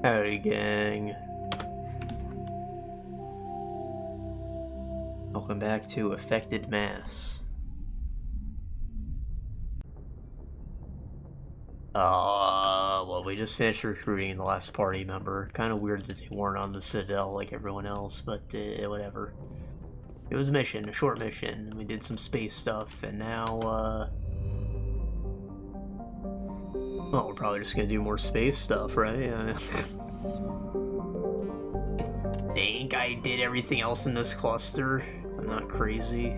Howdy, gang. Welcome back to Affected Mass. Well, we just finished recruiting the last party member. Kind of weird that they weren't on the Citadel like everyone else, but whatever. It was a mission, a short mission. We did some space stuff, and now, well, we're probably just gonna do more space stuff, right? I think I did everything else in this cluster. I'm not crazy.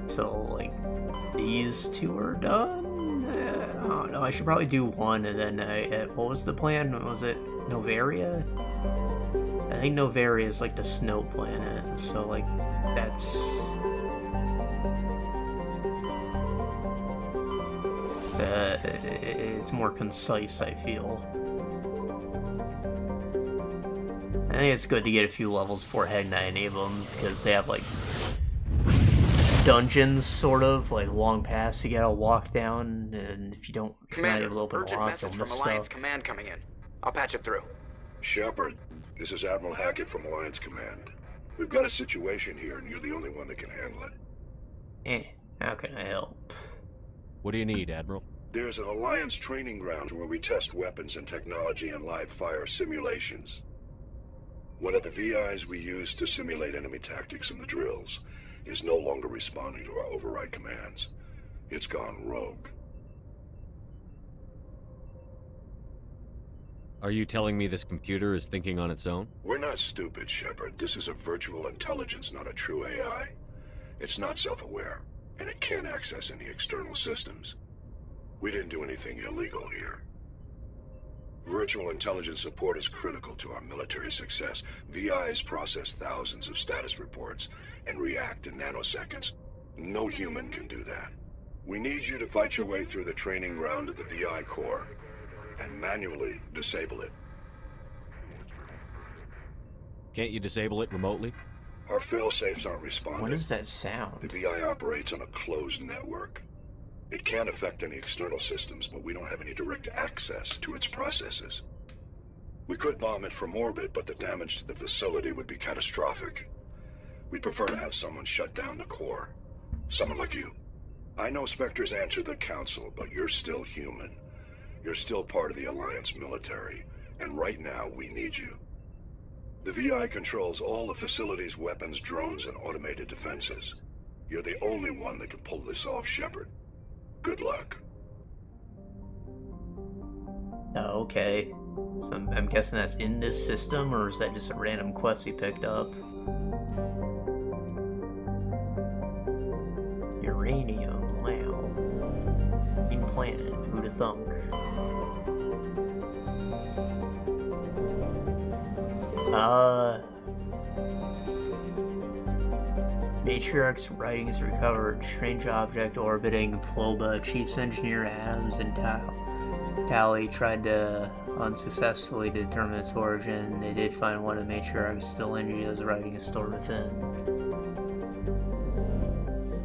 So, like, these two are done? I don't know, I should probably do one, and then, what was the plan? Was it Noveria? I think Noveria is, like, the snow planet, so, like, that's... it's more concise, I feel. I think it's good to get a few levels before heading to any of them, because they have, like, dungeons, sort of, like long paths you gotta walk down, and if you don't, you're not able to open the lock, you'll miss stuff. Alliance Command coming in. I'll patch it through. Shepard, this is Admiral Hackett from Alliance Command. We've got a situation here, and you're the only one that can handle it. How can I help? What do you need, Admiral? There's an Alliance training ground where we test weapons and technology in live fire simulations. One of the VIs we use to simulate enemy tactics in the drills is no longer responding to our override commands. It's gone rogue. Are you telling me this computer is thinking on its own? We're not stupid, Shepard. This is a virtual intelligence, not a true AI. It's not self-aware, and it can't access any external systems. We didn't do anything illegal here. Virtual intelligence support is critical to our military success. VIs process thousands of status reports and react in nanoseconds. No human can do that. We need you to fight your way through the training ground of the VI core and manually disable it. Can't you disable it remotely? Our fail-safes aren't responding. What is that sound? The VI operates on a closed network. It can't affect any external systems, but we don't have any direct access to its processes. We could bomb it from orbit, but the damage to the facility would be catastrophic. We'd prefer to have someone shut down the core. Someone like you. I know Spectres answer the Council, but you're still human. You're still part of the Alliance military, and right now we need you. The VI controls all the facility's weapons, drones, and automated defenses. You're the only one that can pull this off, Shepard. Good luck. Oh, okay. So I'm guessing that's in this system, or is that just a random quest we picked up? Uranium, wow. Green planet, who'da thunk? Matriarch's writings recovered. Strange object orbiting Ploba. Chief's engineer Adams and Tally tried to unsuccessfully determine its origin. They did find one of Matriarch's still India's writing is stored within.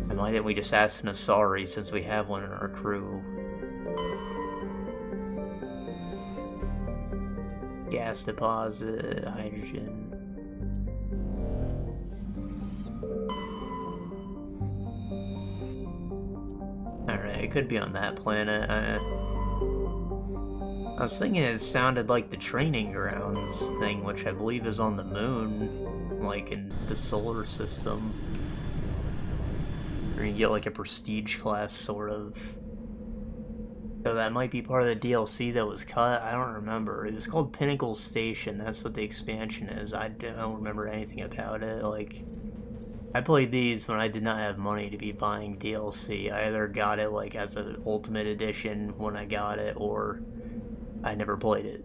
And why didn't we just ask Nasari since we have one in our crew? Gas deposit, hydrogen. Alright, it could be on that planet. I was thinking it sounded like the training grounds thing, which I believe is on the moon, like in the solar system. Or you get like a prestige class, sort of. So that might be part of the DLC that was cut, I don't remember. It was called Pinnacle Station, that's what the expansion is. I don't remember anything about it, like... I played these when I did not have money to be buying DLC. I either got it like as an Ultimate Edition when I got it, or I never played it.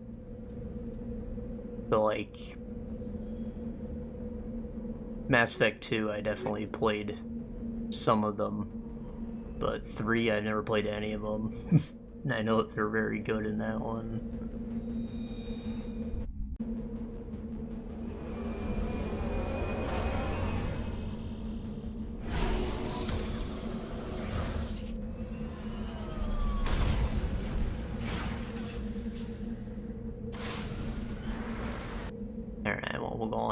So like... Mass Effect 2 I definitely played some of them, but 3 I never played any of them. And I know that they're very good in that one.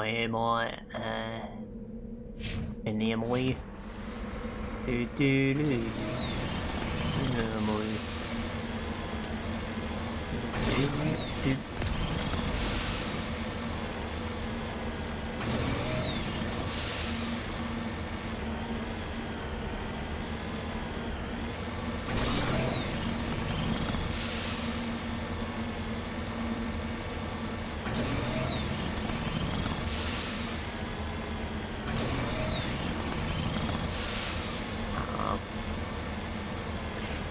my aim on. Anomaly. Anomaly.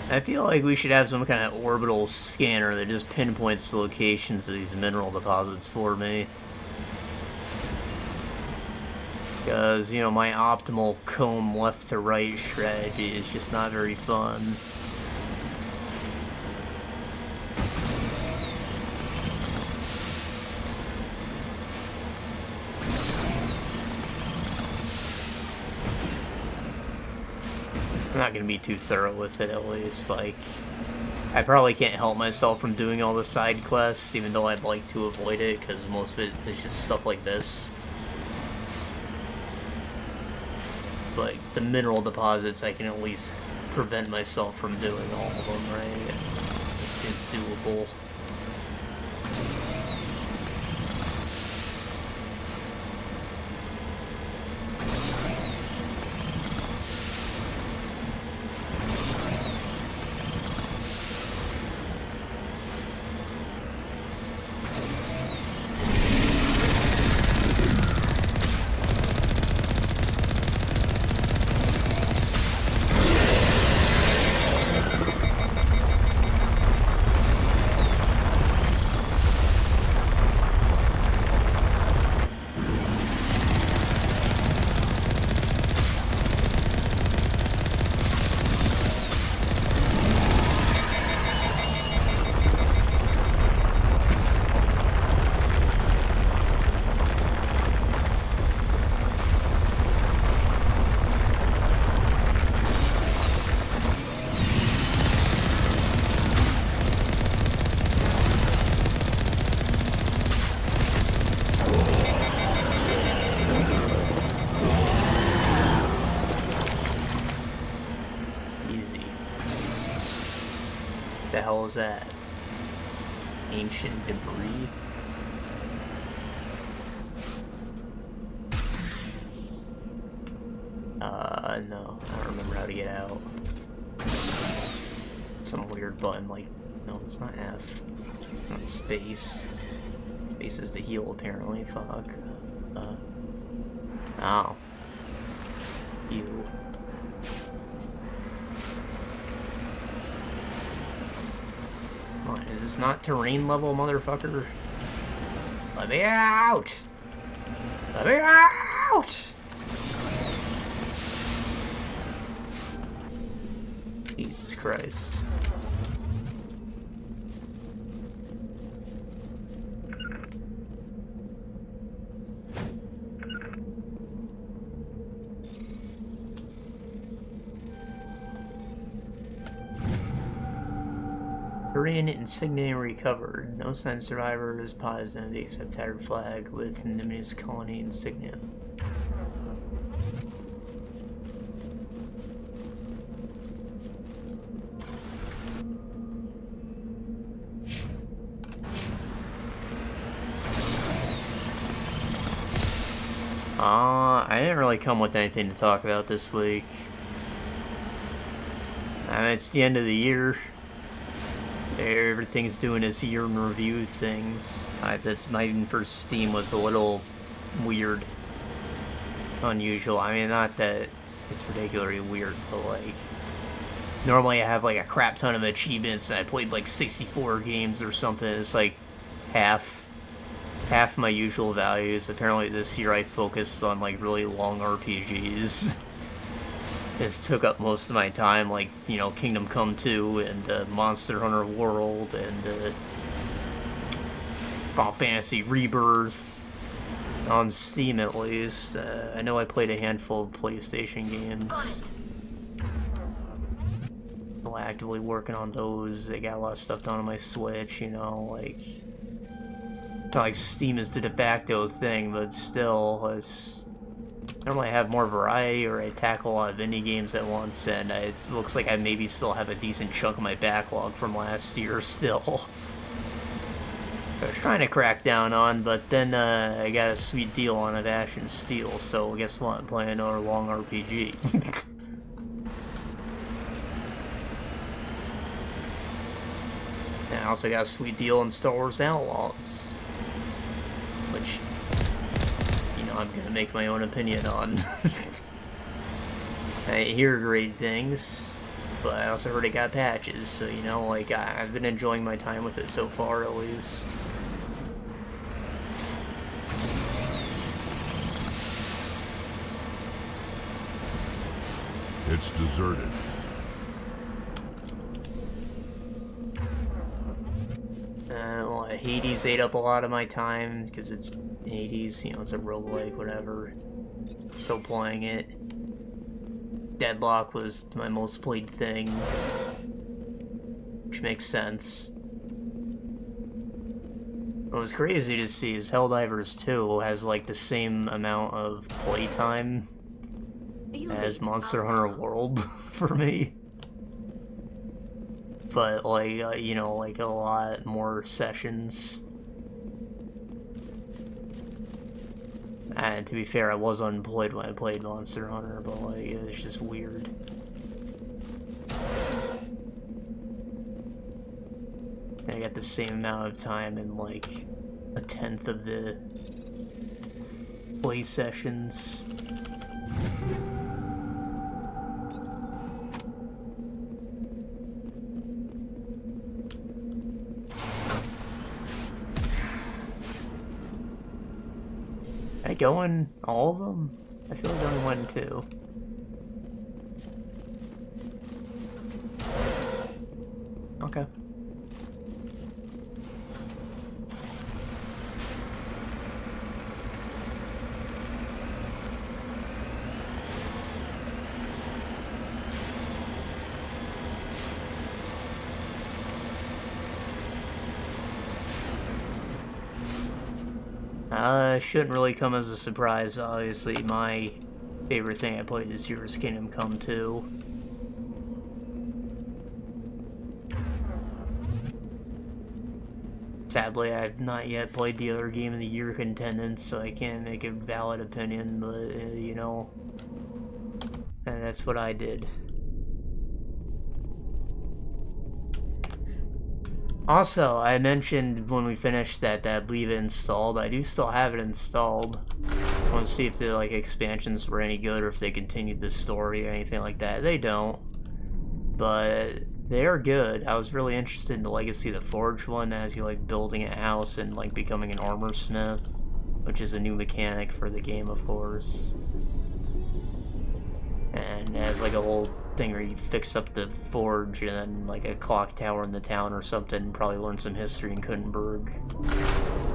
I feel like we should have some kind of orbital scanner that just pinpoints the locations of these mineral deposits for me. Because, you know, my optimal comb left to right strategy is just not very fun. I'm not gonna be too thorough with it, at least. Like, I probably can't help myself from doing all the side quests, even though I'd like to avoid it, because most of it is just stuff like this. But the mineral deposits, I can at least prevent myself from doing all of them, right? It seems doable. The hell is that? Ancient debris? No. I don't remember how to get out. Some weird button, like... No, it's not F. It's not space. Space is the heal, apparently. Fuck. Oh. Ew. Come on, is this not terrain level, motherfucker? Let me out! Let me out! Jesus Christ. Korean insignia recovered. No sign of survivors. Positive except tattered flag with Nimbus colony insignia. I didn't really come with anything to talk about this week. I mean, it's the end of the year. Everything's doing its year in review things. That's my first Steam was a little weird. Unusual. I mean, not that it's particularly weird, but like... Normally I have like a crap ton of achievements and I played like 64 games or something. It's like half my usual values. Apparently this year I focused on like really long RPGs. This took up most of my time, like, you know, Kingdom Come 2 and Monster Hunter World and Final Fantasy Rebirth on Steam at least. I know I played a handful of PlayStation games. I'm actively working on those. I got a lot of stuff done on my Switch, you know, like... Not like Steam is the de facto thing, but still, normally I have more variety, or I tackle a lot of indie games at once, and it looks like I maybe still have a decent chunk of my backlog from last year still. I was trying to crack down on, but then I got a sweet deal on a Ash and Steel, so guess what? I'm playing another long RPG. And I also got a sweet deal on Star Wars Outlaws, which, you know, I'm gonna make my own opinion on. I hear great things, but I also heard it got patches, so, you know, like, I've been enjoying my time with it so far, at least. It's deserted. Well, Hades ate up a lot of my time, because it's Hades, you know, it's a roguelike, whatever. Still playing it. Deadlock was my most played thing, which makes sense. What was crazy to see is Helldivers 2 has, like, the same amount of playtime as Monster Hunter World for me. But, like, you know, like, a lot more sessions. And to be fair, I was unemployed when I played Monster Hunter, but, like, it's just weird. And I got the same amount of time in, like, a tenth of the play sessions. Did I go in all of them? I feel like I only went in 2. Okay. Shouldn't really come as a surprise, obviously. My favorite thing I played this year is Kingdom Come 2. Sadly, I've not yet played the other Game of the Year contenders, so I can't make a valid opinion, but, you know, and that's what I did. Also, I mentioned when we finished that leave it installed. I do still have it installed. I want to see if the, like, expansions were any good or if they continued the story or anything like that. They don't, but they are good. I was really interested in the Legacy of the Forge one, as you, like, building a house and, like, becoming an armor smith, which is a new mechanic for the game, of course. And it has, like, a whole thing where you fix up the forge and then, like, a clock tower in the town or something. Probably learn some history in Kunenberg.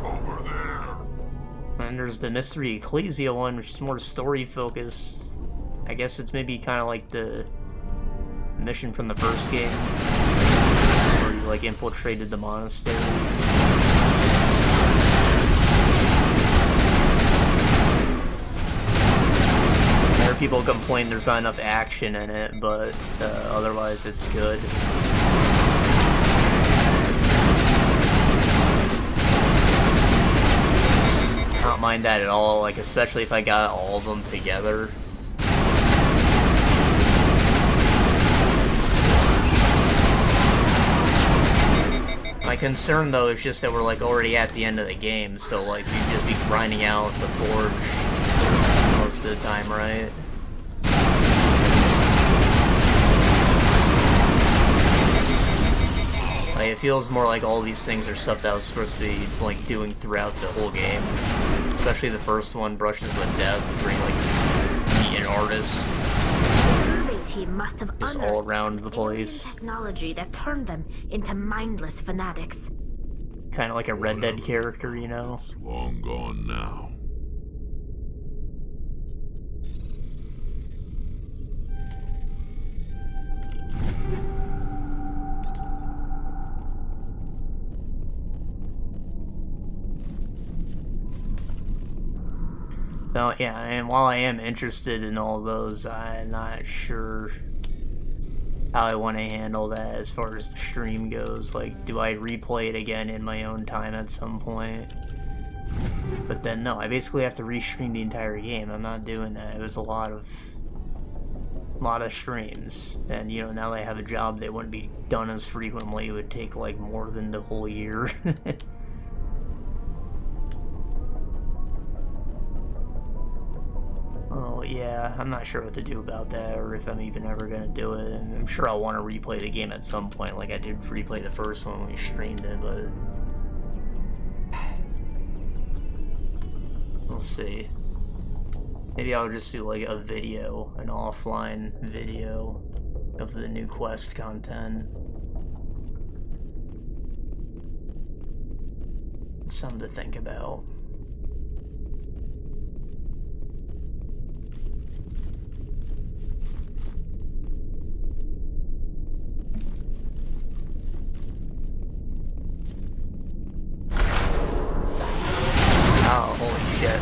Over there. And there's the Mystery Ecclesia one, which is more story focused. I guess it's maybe kind of like the mission from the first game, where you, like, infiltrated the monastery. People complain there's not enough action in it, but otherwise it's good. I don't mind that at all, like, especially if I got all of them together. My concern, though, is just that we're, like, already at the end of the game, so, like, we'd just be grinding out the forge most of the time, right? Like, it feels more like all these things are stuff that I was supposed to be, like, doing throughout the whole game. Especially the first one, Brushes with Death, where you, like, meet an artist. The survey team must have just all around the place. Technology that turned them into mindless fanatics. Kind of like a Red Dead character, you know? It's long gone now. So yeah, and while I am interested in all those, I'm not sure how I want to handle that as far as the stream goes. Like, do I replay it again in my own time at some point? But then no, I basically have to restream the entire game. I'm not doing that. It was a lot of streams, and you know, now that I have a job that wouldn't be done as frequently, it would take like more than the whole year. Oh yeah, I'm not sure what to do about that, or if I'm even ever gonna do it. And I'm sure I'll want to replay the game at some point, like I did replay the first one when we streamed it, but we'll see. Maybe I'll just do like a video, an offline video of the new quest content. It's something to think about. Oh, holy shit.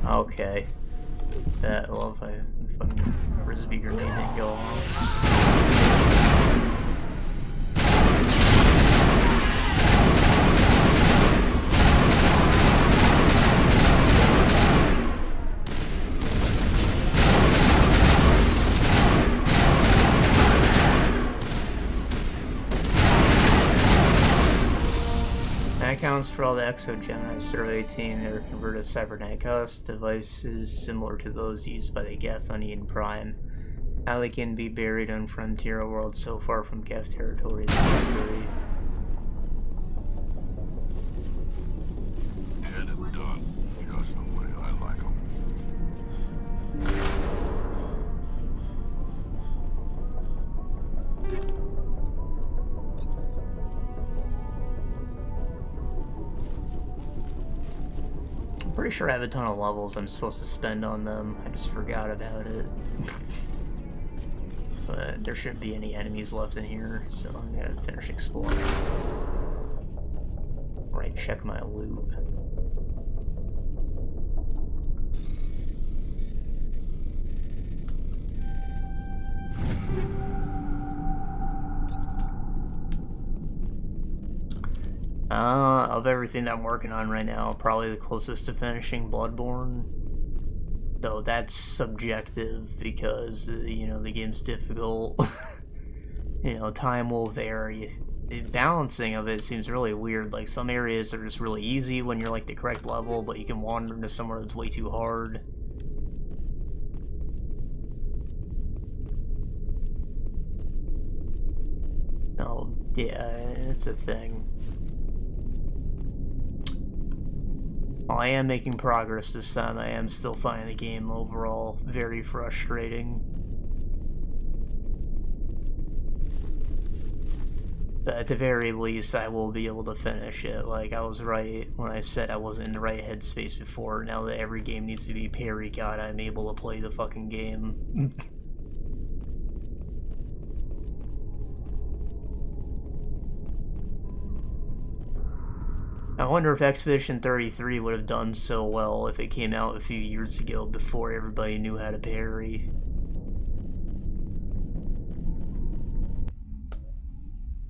Okay. I love how fucking frisbee grenade didn't go off. That counts for all the exogenics survey team. They were converted to cybernetic us devices similar to those used by the Geth on Eden Prime. How they can be buried on Frontier world so far from Geth territory is a mystery. Dead and done, just the way I like 'em. I'm pretty sure I have a ton of levels I'm supposed to spend on them. I just forgot about it. But there shouldn't be any enemies left in here, so I'm gonna finish exploring. Right, check my loot. Of everything that I'm working on right now, probably the closest to finishing Bloodborne. Though that's subjective because, you know, the game's difficult. You know, time will vary. The balancing of it seems really weird. Like, some areas are just really easy when you're like the correct level, but you can wander into somewhere that's way too hard. Oh, yeah, it's a thing. While I am making progress this time, I am still finding the game overall very frustrating. But at the very least, I will be able to finish it. Like, I was right when I said I wasn't in the right headspace before. Now that every game needs to be parry god, I'm able to play the fucking game. I wonder if Expedition 33 would have done so well if it came out a few years ago before everybody knew how to parry.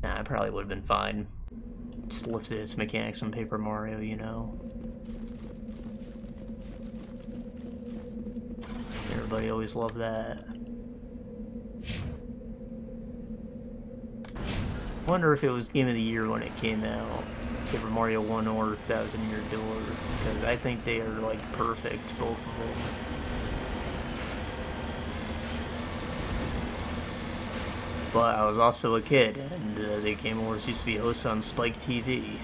Nah, it probably would have been fine. Just lifted its mechanics from Paper Mario, you know. Everybody always loved that. Wonder if it was Game of the Year when it came out. Paper Mario 1 or 1000 Year Door, because I think they are like perfect, both of them. But I was also a kid, and the Game Awards used to be hosted on Spike TV.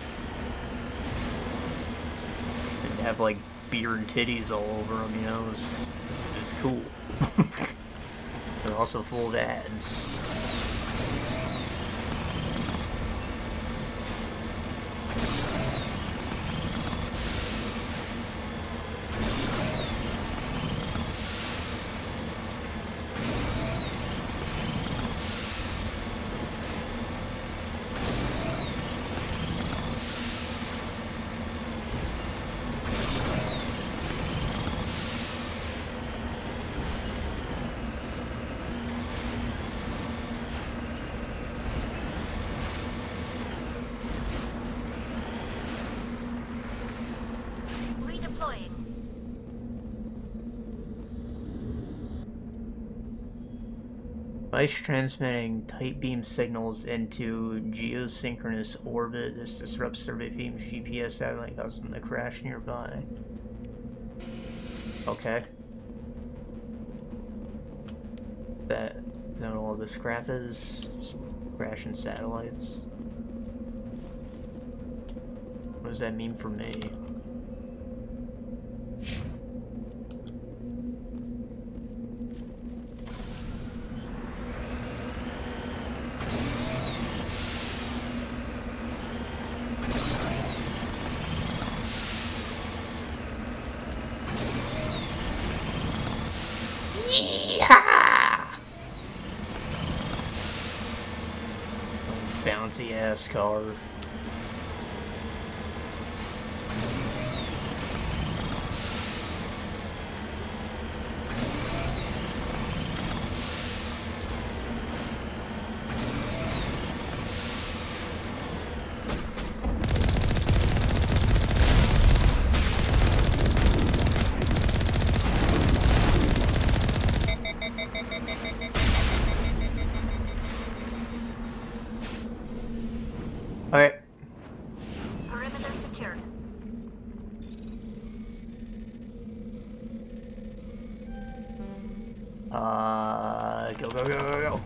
And have like beer and titties all over them, you know, it was cool. also full of ads. Redeploying. Device transmitting tight beam signals into geosynchronous orbit. This disrupts survey beam's GPS satellite, causing them to crash nearby. Okay. That all this crap is? Just crashing satellites. What does that mean for me? Bouncy ass car. Alright. Perimeter secured. Go, go, go, go,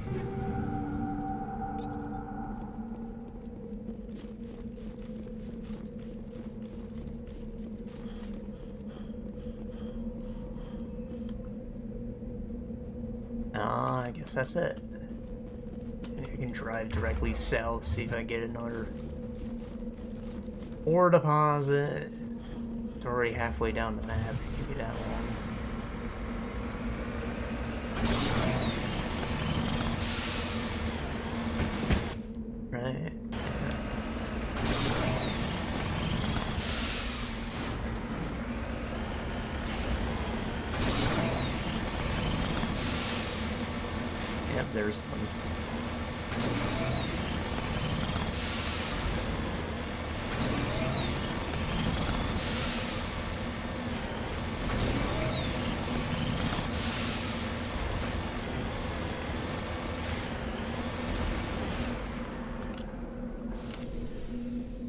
go. I guess that's it. I can drive directly south, see if I get another ore deposit. It's already halfway down the map. It can't be that long. Right. Yep, there's one.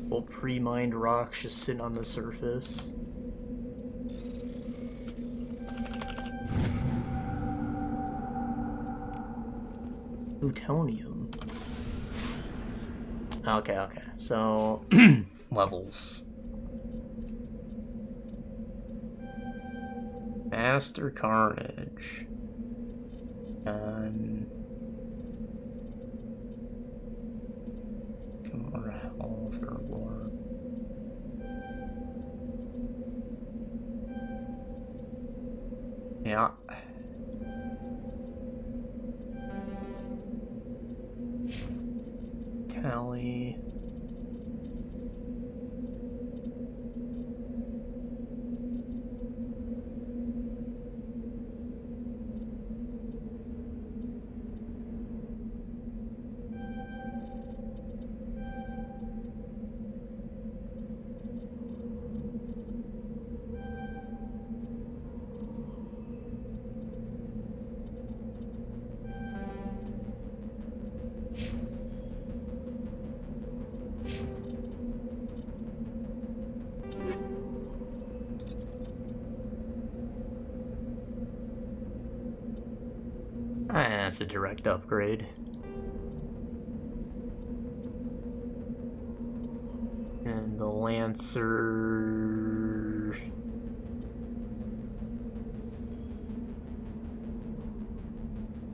Well, pre-mined rocks just sitting on the surface. Plutonium. Okay, okay. So, levels. Master Carnage. More health or war. Yeah. Tally. That's a direct upgrade. And the Lancer...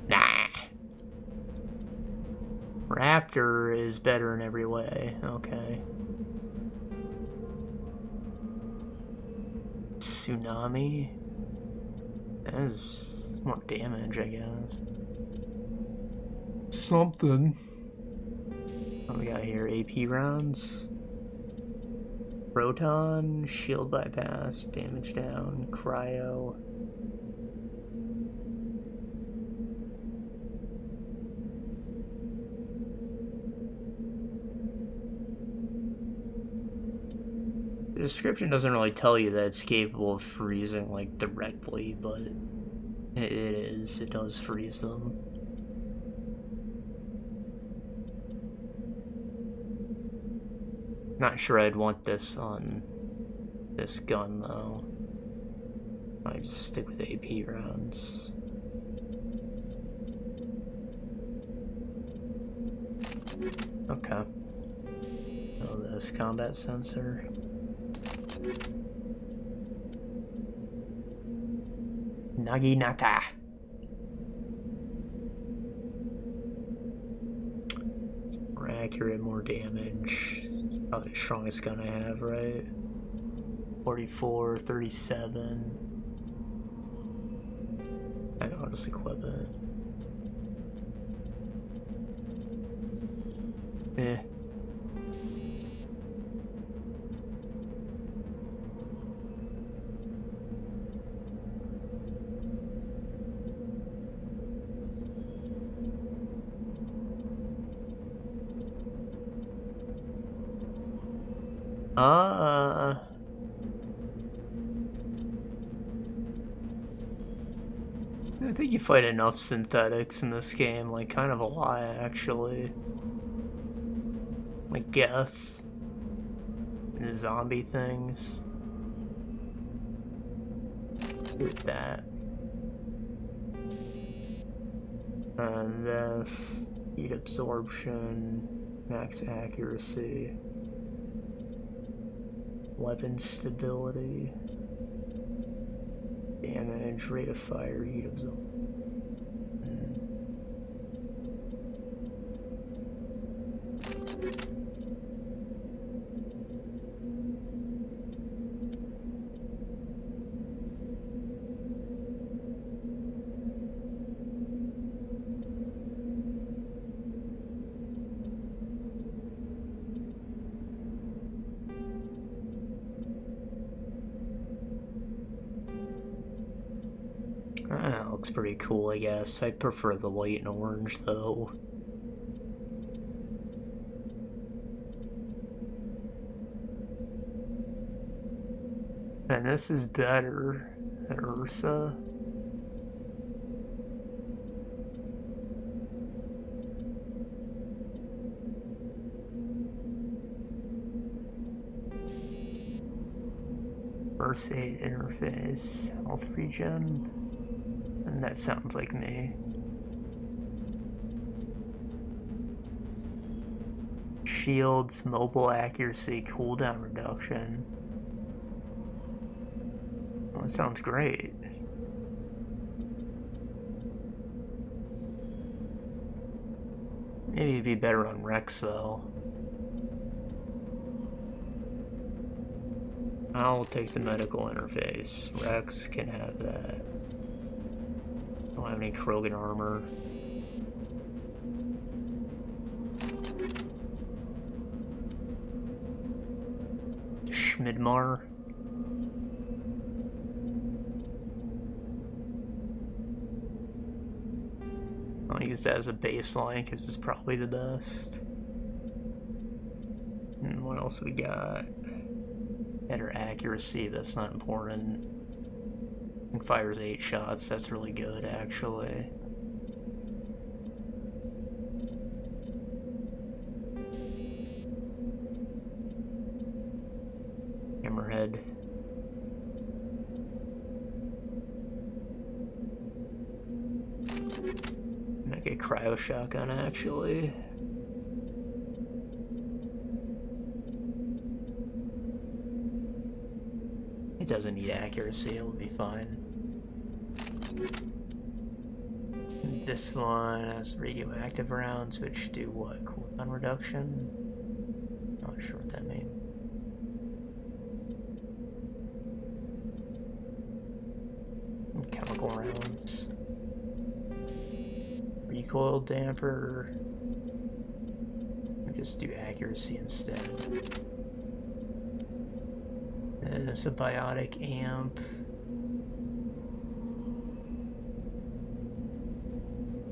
Nah. Raptor is better in every way. Okay. Tsunami. That is more damage, I guess. Something. What we got here? AP rounds. Proton, shield bypass, damage down, cryo. The description doesn't really tell you that it's capable of freezing, like, directly, but it is. It does freeze them. Not sure I'd want this on this gun, though. I just stick with AP rounds. Okay. Oh, this combat sensor. Naginata. It's more accurate, more damage. Probably the strongest gun I have, right? 44, 37. I know, I'll just equip it. Eh. I think you fight enough synthetics in this game, like kind of a lot actually. Like Geth and the zombie things. With that. And this, heat absorption, max accuracy. Weapon stability, damage, rate of fire, heat absorption. Looks pretty cool, I guess. I prefer the white and orange, though. And this is better than Ursa. First aid interface, health regen. And that sounds like me. Shields, mobile accuracy, cooldown reduction. Well, that sounds great. Maybe it'd be better on Rex, though. I'll take the medical interface. Rex can have that. I don't have any Krogan armor. Schmidmar. I'll use that as a baseline because it's probably the best. And what else we got? Better accuracy, that's not important. It fires 8 shots, that's really good actually. Hammerhead. Might get cryo shotgun actually. It doesn't need accuracy, it'll be fine. This one has radioactive rounds, which do what? Cooldown reduction? Not sure what that means. Chemical rounds. Recoil damper. Or just do accuracy instead. And it's a biotic amp.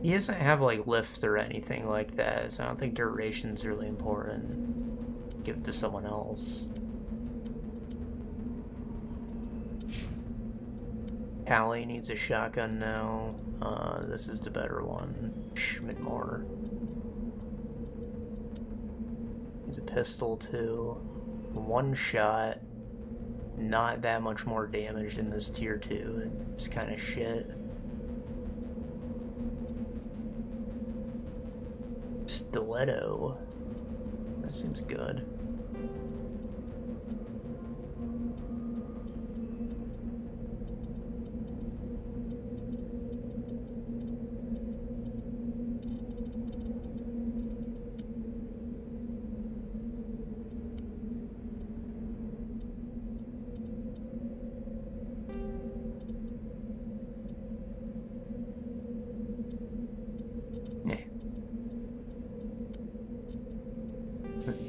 He doesn't have like lift or anything like that, so I don't think duration's really important. Give it to someone else. Callie needs a shotgun now. This is the better one. Schmidmore. He's a pistol too. One shot. Not that much more damage than this tier 2. It's kind of shit. Stiletto. That seems good.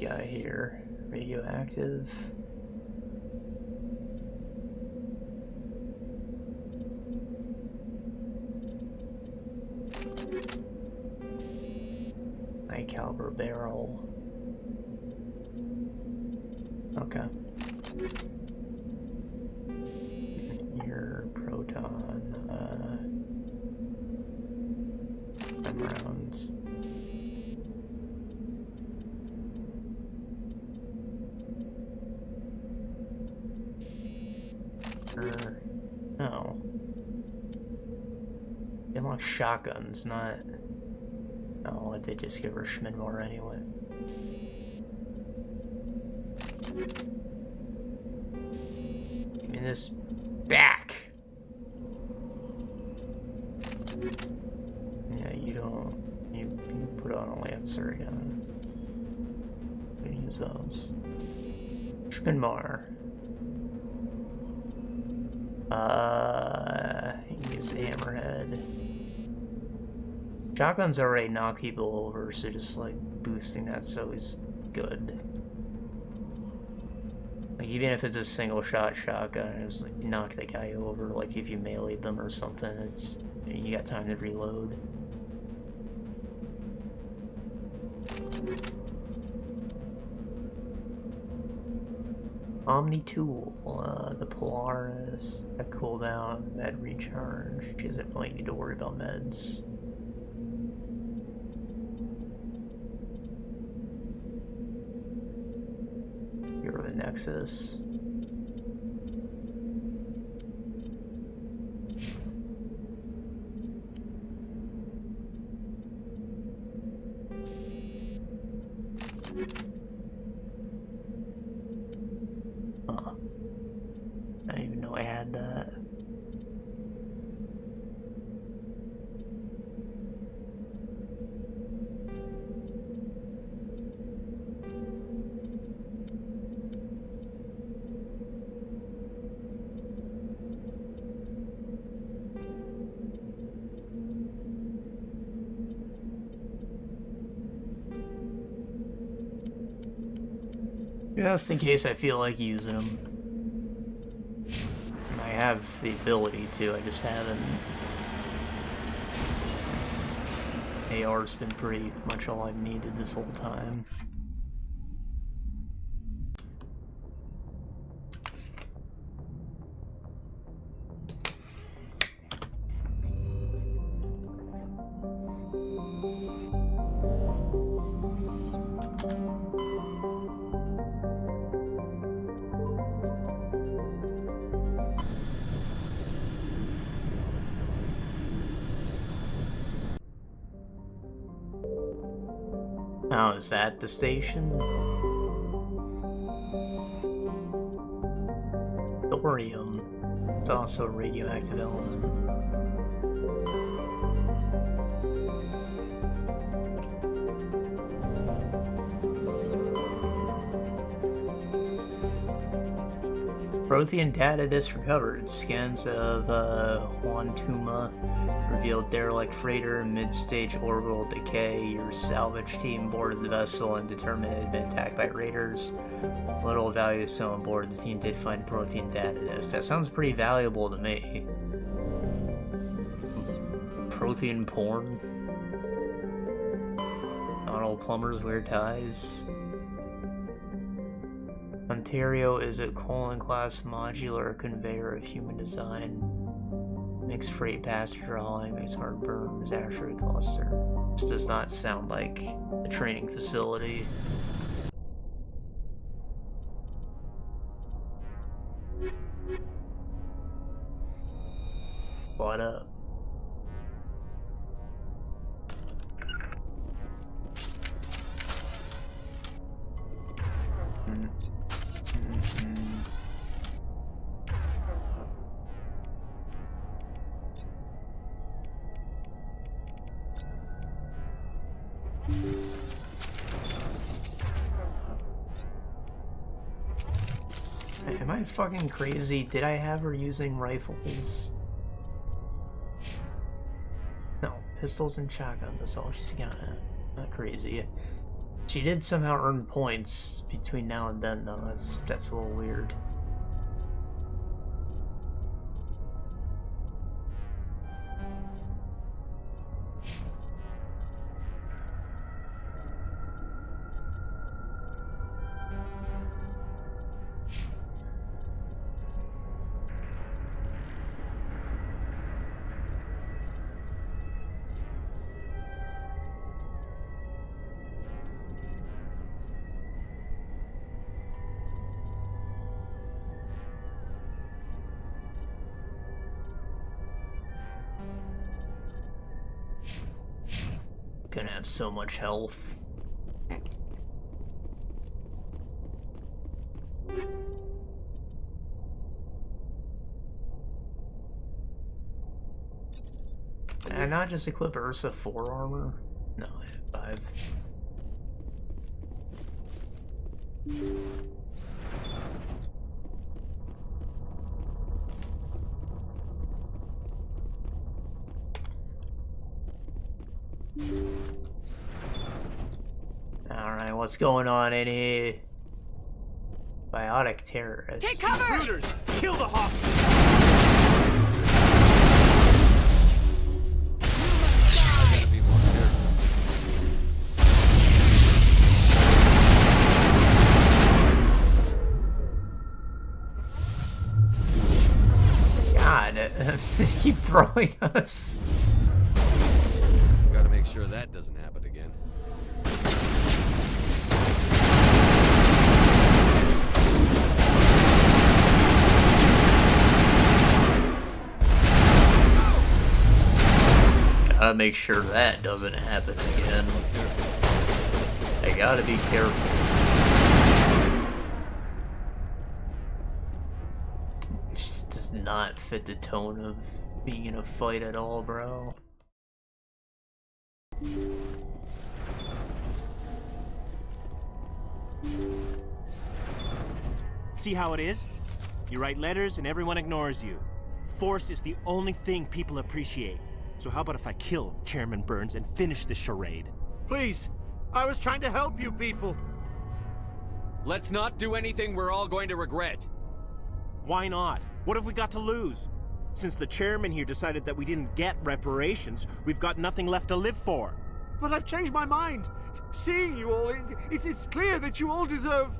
Guy here, radioactive. High caliber barrel. Okay. Here, proton. Rounds. No. They unlock shotguns, not... Oh, they just give her Schmidmore anyway. Give me this back! Yeah, you don't... You put on a Lancer again. We can use those. Schmidmore. You can use the hammerhead. Shotguns already knock people over, so just like boosting that's always good. Like even if it's a single shot shotgun, it's like you knock the guy over. Like if you meleeed them or something, it's you got time to reload. Omni Tool, the Polaris, a cooldown, med recharge. She doesn't really need to worry about meds. Here are the Nexus. I didn't even know I had that. Just in case I feel like using them. I have the ability to, I just haven't. AR's been pretty much all I've needed this whole time. Oh, is that the station? Thorium. It's also a radioactive element. Prothean data disk recovered. Scans of Juan Tuma revealed derelict freighter, mid-stage orbital decay. Your salvage team boarded the vessel and determined it had been attacked by raiders. Little value is still on board. The team did find Prothean data disk. That sounds pretty valuable to me. Prothean porn. Donald Plummer's weird ties. Ontario is a colon-class modular conveyor of human design. Mixed freight passenger hauling, makes heartburn, disaster cluster. This does not sound like a training facility. What up? Am I fucking crazy? Did I have her using rifles? No, pistols and shotgun, that's all she's got. Not crazy. She did somehow earn points between now and then, though. That's a little weird. Gonna have so much health. Did I not just equip Ursa 4 armor? No, I have 5. Alright, what's going on? Any biotic terrorists? Take cover! Intruders! Kill the hostage! I gotta be more careful. God, they keep throwing us. Gotta make sure that doesn't happen again. Gotta make sure that doesn't happen again. I gotta be careful. It just does not fit the tone of being in a fight at all, bro. See how it is? You write letters and everyone ignores you. Force is the only thing people appreciate. So how about if I kill Chairman Burns and finish this charade? Please, I was trying to help you people. Let's not do anything we're all going to regret. Why not? What have we got to lose? Since the chairman here decided that we didn't get reparations, we've got nothing left to live for. But I've changed my mind. Seeing you all, it's clear that you all deserve...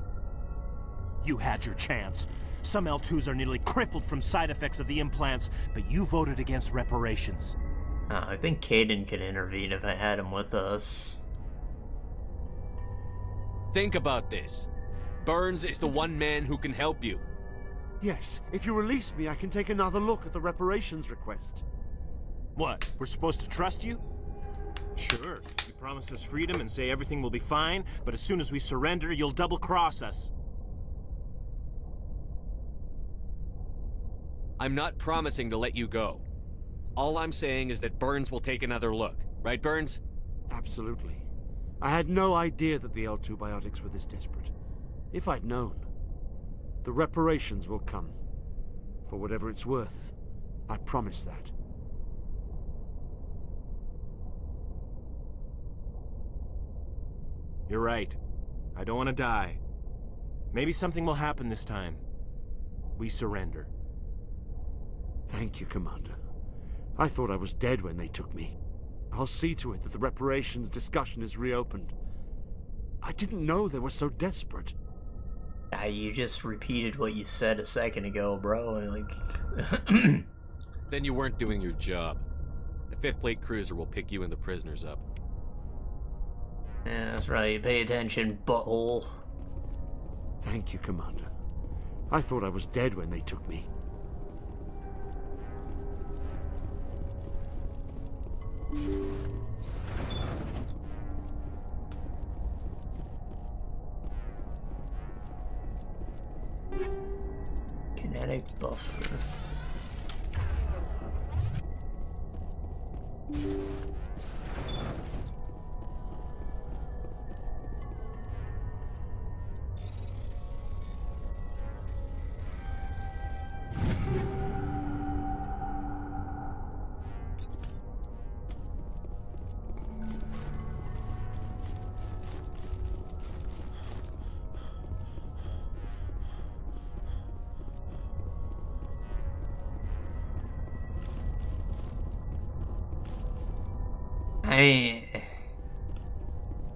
You had your chance. Some L2s are nearly crippled from side effects of the implants, but you voted against reparations. I think Caden could intervene if I had him with us. Think about this. Burns is the one man who can help you. Yes, if you release me, I can take another look at the reparations request. What, we're supposed to trust you? Sure, you promise us freedom and say everything will be fine, but as soon as we surrender, you'll double-cross us. I'm not promising to let you go. All I'm saying is that Burns will take another look. Right, Burns? Absolutely. I had no idea that the L2 biotics were this desperate. If I'd known, the reparations will come. For whatever it's worth. I promise that. You're right. I don't want to die. Maybe something will happen this time. We surrender. Thank you, Commander. I thought I was dead when they took me. I'll see to it that the reparations discussion is reopened. I didn't know they were so desperate. You just repeated what you said a second ago, bro. Like, Then you weren't doing your job. The 5th Fleet cruiser will pick you and the prisoners up. yeah, that's right. Pay attention, butthole. Thank you, Commander. I thought I was dead when they took me. Kinetic buffer.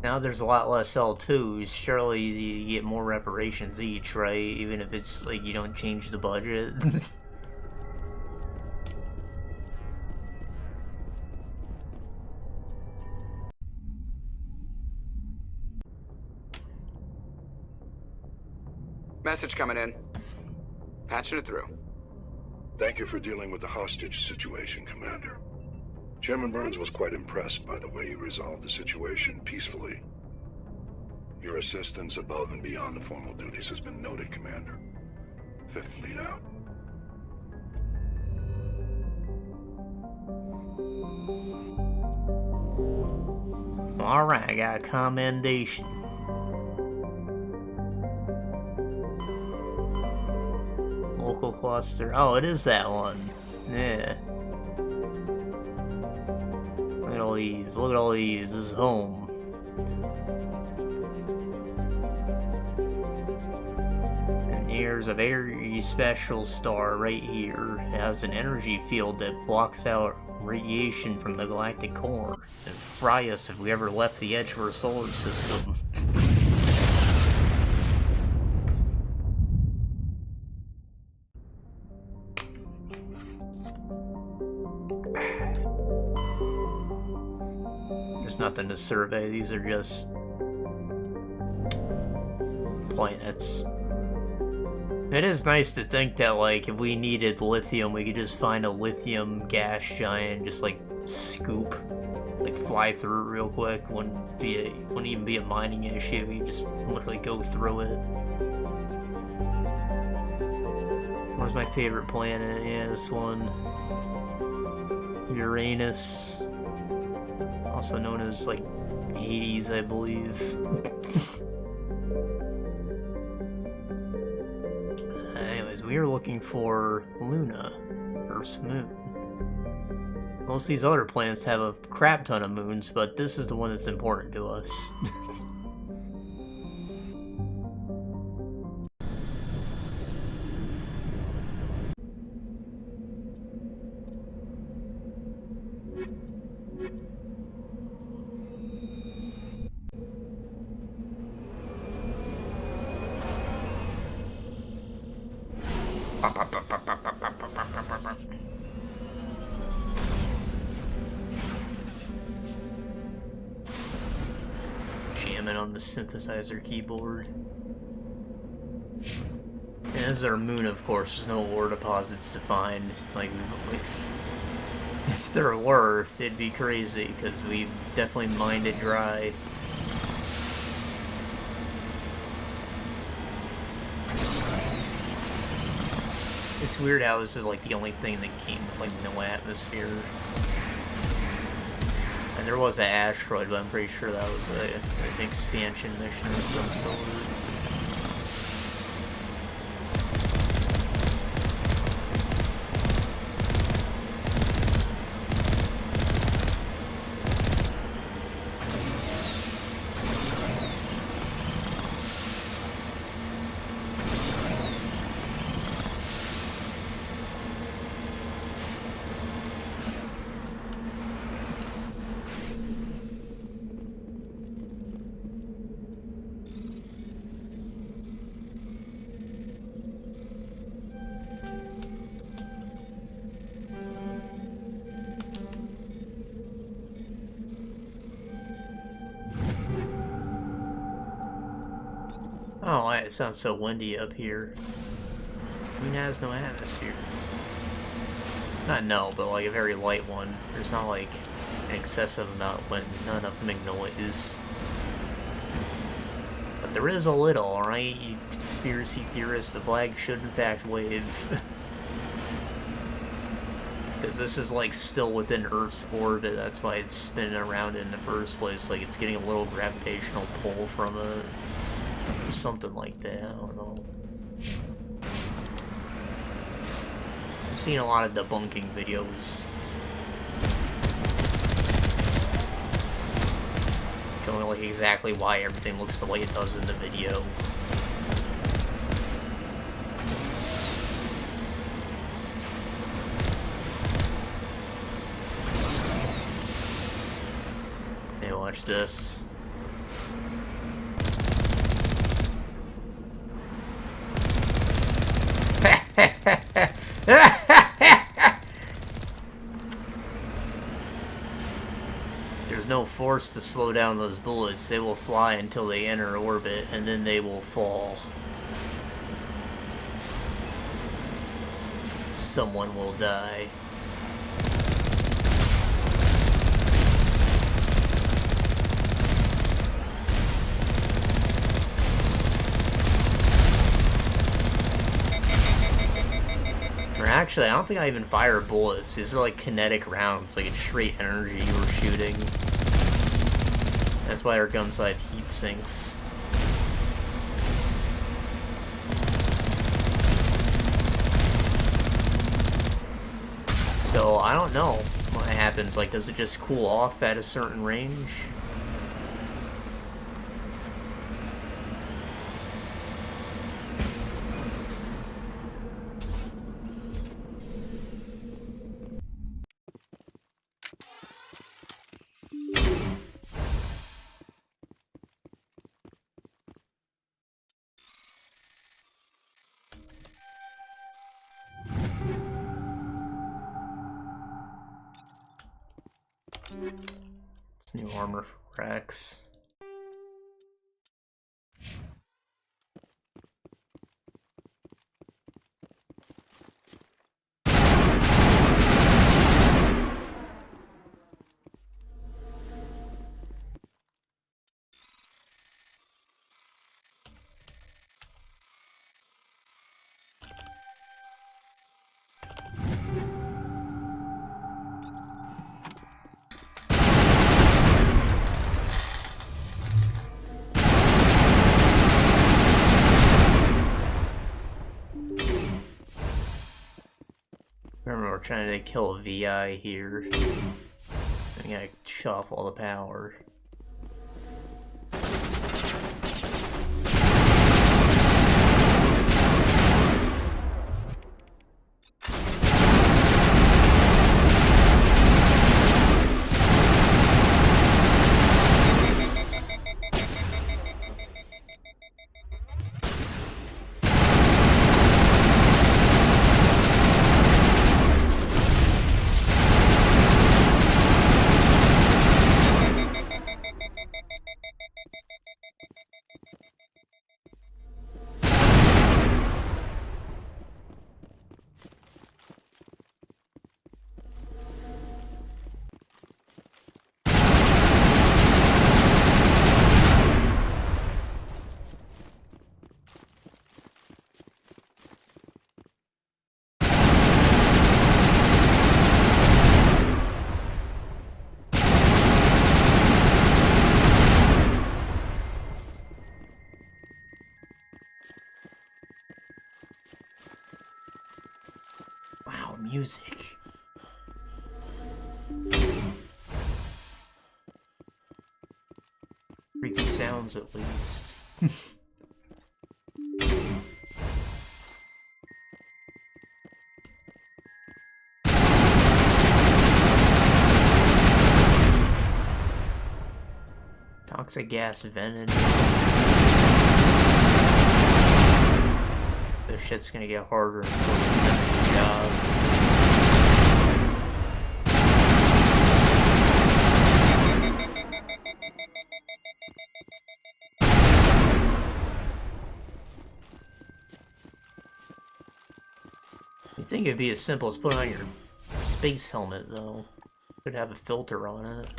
Now there's a lot less L2s, surely you get more reparations each, right? Even if it's like you don't change the budget. Message coming in. Patching it through. Thank you for dealing with the hostage situation, Commander. Chairman Burns was quite impressed by the way you resolved the situation peacefully. Your assistance above and beyond the formal duties has been noted, Commander. 5th Fleet out. Alright, I got a commendation. Local cluster. Oh, it is that one. Yeah. Look at all these. Look at all these. This is home. And here's a very special star right here. It has an energy field that blocks out radiation from the galactic core and fry us if we ever left the edge of our solar system. There's nothing to survey, these are just planets. It is nice to think that, like, if we needed lithium, we could just find a lithium gas giant, just, like, scoop, like, fly through it real quick. Wouldn't even be a mining issue, you just literally go through it. Where's my favorite planet? Yeah, this one. Uranus. Also known as, like, Hades, I believe. Anyways, we are looking for Luna, Earth's moon. Most of these other planets have a crap ton of moons, but this is the one that's important to us. Jamming on the synthesizer keyboard. And this is our moon, of course. There's no ore deposits to find. It's like, if there were, it'd be crazy, because we definitely mined it dry. It's weird how this is like the only thing that came with like no atmosphere. And there was an asteroid, but I'm pretty sure that was an expansion mission of some sort. Oh, it sounds so windy up here. Moon has no atmosphere. Not no, but like a very light one. There's not like an excessive amount when not enough to make noise. But there is a little, alright? You conspiracy theorists, the flag should in fact wave. Because this is like still within Earth's orbit, that's why it's spinning around in the first place. Like it's getting a little gravitational pull from it. Or something like that, I don't know. I've seen a lot of debunking videos showing like exactly why everything looks the way it does in the video. Hey, watch this. There's no force to slow down those bullets. They will fly until they enter orbit, and then they will fall. Someone will die. Actually, I don't think I even fire bullets. These are like kinetic rounds, like it's straight energy we're shooting. That's why our guns have heat sinks. So, I don't know what happens. Like, does it just cool off at a certain range? It's new armor for Rex. Remember, we're trying to kill a VI here. I gotta shut off all the power. Wow, music. Freaky sounds, at least. Toxic gas venom. This shit's gonna get harder until we finish the job. You think it'd be as simple as putting on your space helmet, though. Could have a filter on it.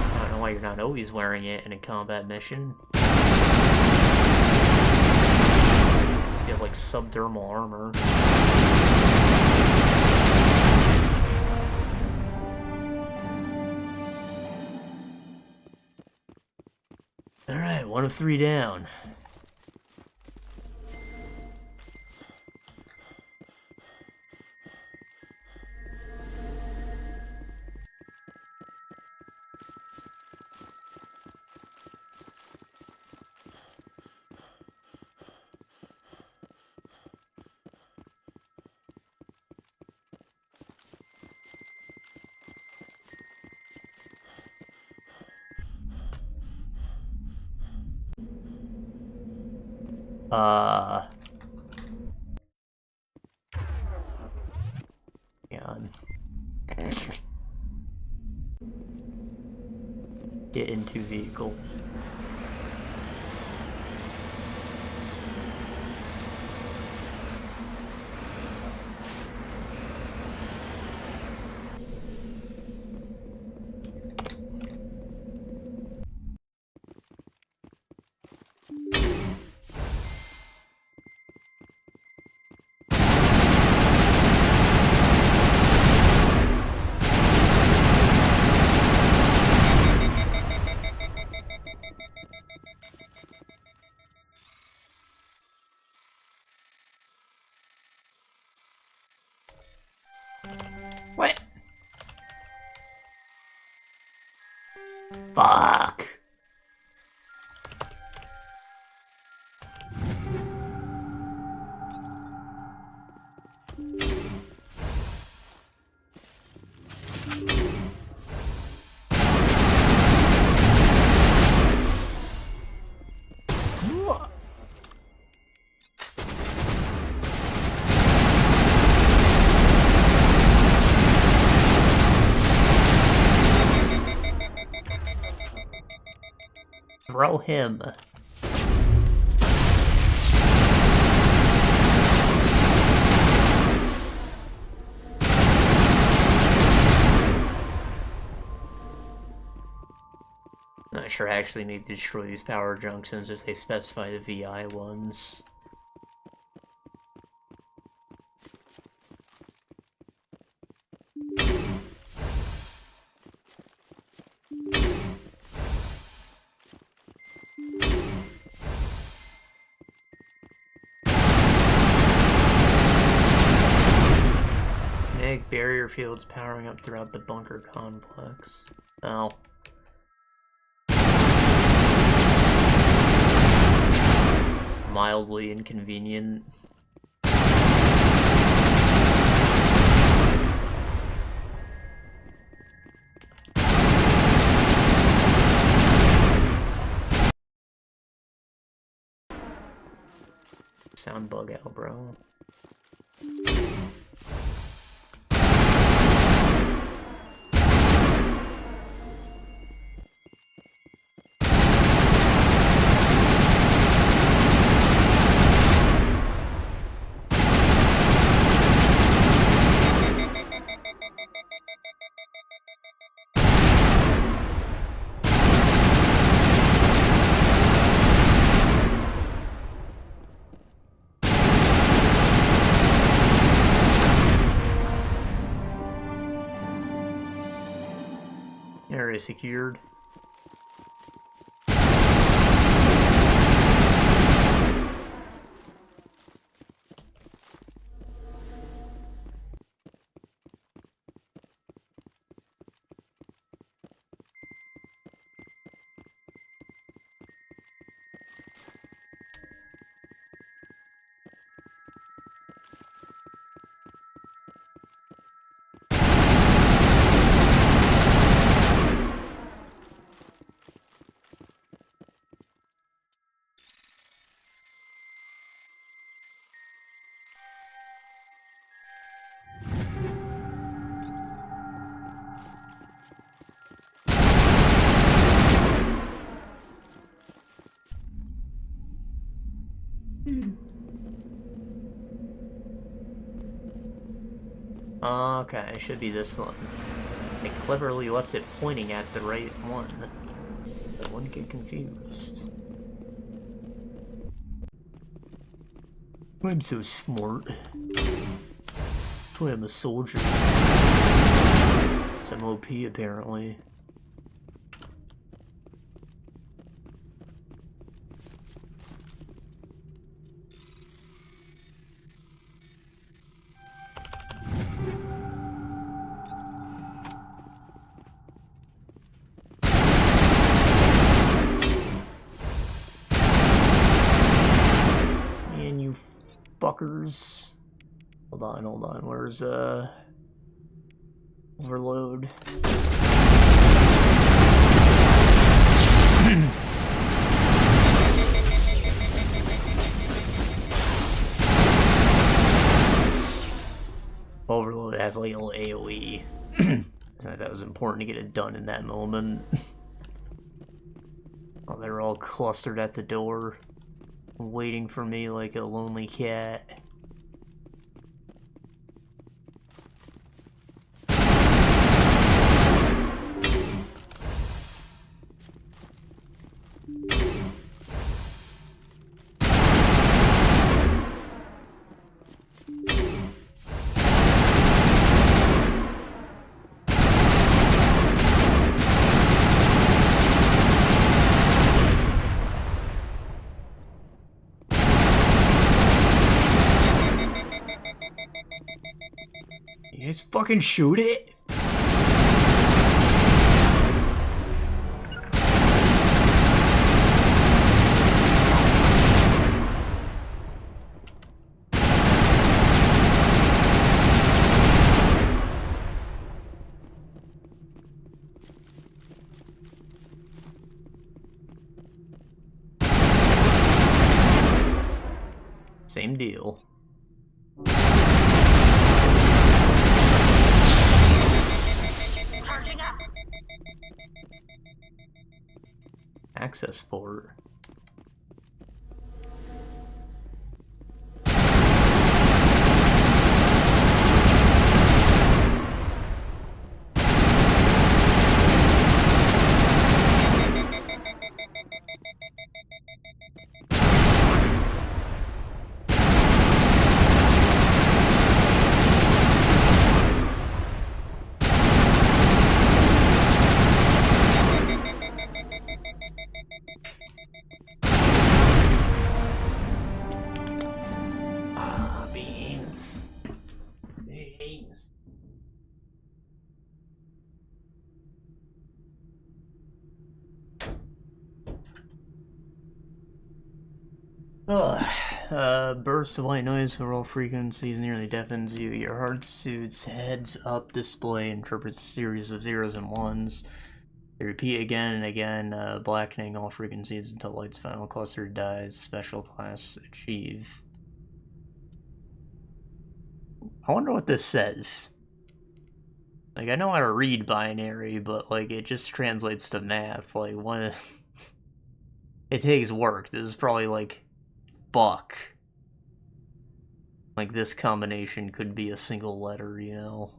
I don't know why you're not always wearing it in a combat mission. You have like subdermal armor. Alright, 1 of 3 down. God. Get into vehicle. What? Fuck. Throw him. Not sure I actually need to destroy these power junctions if they specify the VI ones. Magnetic barrier fields powering up throughout the bunker complex. Oh. Mildly inconvenient. Sound bug out, bro. Area secured. Okay, it should be this one. They cleverly left it pointing at the right one. I wouldn't get confused. I'm so smart. That's why I'm a soldier. It's OP apparently. Man, you fuckers. Hold on. Where's, Overload? Overload has like a little AoE. That was important to get it done in that moment. Oh, they're all clustered at the door, waiting for me like a lonely cat. You guys fucking shoot it? Same deal. Charging up. Access port. Beans. Bursts of white noise over all frequencies nearly deafens you. Your heart suit's heads-up display interprets a series of zeros and ones. They repeat again and again, blackening all frequencies until light's final cluster dies. Special class achieved. I wonder what this says. Like, I know how to read binary, but, like, it just translates to math. Like, one... It takes work. This is probably, like, fuck. Like, this combination could be a single letter, you know?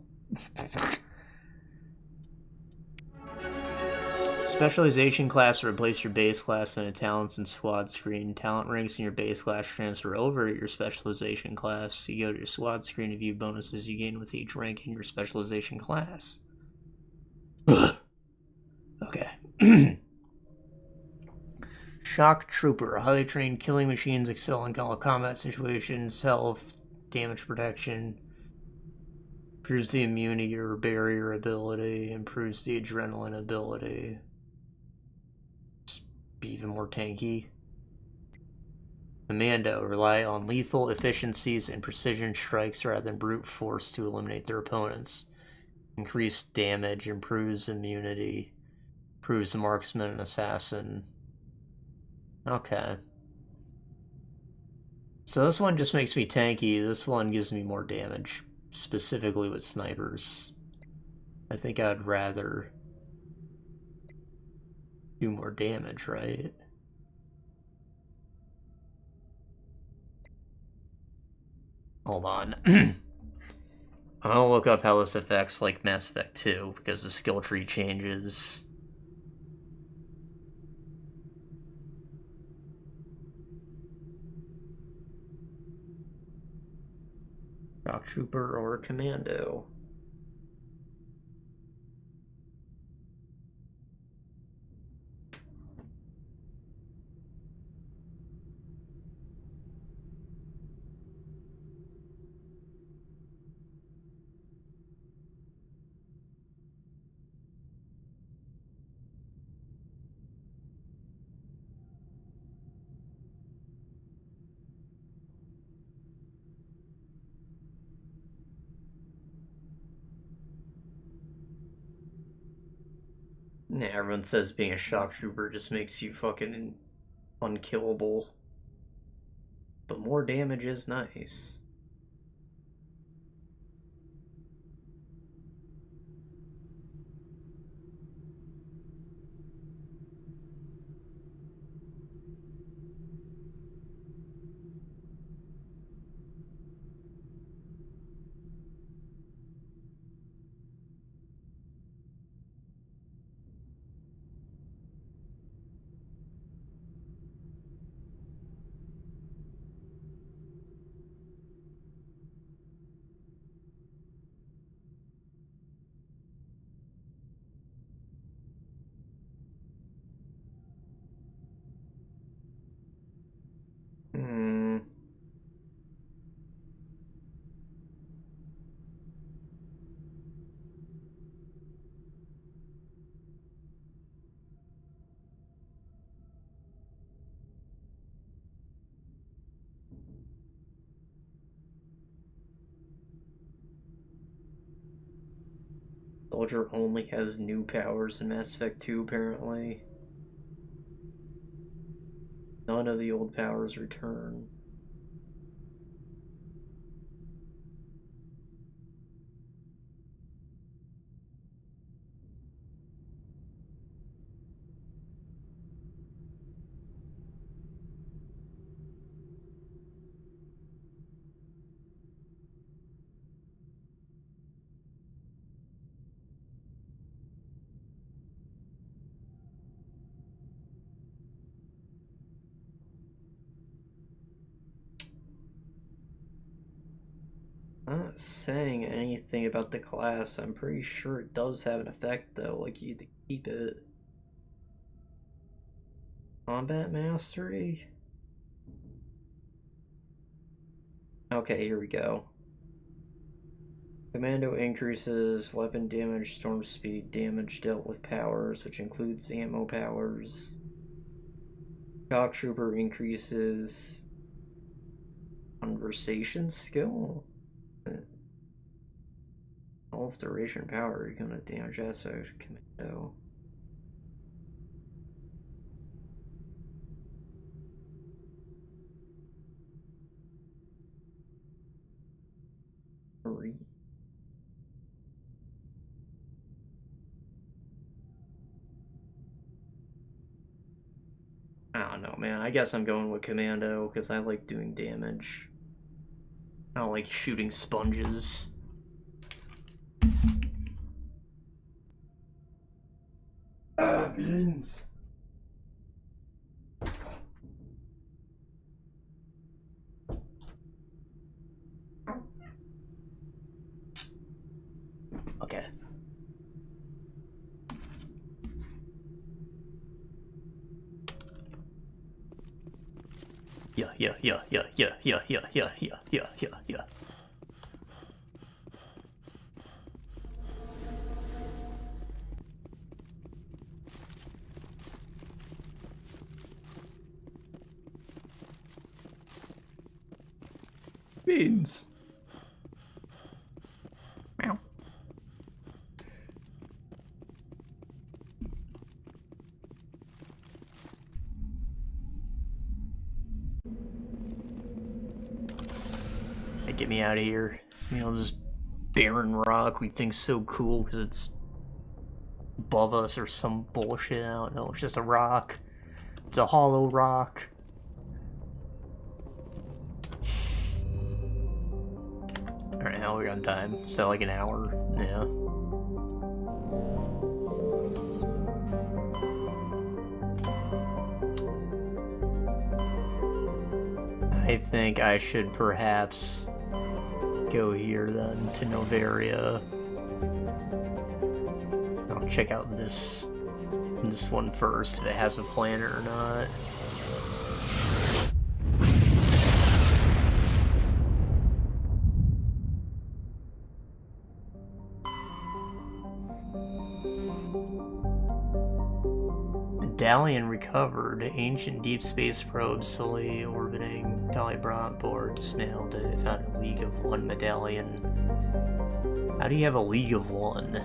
Specialization class will replace your base class in a talents and squad screen. Talent ranks in your base class transfer over to your specialization class. You go to your squad screen to view bonuses you gain with each rank in your specialization class. Okay. Shock Trooper. Highly trained killing machines excel in combat situations. Health, damage protection. Improves the immunity or barrier ability. Improves the adrenaline ability. Be even more tanky. Commando. Rely on lethal efficiencies and precision strikes rather than brute force to eliminate their opponents. Increased damage. Improves immunity. Improves the marksman and assassin. Okay. So this one just makes me tanky. This one gives me more damage. Specifically with snipers. I think I'd rather do more damage, right? Hold on. I'm gonna look up how this affects, like, Mass Effect 2, because the skill tree changes. Shock Trooper or Commando. Yeah, everyone says being a shock trooper just makes you fucking unkillable. But more damage is nice. Soldier only has new powers in Mass Effect 2, apparently. None of the old powers return. Not saying anything about the class. I'm pretty sure it does have an effect, though. Like, you need to keep it. Combat Mastery? Okay, here we go. Commando increases weapon damage, storm speed, damage dealt with powers, which includes ammo powers. Shock Trooper increases conversation skill. All of duration power, you're gonna damage aspect commando. I don't know, man. I guess I'm going with commando because I like doing damage. I don't like shooting sponges. Beans. Okay. Yeah. Beans. Meow. Hey, get me out of here. You know, this barren rock we think's so cool because it's above us or some bullshit. I don't know. It's just a rock. It's a hollow rock. Alright, now we're on time. Is that like an hour? Yeah. I think I should perhaps go here then to Noveria. I'll check out this one first, if it has a planet or not. Medallion recovered. Ancient deep space probe slowly orbiting Dolly brought board dismantled it. Found a League of One medallion. How do you have a League of One?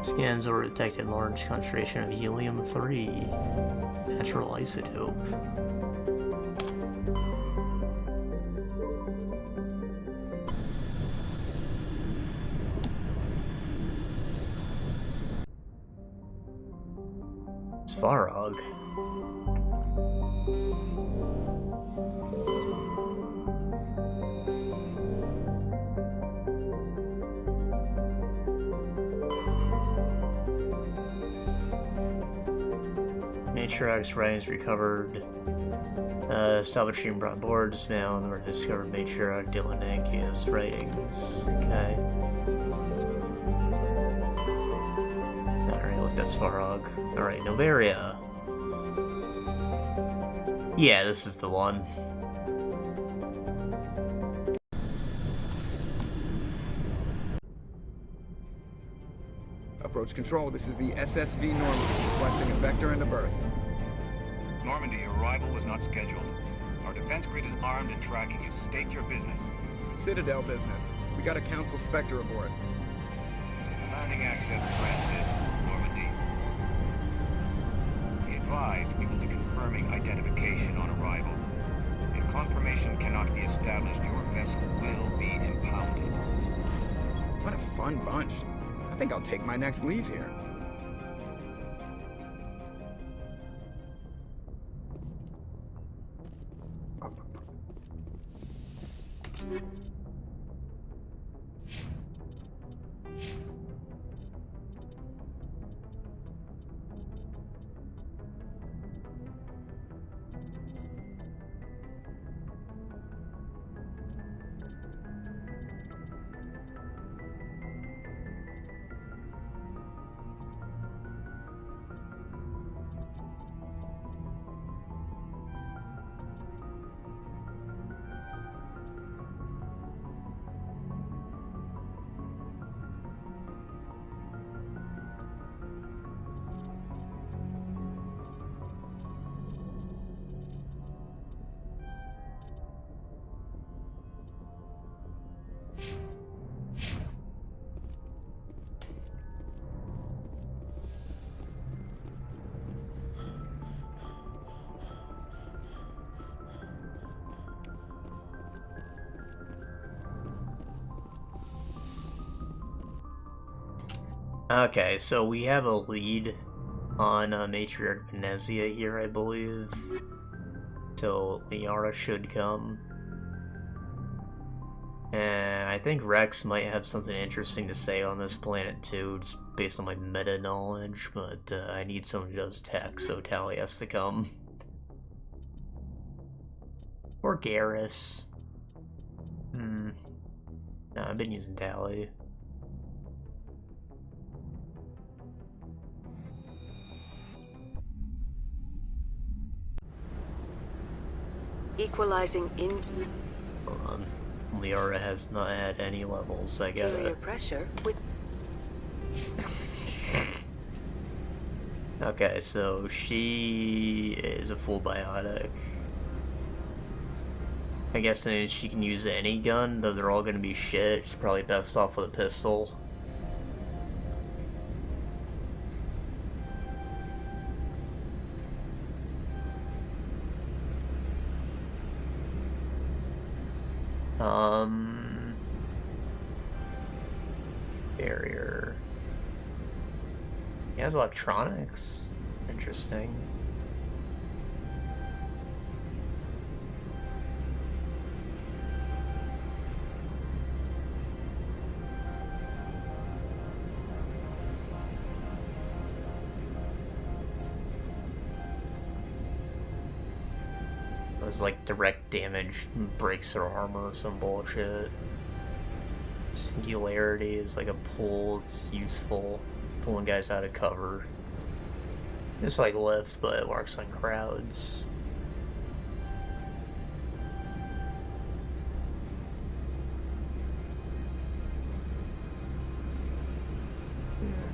Scans or detected large concentration of helium-3, natural isotope. Svarog. Matriarch's writings recovered. Salvage stream brought board, dismantled, or discovered Matriarch Dylan Ankia's writings. Okay. Alright, look, that's Svarog. Alright, Noveria. Yeah, this is the one. Approach control, this is the SSV Normandy, requesting a vector and a berth. Normandy, your arrival was not scheduled. Our defense grid is armed and tracking you. State your business. Citadel business. We got a Council Spectre aboard. Landing access granted, Normandy. Be advised, we will be confirming identification on arrival. If confirmation cannot be established, your vessel will be impounded. What a fun bunch. I think I'll take my next leave here. Okay, so we have a lead on Matriarch Venezia here, I believe. So Liara should come. And I think Rex might have something interesting to say on this planet too, just based on my meta knowledge, but I need someone who does tech, so Tally has to come. Or Garrus. No, I've been using Tally. Equalizing Hold on. Liara has not had any levels, I get interior it. pressure with Okay, so she is a full biotic. I guess she can use any gun, though they're all gonna be shit. She's probably best off with a pistol. He has electronics. Interesting. It was like direct damage breaks their armor or some bullshit. Singularity is like a pull, it's useful. Pulling guys out of cover. It's like lift, but it works on crowds.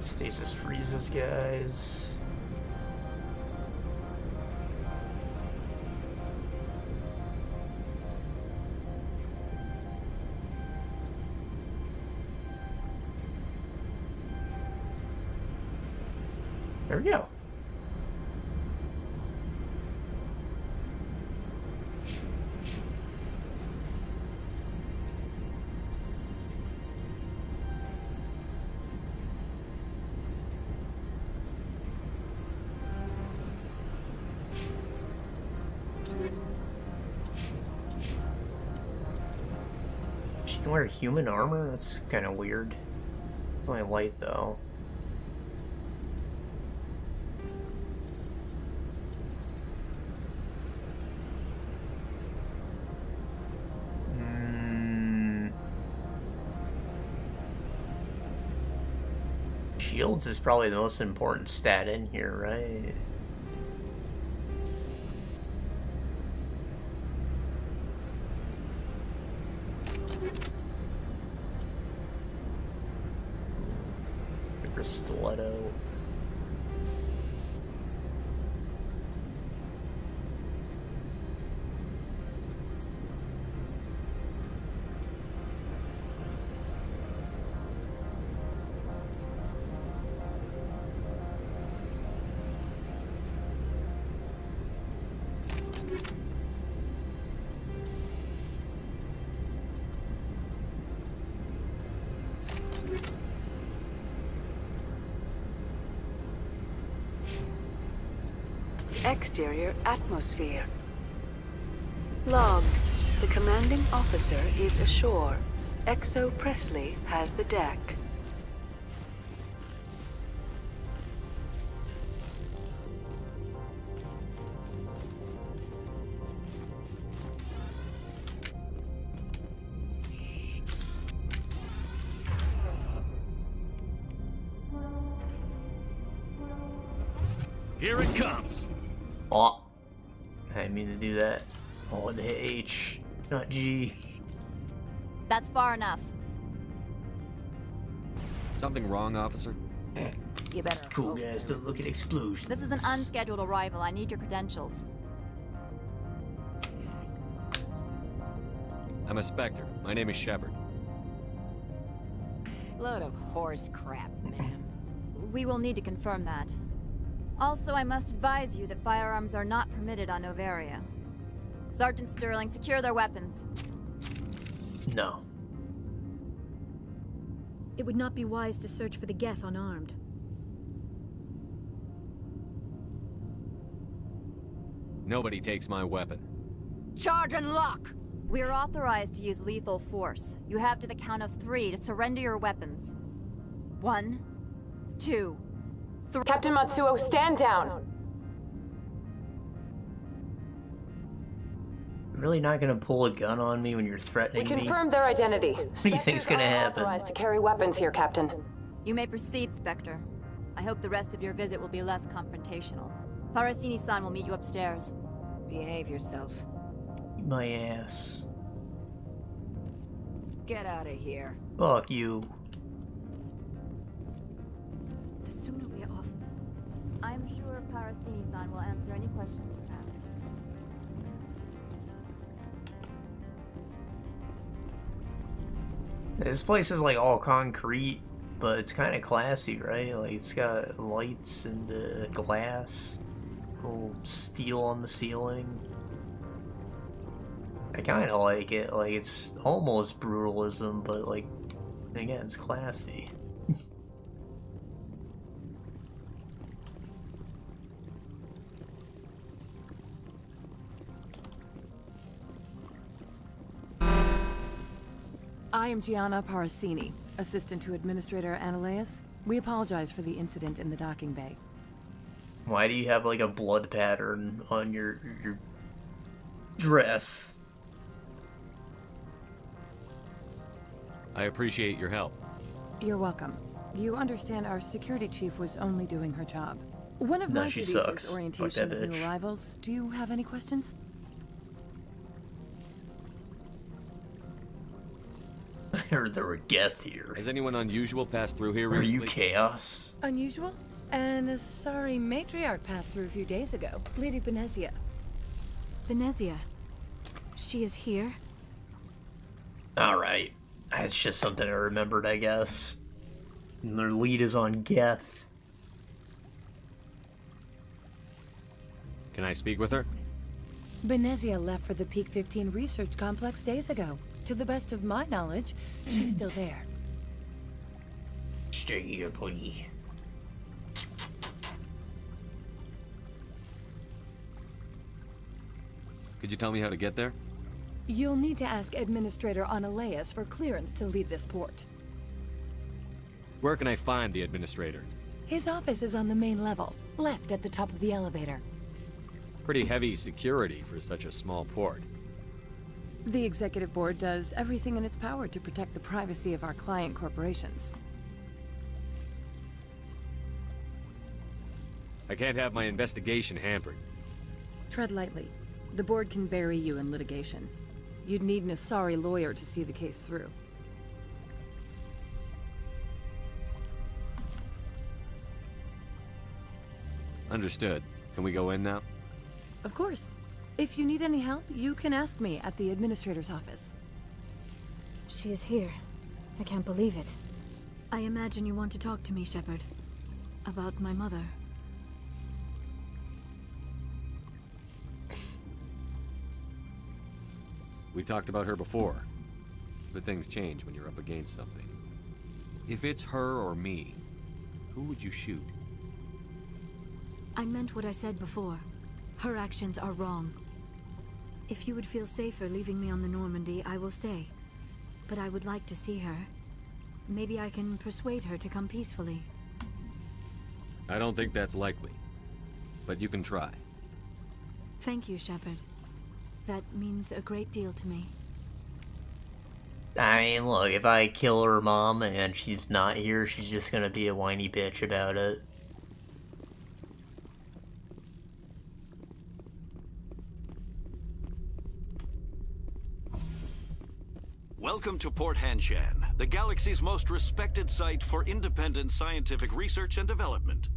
Stasis freezes guys. There we go. She can wear human armor? That's kind of weird. It's only light though. Shields is probably the most important stat in here, right? Stiletto. Exterior atmosphere. Logged. The commanding officer is ashore. Exo Presley has the deck. Here it comes. Oh, I didn't mean to do that. Oh, the H, not G. That's far enough. Something wrong, officer? You better. Cool guys, don't look at explosions. This is an unscheduled arrival. I need your credentials. I'm a Spectre. My name is Shepard. Load of horse crap, man. We will need to confirm that. Also, I must advise you that firearms are not permitted on Noveria. Sergeant Sterling, secure their weapons. No. It would not be wise to search for the Geth unarmed. Nobody takes my weapon. Charge and lock! We're authorized to use lethal force. You have to the count of 3 to surrender your weapons. 1, 2, 3. Captain Matsuo, stand down! You're really not gonna pull a gun on me when you're threatening We me? confirmed their identity. What do you think's gonna happen? Authorized to carry weapons here, Captain. You may proceed, Spectre. I hope the rest of your visit will be less confrontational. Parasini-san will meet you upstairs. Behave yourself. Eat my ass. Get out of here. Fuck you. The sooner we're off. I'm sure Parasini-san will answer any questions you have. This place is like all concrete, but it's kind of classy, right? Like it's got lights and glass, little steel on the ceiling. I kind of like it. Like it's almost brutalism, but like again, it's classy. I am Gianna Parasini, assistant to Administrator Ananias. We apologize for the incident in the docking bay. Why do you have like a blood pattern on your dress? I appreciate your help. You're welcome. You understand our security chief was only doing her job. One of No, my she duties sucks. is Fuck orientation that of new bitch. arrivals. Do you have any questions? I heard there were Geth here. Has anyone unusual passed through here Are recently? you Chaos? Unusual? And a sorry matriarch passed through a few days ago. Lady Benezia. Benezia. She is here? Alright. That's just something I remembered, I guess. And their lead is on Geth. Can I speak with her? Benezia left for the Peak 15 research complex days ago. To the best of my knowledge, she's still there. Stay here, buddy. Could you tell me how to get there? You'll need to ask Administrator Ananias for clearance to leave this port. Where can I find the administrator? His office is on the main level, left at the top of the elevator. Pretty heavy security for such a small port. The Executive Board does everything in its power to protect the privacy of our client corporations. I can't have my investigation hampered. Tread lightly. The board can bury you in litigation. You'd need an Asari lawyer to see the case through. Understood. Can we go in now? Of course. If you need any help, you can ask me at the administrator's office. She is here. I can't believe it. I imagine you want to talk to me, Shepard. About my mother. We talked about her before. But things change when you're up against something. If it's her or me, who would you shoot? I meant what I said before. Her actions are wrong. If you would feel safer leaving me on the Normandy, I will stay. But I would like to see her. Maybe I can persuade her to come peacefully. I don't think that's likely. But you can try. Thank you, Shepard. That means a great deal to me. I mean, look, if I kill her mom and she's not here, she's just gonna be a whiny bitch about it. Welcome to Port Hanshan, the galaxy's most respected site for independent scientific research and development.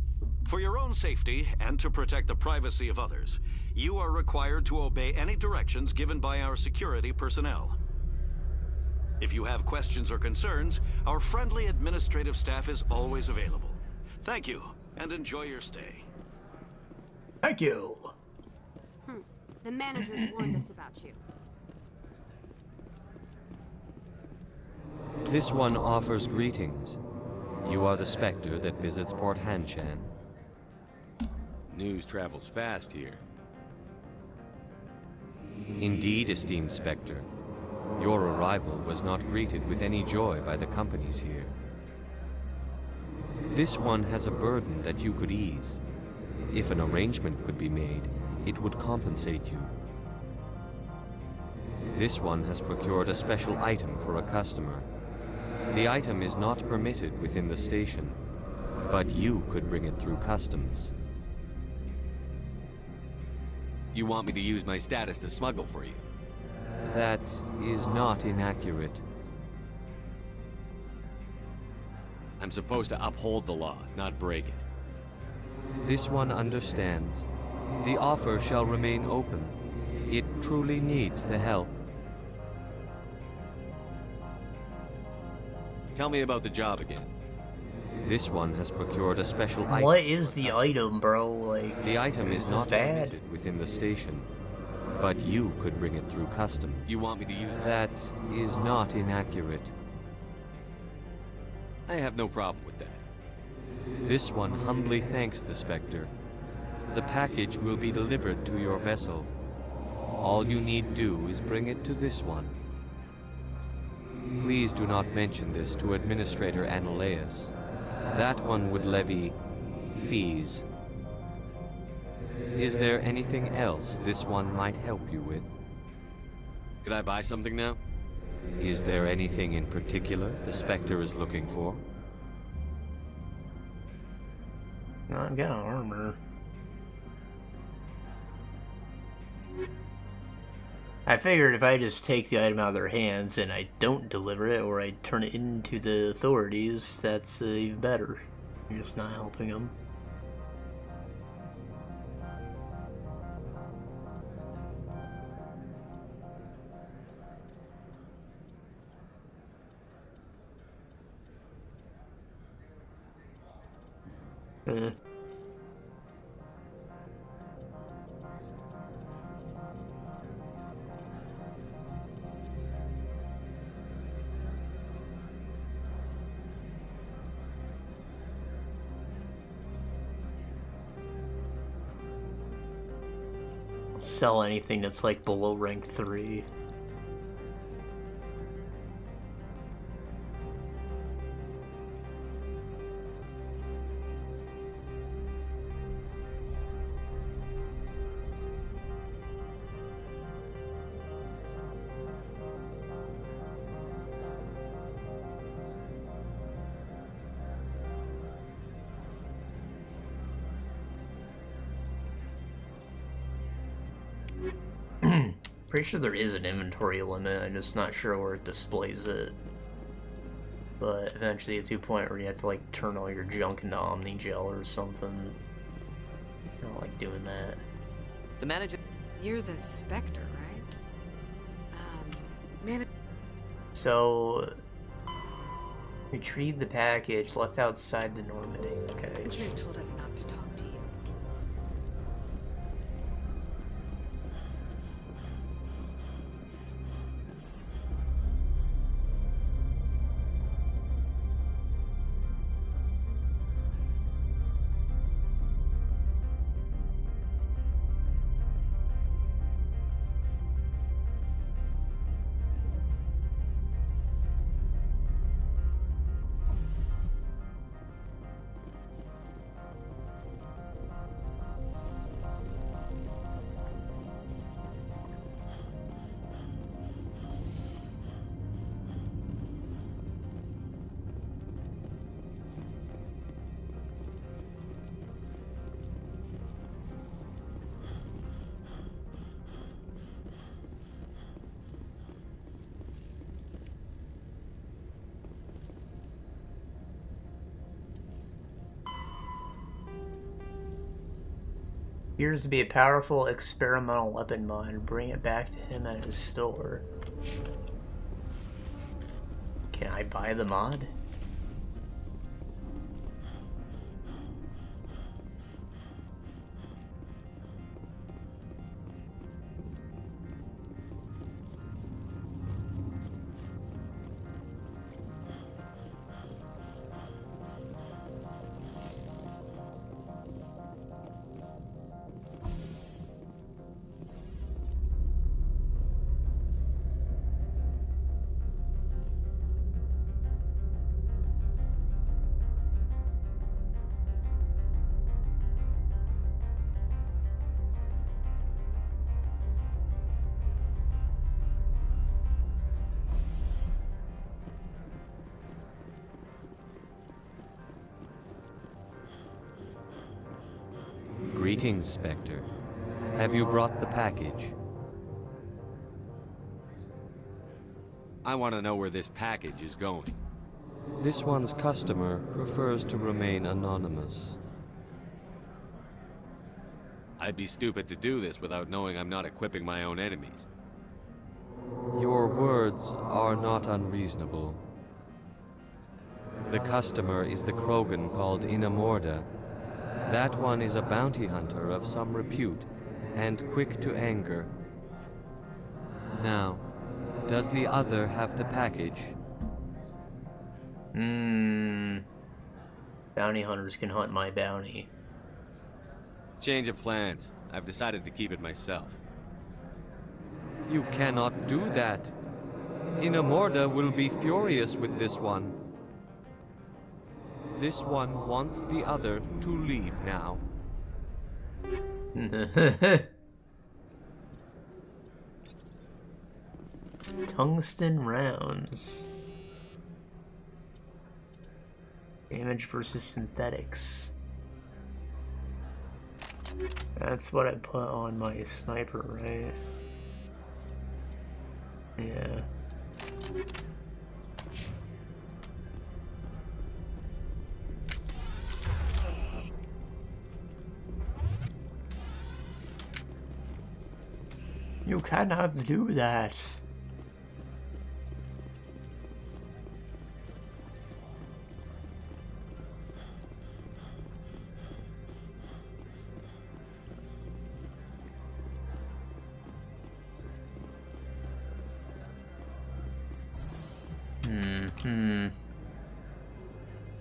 For your own safety and to protect the privacy of others, you are required to obey any directions given by our security personnel. If you have questions or concerns, our friendly administrative staff is always available. Thank you, and enjoy your stay. Thank you. The managers warned us about you. This one offers greetings. You are the Spectre that visits Port Hanshan. News travels fast here. Indeed, esteemed Spectre. Your arrival was not greeted with any joy by the companies here. This one has a burden that you could ease. If an arrangement could be made, it would compensate you. This one has procured a special item for a customer. The item is not permitted within the station, but you could bring it through customs. You want me to use my status to smuggle for you? That is not inaccurate. I'm supposed to uphold the law, not break it. This one understands. The offer shall remain open. It truly needs the help. Tell me about the job again. This one has procured a special item. What is the item, bro? Like, the item is not bad. permitted within the station, but you could bring it through custom. You want me to use that? Is not inaccurate. I have no problem with that. This one humbly thanks the Spectre. The package will be delivered to your vessel. All you need do is bring it to this one. Please do not mention this to Administrator Analaeus. That one would levy fees. Is there anything else this one might help you with? Could I buy something now? Is there anything in particular the Spectre is looking for? I've got armor. I figured if I just take the item out of their hands and I don't deliver it, or I turn it into the authorities, that's even better. You're just not helping them. Sell anything that's like below rank 3. Pretty sure there is an inventory limit, I'm just not sure where it displays it. But eventually it's to a point where you have to like turn all your junk into Omnigel or something. I don't like doing that. The manager... You're the Spectre, right? So... retrieve the package left outside the Normandy, okay. Management told us not to talk to you. Appears to be a powerful experimental weapon mod. Bring it back to him at his store. Can I buy the mod? Greetings, Spectre. Have you brought the package? I want to know where this package is going. This one's customer prefers to remain anonymous. I'd be stupid to do this without knowing I'm not equipping my own enemies. Your words are not unreasonable. The customer is the Krogan called Inamorda. That one is a bounty hunter of some repute, and quick to anger. Now, does the other have the package? Bounty hunters can hunt my bounty. Change of plans. I've decided to keep it myself. You cannot do that. Inamorda will be furious with this one. This one wants the other to leave now. Tungsten rounds. Damage versus synthetics. That's what I put on my sniper, right? Yeah. You cannot do that.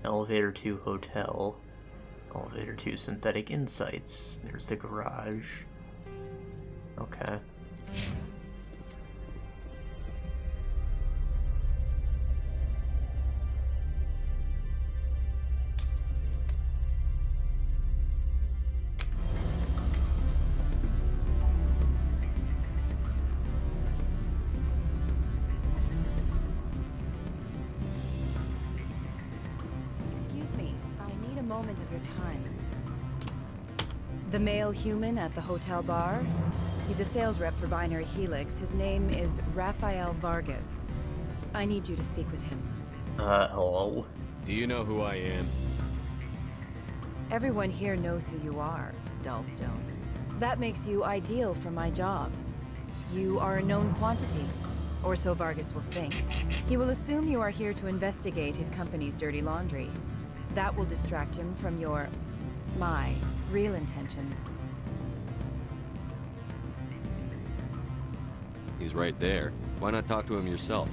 Elevator to hotel. Elevator to synthetic insights. There's the garage. Okay. The male human at the hotel bar? He's a sales rep for Binary Helix. His name is Rafael Vargas. I need you to speak with him. Hello? Do you know who I am? Everyone here knows who you are, Dullstone. That makes you ideal for my job. You are a known quantity, or so Vargas will think. He will assume you are here to investigate his company's dirty laundry. That will distract him from my real intentions. He's right there. Why not talk to him yourself?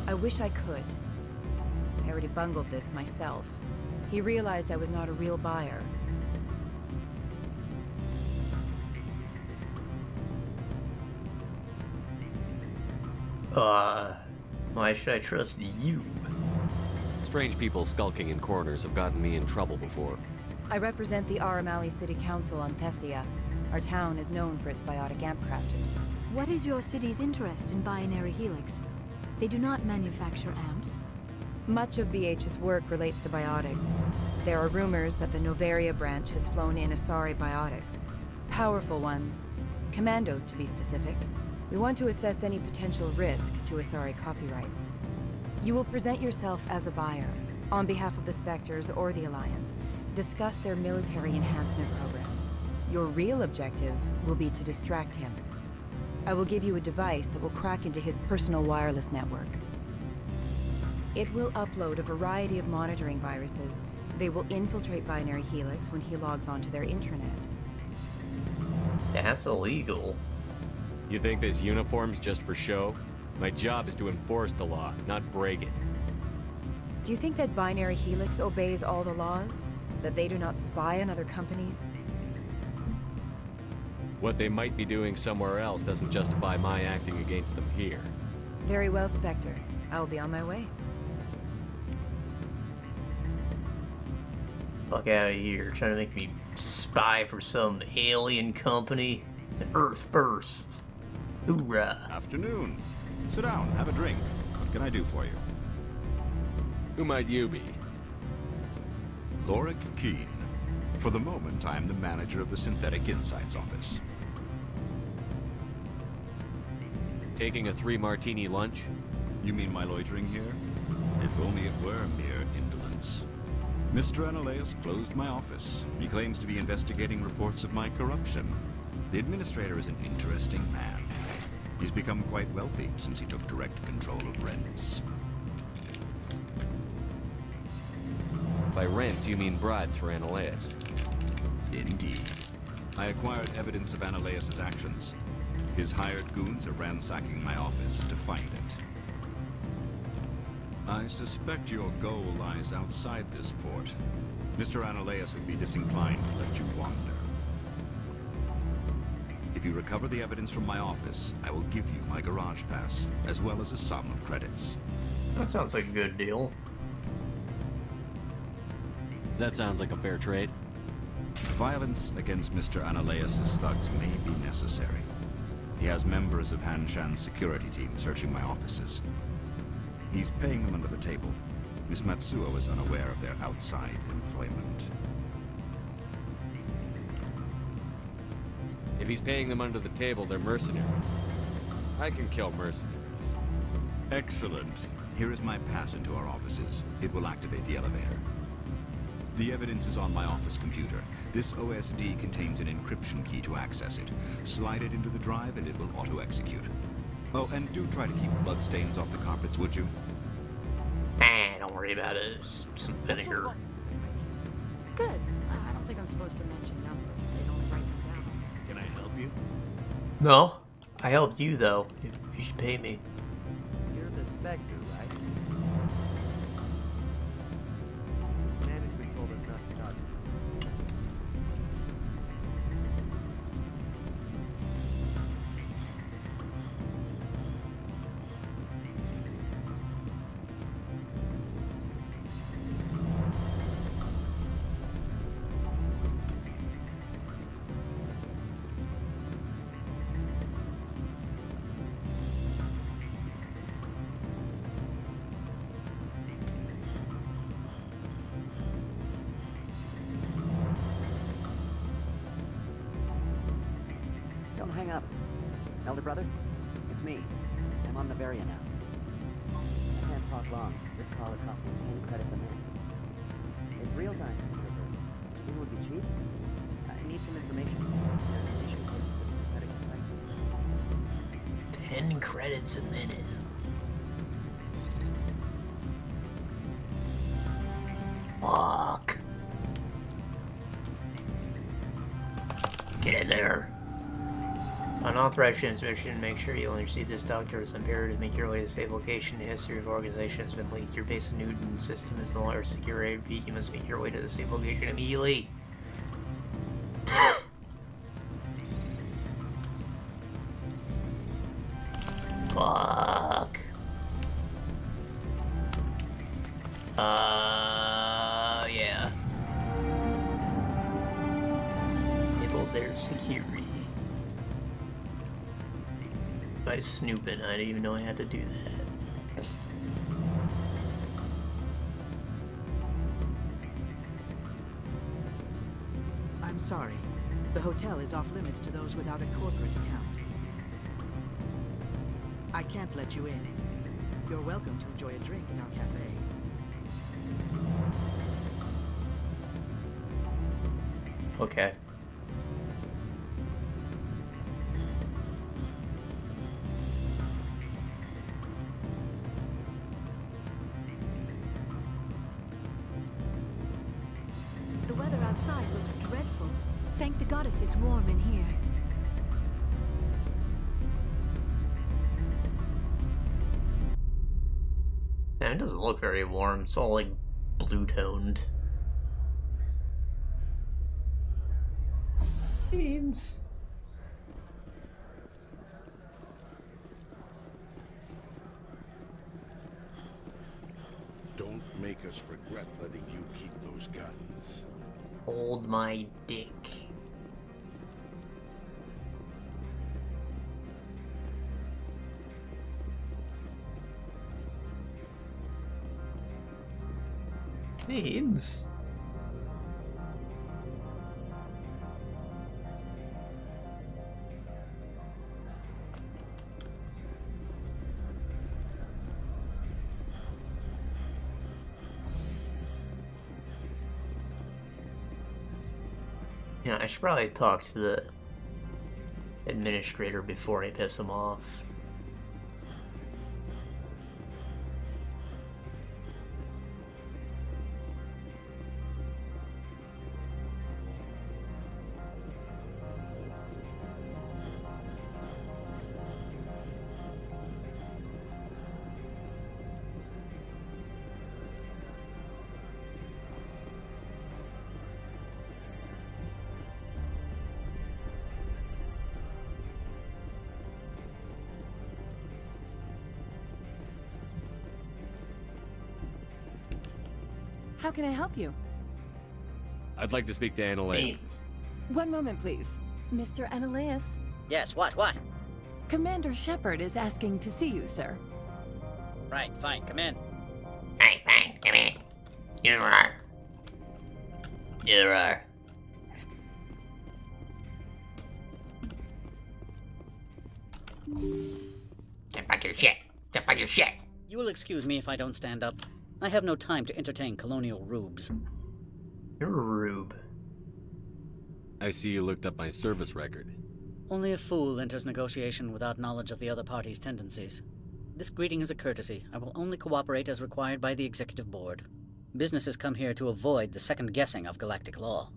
I wish I could. I already bungled this myself. He realized I was not a real buyer. Why should I trust you? Strange people skulking in corners have gotten me in trouble before. I represent the Aramali City Council on Thessia. Our town is known for its biotic amp crafters. What is your city's interest in Binary Helix? They do not manufacture amps. Much of BH's work relates to biotics. There are rumors that the Noveria branch has flown in Asari biotics. Powerful ones. Commandos, to be specific. We want to assess any potential risk to Asari copyrights. You will present yourself as a buyer, on behalf of the Spectres or the Alliance. Discuss their military enhancement programs. Your real objective will be to distract him. I will give you a device that will crack into his personal wireless network. It will upload a variety of monitoring viruses. They will infiltrate Binary Helix when he logs onto their intranet. That's illegal. You think this uniform's just for show? My job is to enforce the law, not break it. Do you think that Binary Helix obeys all the laws? That they do not spy on other companies? What they might be doing somewhere else doesn't justify my acting against them here. Very well, Spectre. I will be on my way. Fuck out of here, trying to make me spy for some alien company. Earth first. Hoorah. Afternoon. Sit down, have a drink. What can I do for you? Who might you be? Lorik Keen. For the moment, I am the manager of the Synthetic Insights office. Taking a 3-martini lunch? You mean my loitering here? If only it were mere indolence. Mr. Analeus closed my office. He claims to be investigating reports of my corruption. The administrator is an interesting man. He's become quite wealthy since he took direct control of rents. By rents, you mean bribes for Analeus? Indeed. I acquired evidence of Analeus' actions. His hired goons are ransacking my office to find it. I suspect your goal lies outside this port. Mr. Analeus would be disinclined to let you wander. If you recover the evidence from my office, I will give you my garage pass, as well as a sum of credits. That sounds like a good deal. That sounds like a fair trade. Violence against Mr. Analaeus' thugs may be necessary. He has members of Hanshan's security team searching my offices. He's paying them under the table. Miss Matsuo is unaware of their outside employment. If he's paying them under the table, they're mercenaries. I can kill mercenaries. Excellent. Here is my pass into our offices. It will activate the elevator. The evidence is on my office computer. This OSD contains an encryption key to access it. Slide it into the drive and it will auto-execute. Oh, and do try to keep bloodstains off the carpets, would you? Don't worry about it. It's some vinegar. Good. I don't think I'm supposed to mention numbers. They don't write them down. Can I help you? No. I helped you, though. You should pay me. You're the Spectre, right? Management told us not to talk. Don't hang up. Elder brother, it's me. I'm on Noveria now. I can't talk long. This call is costing 10 credits a minute. It's real time. Do you think it would be cheap? I need some information. There's an issue here with synthetic insights. 10 credits a minute. Fuck. Get in there. Unauthorized transmission, make sure you only receive this doctor. Imperative to make your way to a safe location. The history of the organization has been leaked. Your base in Newton system is no longer secure. I repeat, you must make your way to the safe location immediately. Fuck. Yeah. Enable their security. By snooping, I didn't even know I had to do that. I'm sorry. The hotel is off limits to those without a corporate account. I can't let you in. You're welcome to enjoy a drink in our cafe. Okay. The weather outside looks dreadful. Thank the goddess it's warm in here. Man, it doesn't look very warm. It's all like blue-toned. Beans. Don't make us regret letting you keep those guns. Hold my dick. Beans. Yeah, I should probably talk to the administrator before I piss him off. How can I help you? I'd like to speak to Annalise. One moment, please. Mr. Annalise? Yes, what? Commander Shepard is asking to see you, sir. Right, fine, come in. Fine, come in. You are. Get back your shit. You will excuse me if I don't stand up. I have no time to entertain colonial rubes. You're a rube. I see you looked up my service record. Only a fool enters negotiation without knowledge of the other party's tendencies. This greeting is a courtesy. I will only cooperate as required by the Executive Board. Businesses come here to avoid the second guessing of galactic law.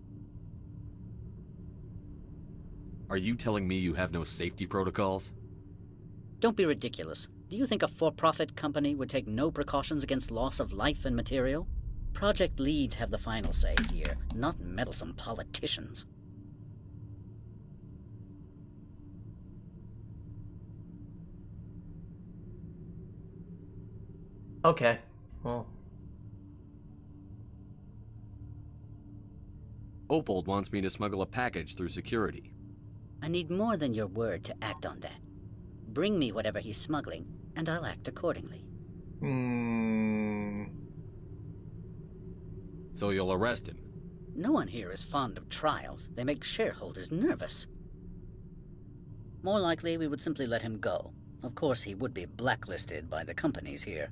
Are you telling me you have no safety protocols? Don't be ridiculous. Do you think a for-profit company would take no precautions against loss of life and material? Project leads have the final say here, not meddlesome politicians. Okay, well. Opold wants me to smuggle a package through security. I need more than your word to act on that. Bring me whatever he's smuggling, and I'll act accordingly. So you'll arrest him? No one here is fond of trials. They make shareholders nervous. More likely, we would simply let him go. Of course, he would be blacklisted by the companies here.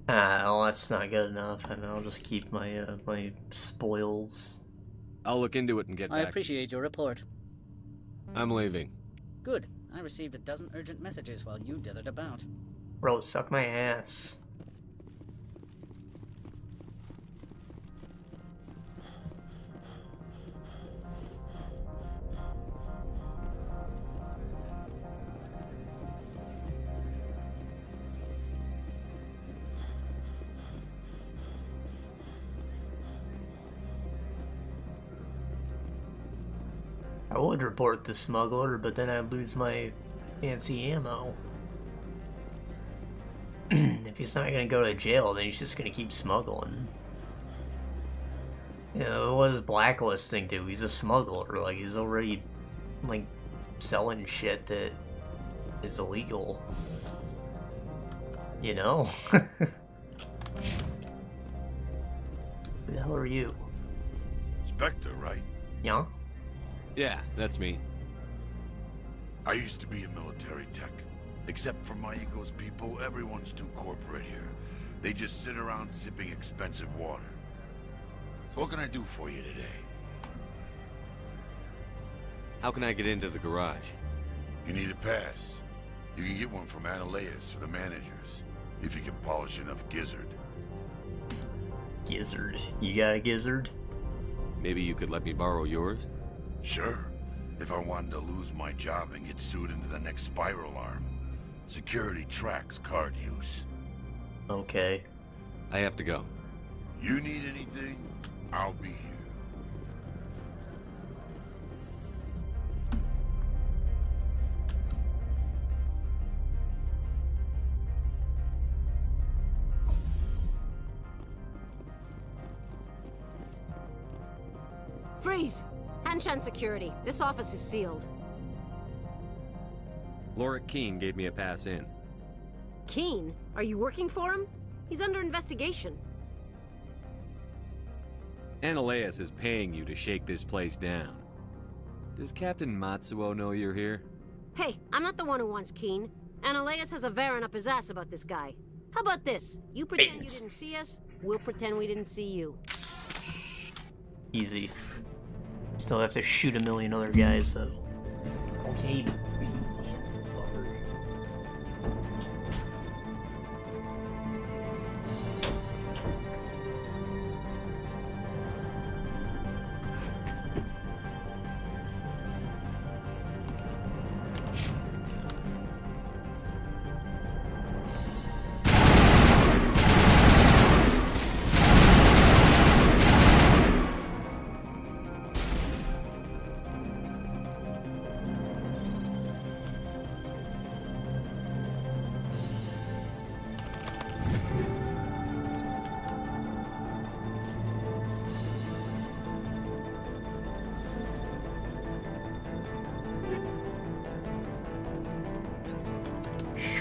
Well, that's not good enough. I mean, I'll just keep my my spoils. I'll look into it and get back. I appreciate your report. I'm leaving. Good. I received a dozen urgent messages while you dithered about. Bro, suck my ass. I would report the smuggler, but then I'd lose my fancy ammo. If he's not gonna go to jail, then he's just gonna keep smuggling. You know, what does blacklisting do? He's a smuggler. Like, he's already, like, selling shit that is illegal. You know? Who the hell are you? Spectre, right? Yeah? Yeah, that's me. I used to be in military tech. Except for my ego's people, everyone's too corporate here. They just sit around sipping expensive water. So what can I do for you today? How can I get into the garage? You need a pass. You can get one from Annalise or the managers, if you can polish enough gizzard. Gizzard? You got a gizzard? Maybe you could let me borrow yours? Sure. If I wanted to lose my job and get sued into the next spiral arm. Security tracks card use. Okay. I have to go. You need anything, I'll be here. Freeze! Hanshan security. This office is sealed. Lorik Keene gave me a pass in. Keene? Are you working for him? He's under investigation. Annalise is paying you to shake this place down. Does Captain Matsuo know you're here? Hey, I'm not the one who wants Keene. Annalise has a Varen up his ass about this guy. How about this? You pretend you didn't see us, we'll pretend we didn't see you. Easy. Still have to shoot a million other guys, though. Okay.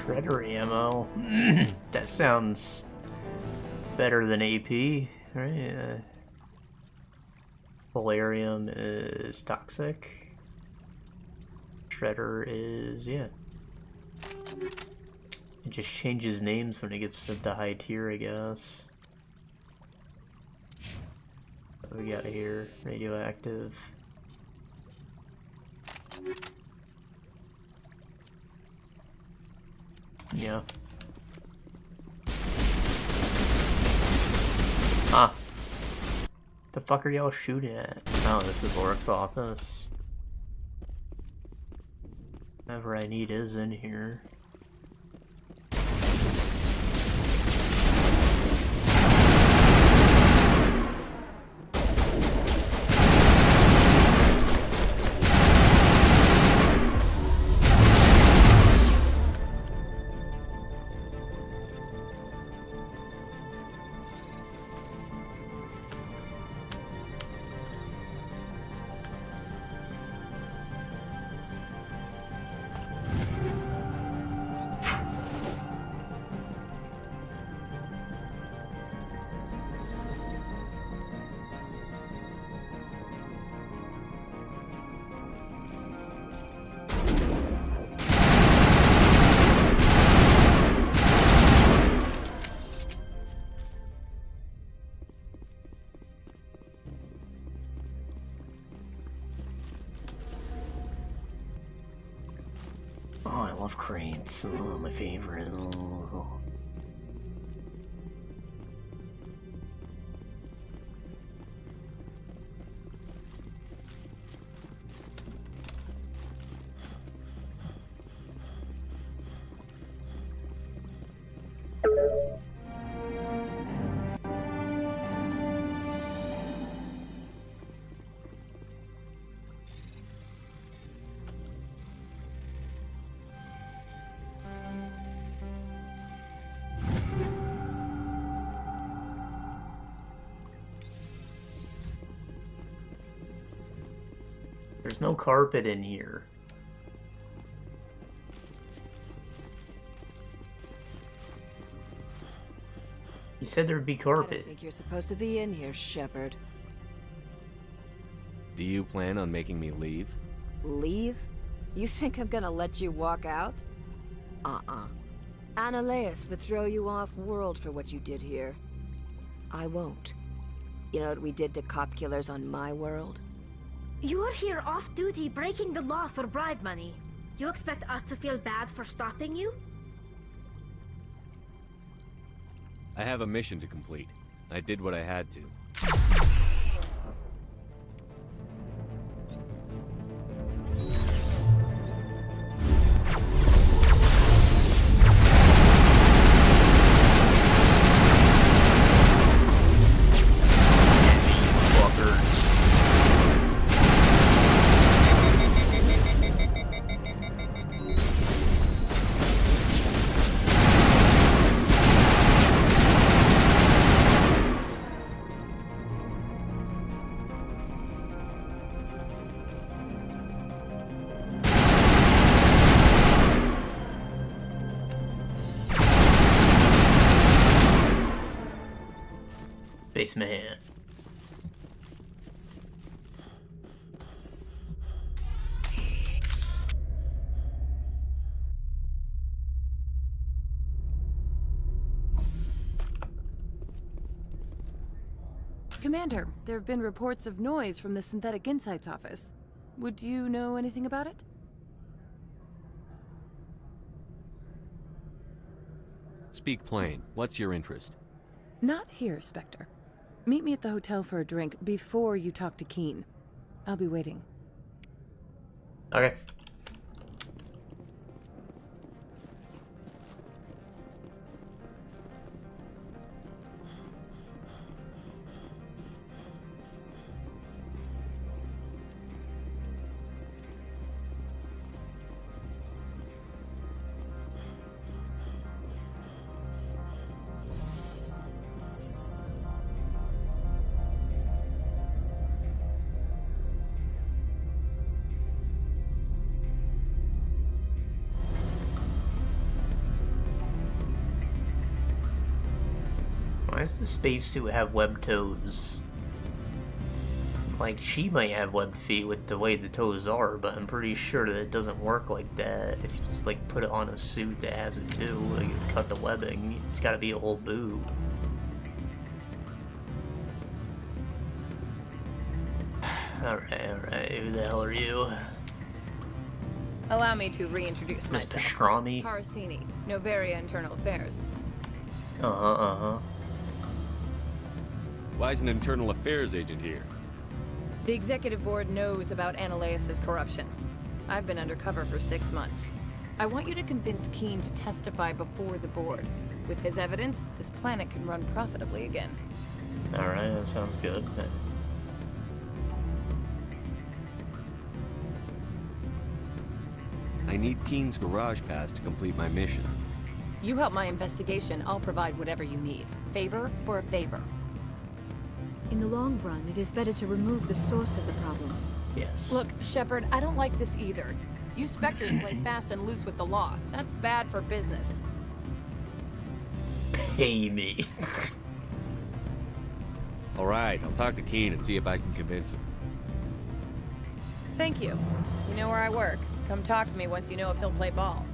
Shredder ammo. That sounds better than AP, right? Polarium is toxic. Shredder is, yeah. It just changes names when it gets to the high tier, I guess. What do we got here? Radioactive. Yeah. Ah. The fuck are y'all shooting at? Oh, this is Lorik's office. Whatever I need is in here. Oh, I love crates. Oh, my favorite. Oh. There's no carpet in here. You said there'd be I carpet. don't think you're supposed to be in here, Shepard. Do you plan on making me leave? Leave? You think I'm gonna let you walk out? Uh-uh. Annaleus would throw you off-world for what you did here. I won't. You know what we did to cop killers on my world? You're here off-duty breaking the law for bribe money. You expect us to feel bad for stopping you? I have a mission to complete. I did what I had to. Spaceman. Commander, there have been reports of noise from the Synthetic Insights office. Would you know anything about it? Speak plain. What's your interest? Not here, Spectre. Meet me at the hotel for a drink before you talk to Keen. I'll be waiting. Okay. does the spacesuit have webbed toes? Like, she might have webbed feet with the way the toes are, but I'm pretty sure that it doesn't work like that. If you just, like, put it on a suit that has it too, like, you cut the webbing, it's gotta be a whole boot. Alright, who the hell are you? Allow me to reintroduce Mr. myself. Pastrami? Parasini, Noveria Internal Affairs. Why is an internal affairs agent here? The executive board knows about Ananias' corruption. I've been undercover for 6 months. I want you to convince Keene to testify before the board. With his evidence, this planet can run profitably again. Alright, that sounds good. I need Keene's garage pass to complete my mission. You help my investigation, I'll provide whatever you need. Favor for a favor. In the long run, it is better to remove the source of the problem. Yes. Look, Shepard, I don't like this either. You Spectres play fast and loose with the law. That's bad for business. Pay me. Alright, I'll talk to Keene and see if I can convince him. Thank you. You know where I work. Come talk to me once you know if he'll play ball.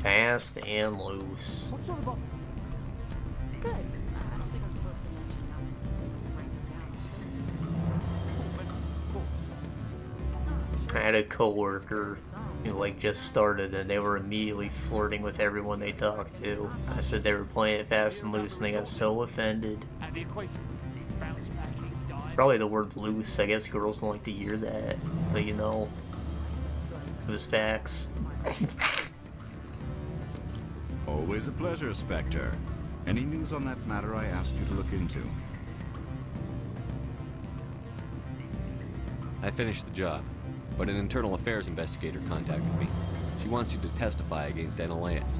Fast and loose. What sort of ball? Good. I don't think I'm supposed to mention how they break it down. I had a coworker who like just started and they were immediately flirting with everyone they talked to. I said they were playing it fast and loose and they got so offended. Probably the word loose, I guess girls don't like to hear that, but you know, it was facts. Always a pleasure, Spectre. Any news on that matter I asked you to look into? I finished the job, but an internal affairs investigator contacted me. She wants you to testify against Ananias.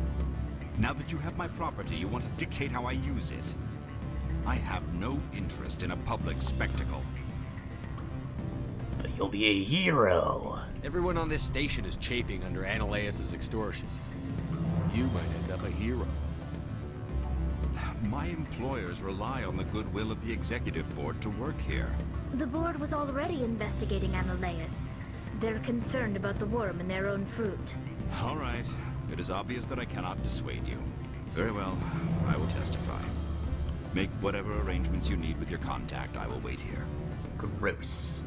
Now that you have my property, you want to dictate how I use it. I have no interest in a public spectacle. But you'll be a hero. Everyone on this station is chafing under Ananias' extortion. You might end up a hero. My employers rely on the goodwill of the executive board to work here. The board was already investigating Ananias. They're concerned about the worm in their own fruit. All right. It is obvious that I cannot dissuade you. Very well. I will testify. Make whatever arrangements you need with your contact. I will wait here. Gross.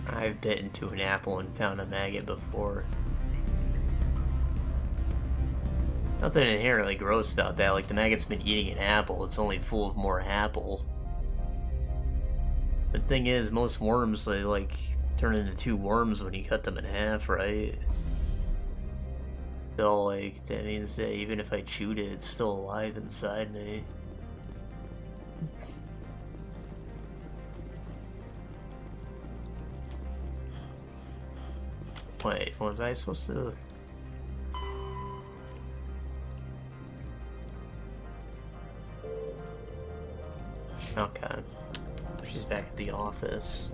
I've bit into an apple and found a maggot before. Nothing inherently gross about that, like the maggot's been eating an apple, it's only full of more apple. The thing is, most worms, they like turn into two worms when you cut them in half, right? So like, that means that even if I chewed it, it's still alive inside me. Wait, was I supposed to... Okay. She's back at the office.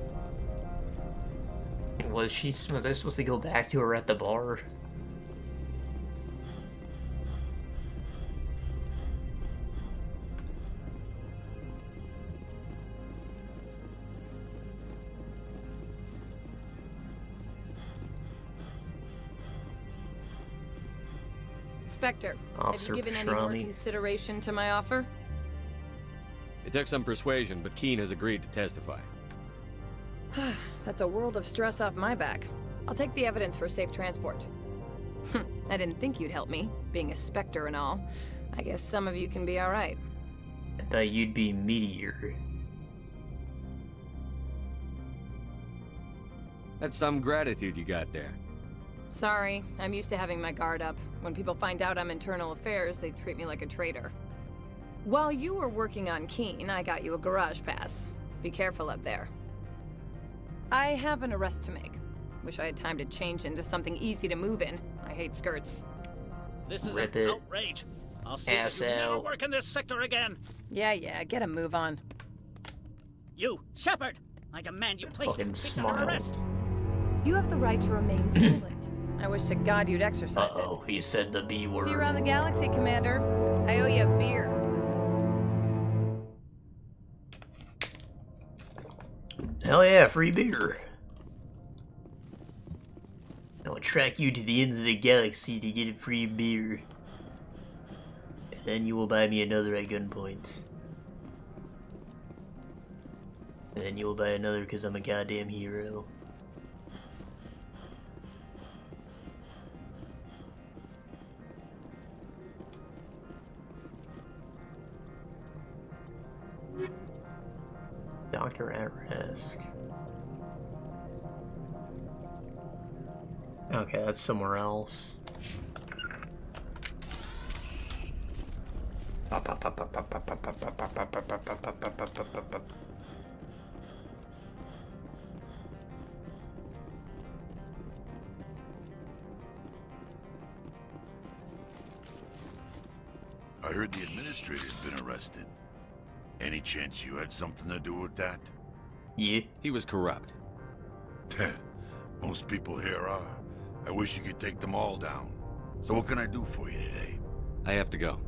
Was I supposed to go back to her at the bar? Spectre, Officer have you given any more Pastrami. consideration to my offer? It took some persuasion, but Keene has agreed to testify. That's a world of stress off my back. I'll take the evidence for safe transport. I didn't think you'd help me, being a Spectre and all. I guess some of you can be alright. I thought you'd be Meteor. That's some gratitude you got there. Sorry, I'm used to having my guard up. When people find out I'm internal affairs, they treat me like a traitor. While you were working on Keene, I got you a garage pass. Be careful up there. I have an arrest to make. Wish I had time to change into something easy to move in. I hate skirts. This is Rip an it. outrage. I'll see that Ass you never out. work in this sector again. Yeah, get a move on. You, Shepard! I demand you place Fucking this beast under smile. arrest. You have the right to remain silent. I wish to God you'd exercise Uh-oh, he said the B word. See you around the galaxy, Commander. I owe you a beer. Hell yeah, free beer. I'll track you to the ends of the galaxy to get a free beer. And then you will buy me another at gunpoint. And then you will buy another because I'm a goddamn hero. Doctor at risk. Okay, that's somewhere else. I heard the administrator's been arrested. Any chance you had something to do with that? Yeah. He was corrupt. Most people here are. I wish you could take them all down. So what can I do for you today? I have to go.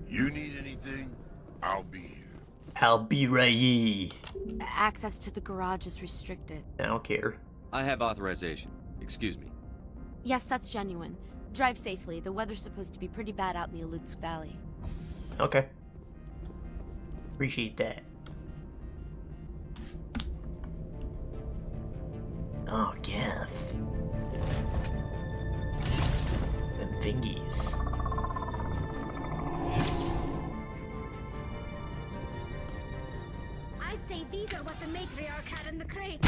You need anything? I'll be here. I'll be right here. Access to the garage is restricted. I don't care. I have authorization. Excuse me. Yes, that's genuine. Drive safely. The weather's supposed to be pretty bad out in the Alutsk Valley. Okay. Appreciate that. Oh, Geth. Them thingies. I'd say these are what the matriarch had in the crate.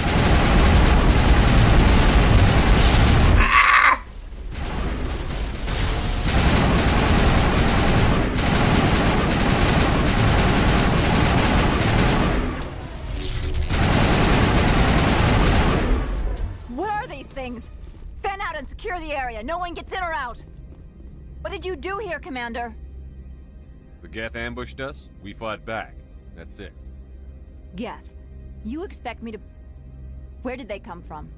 Things. Fan out and secure the area. No one gets in or out. What did you do here, Commander? The Geth ambushed us. We fought back. That's it. Geth, you expect me to... Where did they come from?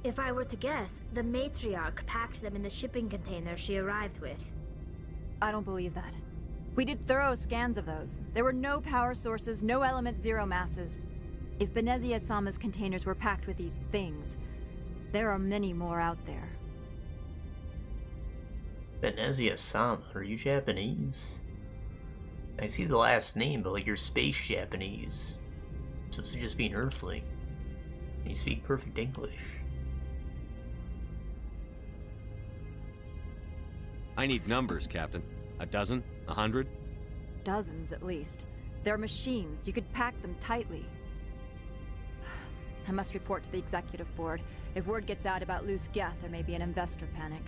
If I were to guess, the matriarch packed them in the shipping container she arrived with. I don't believe that. We did thorough scans of those. There were no power sources, no element zero masses. If Benezia Sama's containers were packed with these things, there are many more out there. Benezia Sama, are you Japanese? I see the last name, but like you're space Japanese. It's supposed to just be an earthling. You speak perfect English. I need numbers, Captain. A dozen? 100? Dozens, at least. They're machines. You could pack them tightly. I must report to the executive board. If word gets out about loose Geth, there may be an investor panic.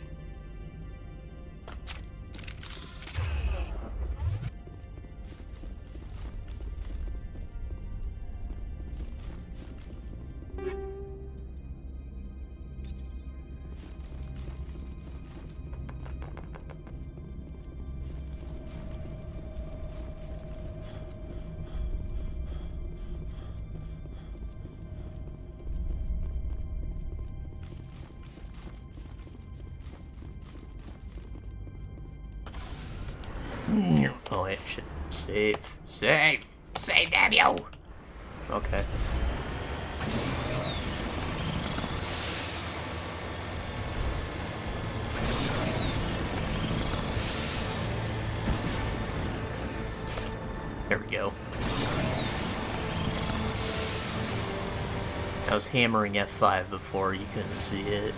Oh, I should save. Save! Save, damn you! Okay. There we go. I was hammering F5 before, you couldn't see it.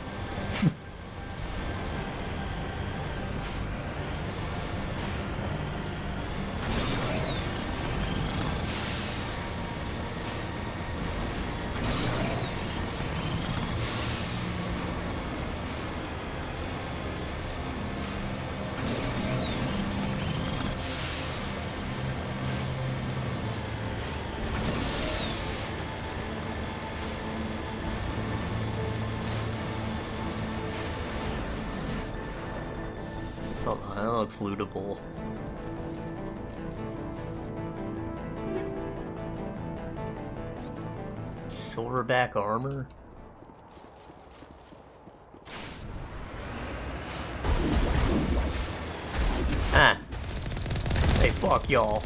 Hold on, that looks lootable. Silverback armor? Fuck y'all.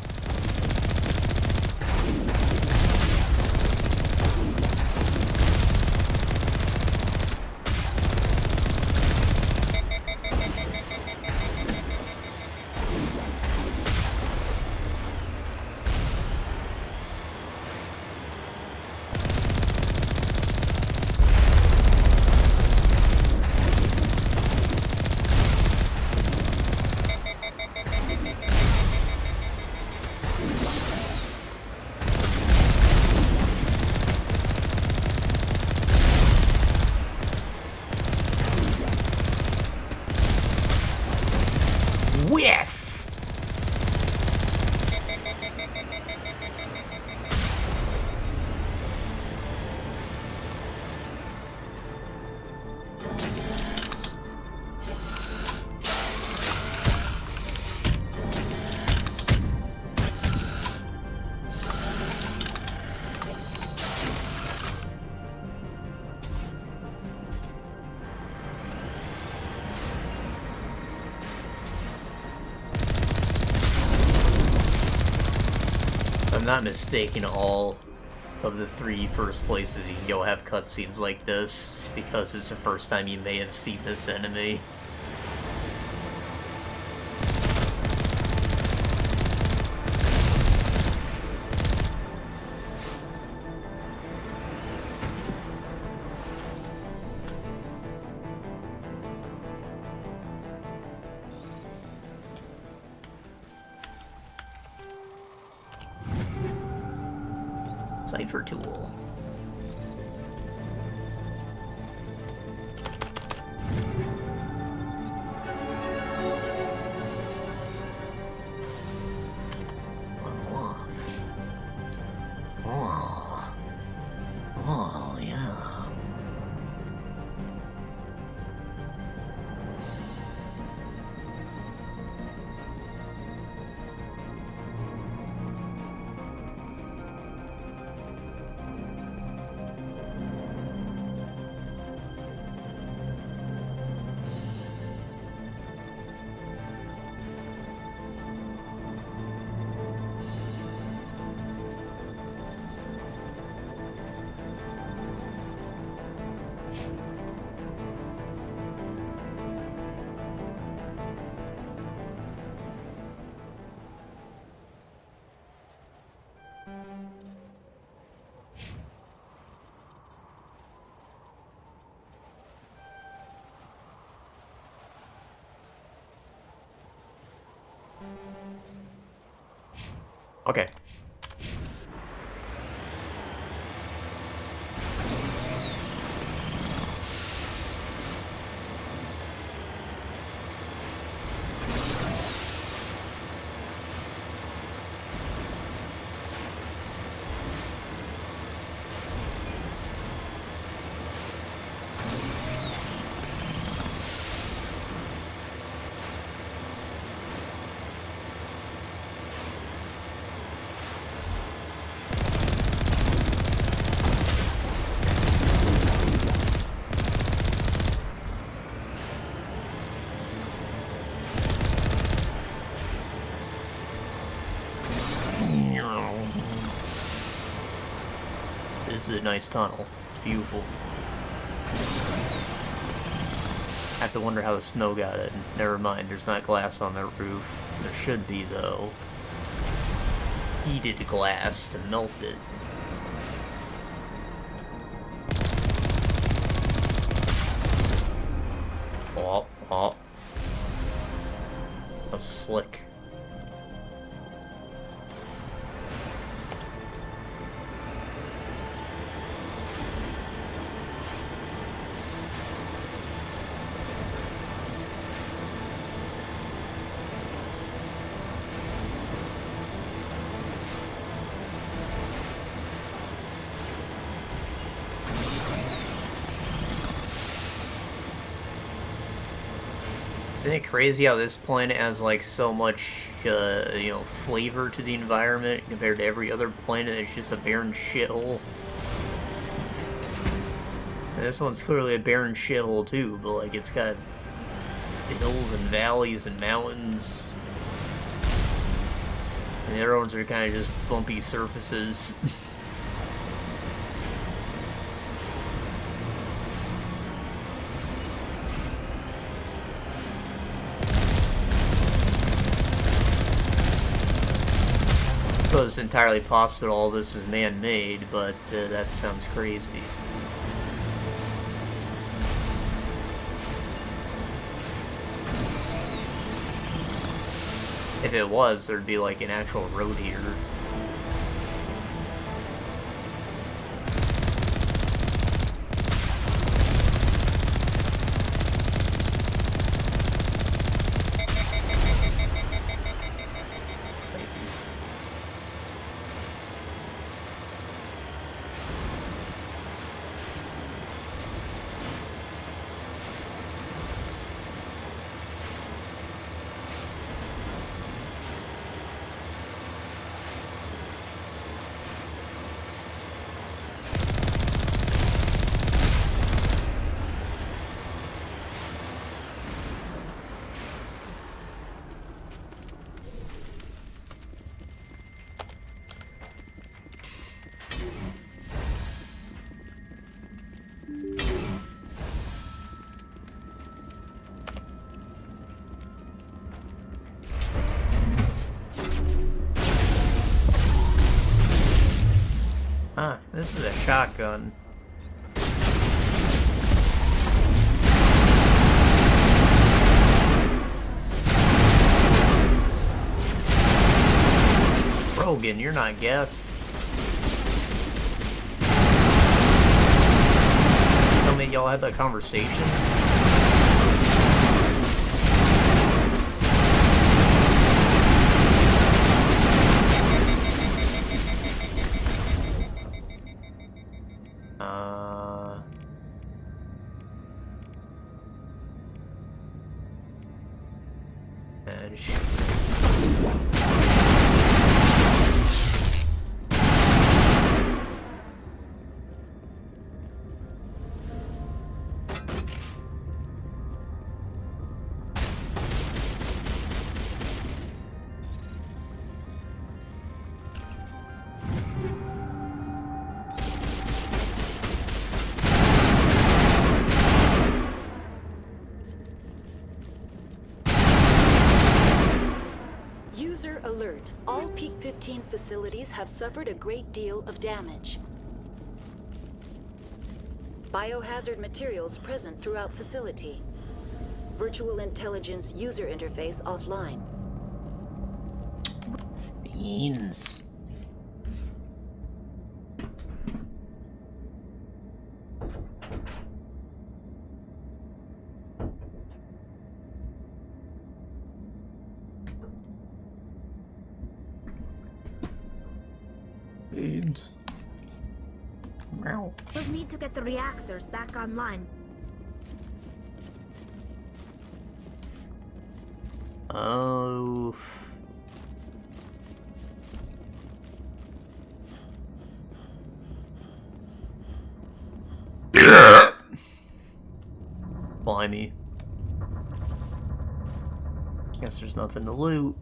Whiff! If I'm not mistaken, all of the 3 first places you can go have cutscenes like this, because it's the first time you may have seen this enemy. Cipher tool. Oh, yeah. Okay. This is a nice tunnel. Beautiful. I have to wonder how the snow got it. Never mind, there's not glass on the roof. There should be, though. Heated glass to melt it. Oh, oh. How slick. Isn't it crazy how this planet has like so much, you know, flavor to the environment compared to every other planet that's just a barren shithole? And this one's clearly a barren shithole too, but like it's got hills and valleys and mountains. And the other ones are kind of just bumpy surfaces. I suppose it's entirely possible all this is man-made, but that sounds crazy. If it was, there'd be like an actual road here. Ah, this is a shotgun. Rogan, you're not Geth. Tell me y'all had that conversation? User alert. All Peak 15 facilities have suffered a great deal of damage. Biohazard materials present throughout facility. Virtual intelligence user interface offline. Beans. Beans. Meow. We'll need to get the reactors back online. Oh. Blimey. Guess there's nothing to loot.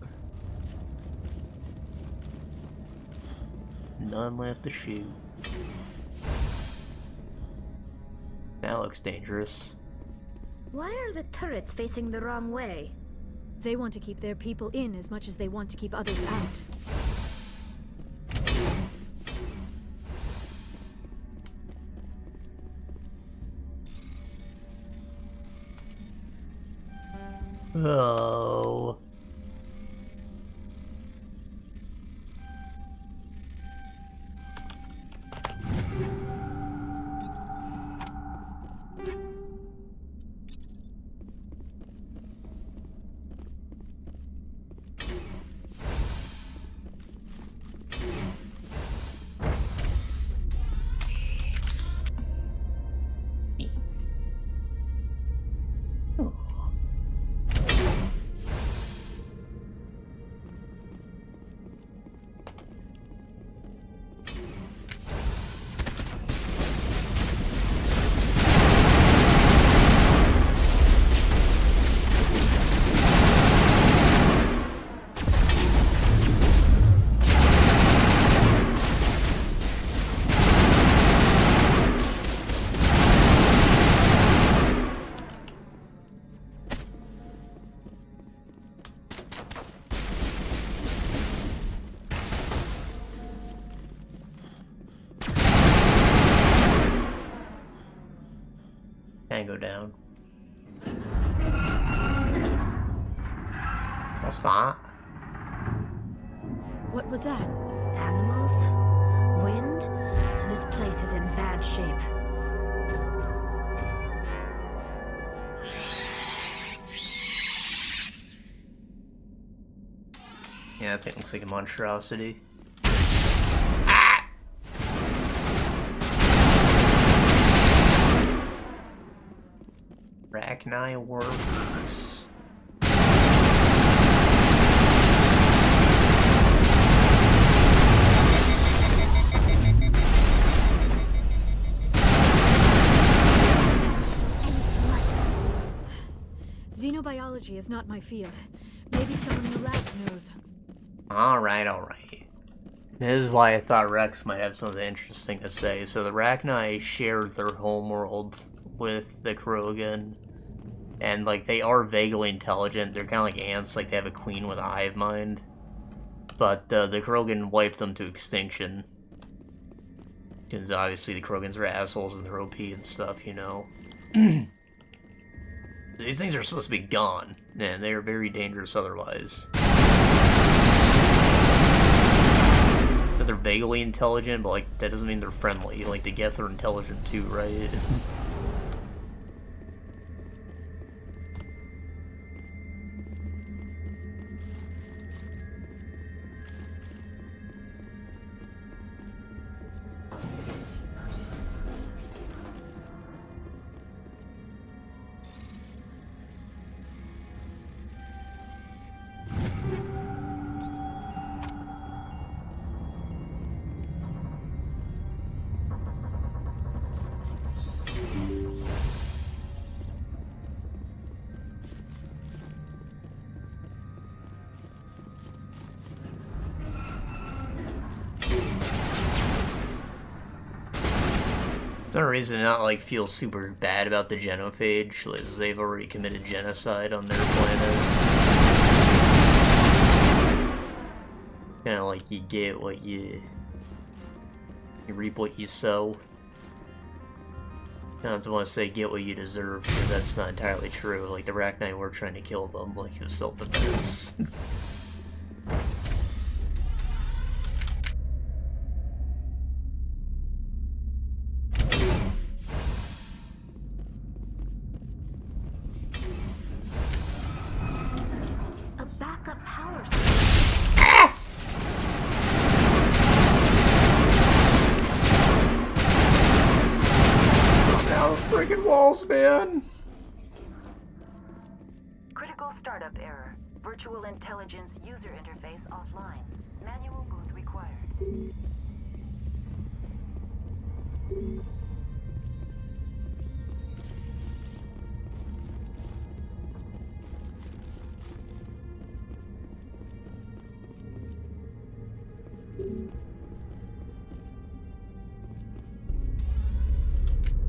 None left to shoot. That looks dangerous. Why are the turrets facing the wrong way? They want to keep their people in as much as they want to keep others out. Oh. go down. What's that? What was that? Animals? Wind? This place is in bad shape. Yeah, that thing looks like a monstrosity. Arachni workers. Xenobiology is not my field. Maybe someone in the labs knows. Alright, alright. This is why I thought Rex might have something interesting to say. So the Arachni shared their homeworld with the Krogan. And, like, they are vaguely intelligent. They're kind of like ants, like they have a queen with a hive mind. But the Krogan wiped them to extinction. Because obviously the Krogans are assholes and they're OP and stuff, you know. These things are supposed to be gone. And they are very dangerous otherwise. But they're vaguely intelligent, but, like, that doesn't mean they're friendly. Like, the Geth are intelligent too, right? No reason to not, like, feel super bad about the genophage, as they've already committed genocide on their planet. Kinda like you get what you reap what you sow. I don't want to say get what you deserve, because that's not entirely true. Like, the Arachni were trying to kill them, like, it was self-defense. Walls, man. Critical startup error. Virtual intelligence user interface offline. Manual boot required.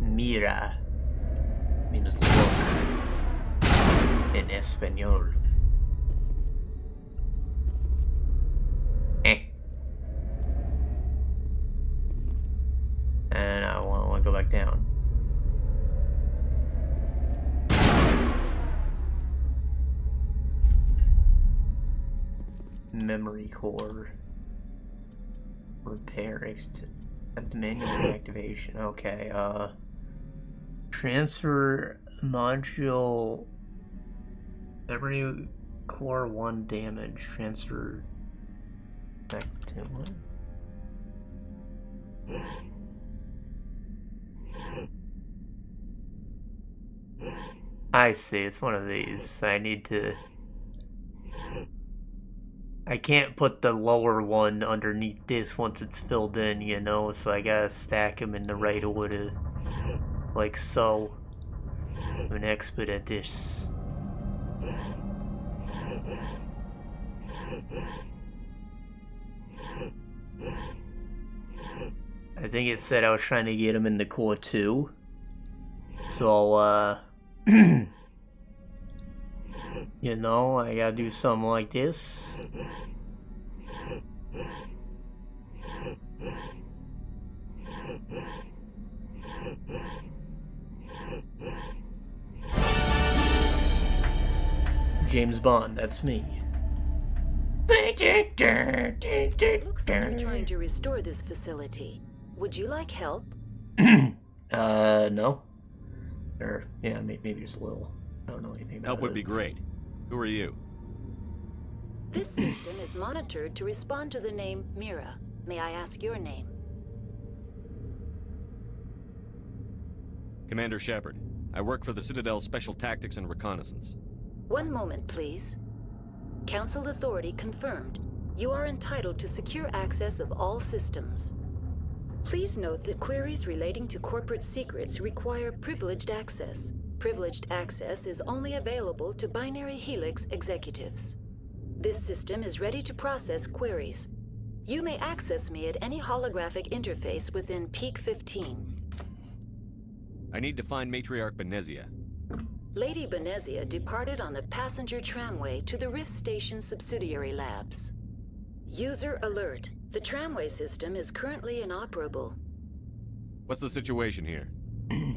Mira means look in Espanol. And I want to go back down. Memory core. Repair. Attempt manual reactivation. Okay, transfer module memory core 1 damage. Transfer back to what? I see, it's one of these. I need to... I can't put the lower one underneath this once it's filled in, you know, so I gotta stack them in the right order. Like so. I'm an expert at this. I think it said I was trying to get them in the core 2. So, you know, I gotta do something like this. James Bond, that's me. It looks like you're trying to restore this facility. Would you like help? No. Or, yeah, maybe just a little. I don't know anything about Help would it. be great. Who are you? This system is monitored to respond to the name Mira. May I ask your name? Commander Shepard. I work for the Citadel's Special Tactics and Reconnaissance. One moment, please. Council authority confirmed. You are entitled to secure access of all systems. Please note that queries relating to corporate secrets require privileged access. Privileged access is only available to Binary Helix executives. This system is ready to process queries. You may access me at any holographic interface within Peak 15. I need to find Matriarch Benezia. Lady Benezia departed on the passenger tramway to the Rift Station subsidiary labs. User alert. The tramway system is currently inoperable. What's the situation here?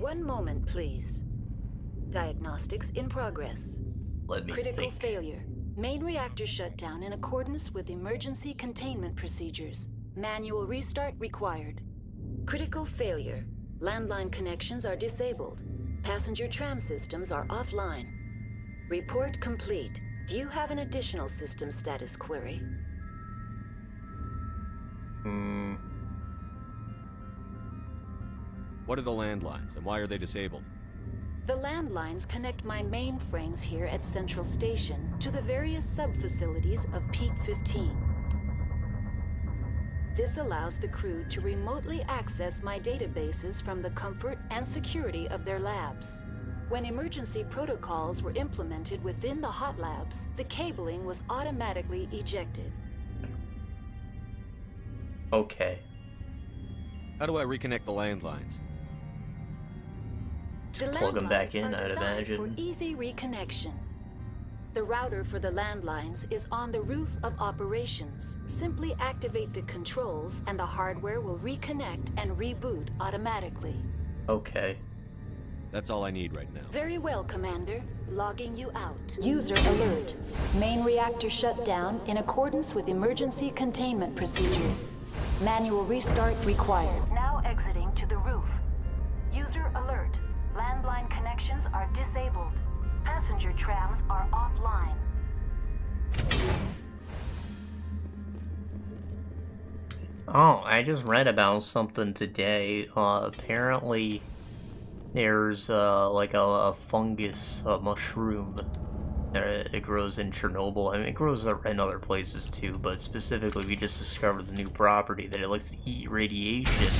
One moment, please. Diagnostics in progress. Let me Critical think. failure. Main reactor shutdown in accordance with emergency containment procedures. Manual restart required. Critical failure. Landline connections are disabled. Passenger tram systems are offline. Report complete. Do you have an additional system status query? What are the landlines, and why are they disabled? The landlines connect my mainframes here at Central Station to the various sub-facilities of Peak 15. This allows the crew to remotely access my databases from the comfort and security of their labs. When emergency protocols were implemented within the hot labs, the cabling was automatically ejected. Okay. How do I reconnect the landlines? The Plug them back landlines in, are I'd designed imagine. for easy reconnection. The router for the landlines is on the roof of operations. Simply activate the controls and the hardware will reconnect and reboot automatically. Okay. That's all I need right now. Very well, Commander. Logging you out. User alert. Main reactor shut down in accordance with emergency containment procedures. Manual restart required. Now exiting to the roof. User alert. Landline connections are disabled. Passenger trams are offline. Oh, I just read about something today. Apparently, there's like a fungus, a mushroom. It grows in Chernobyl. I mean, it grows in other places too, but specifically, we just discovered the new property that it likes to eat radiation.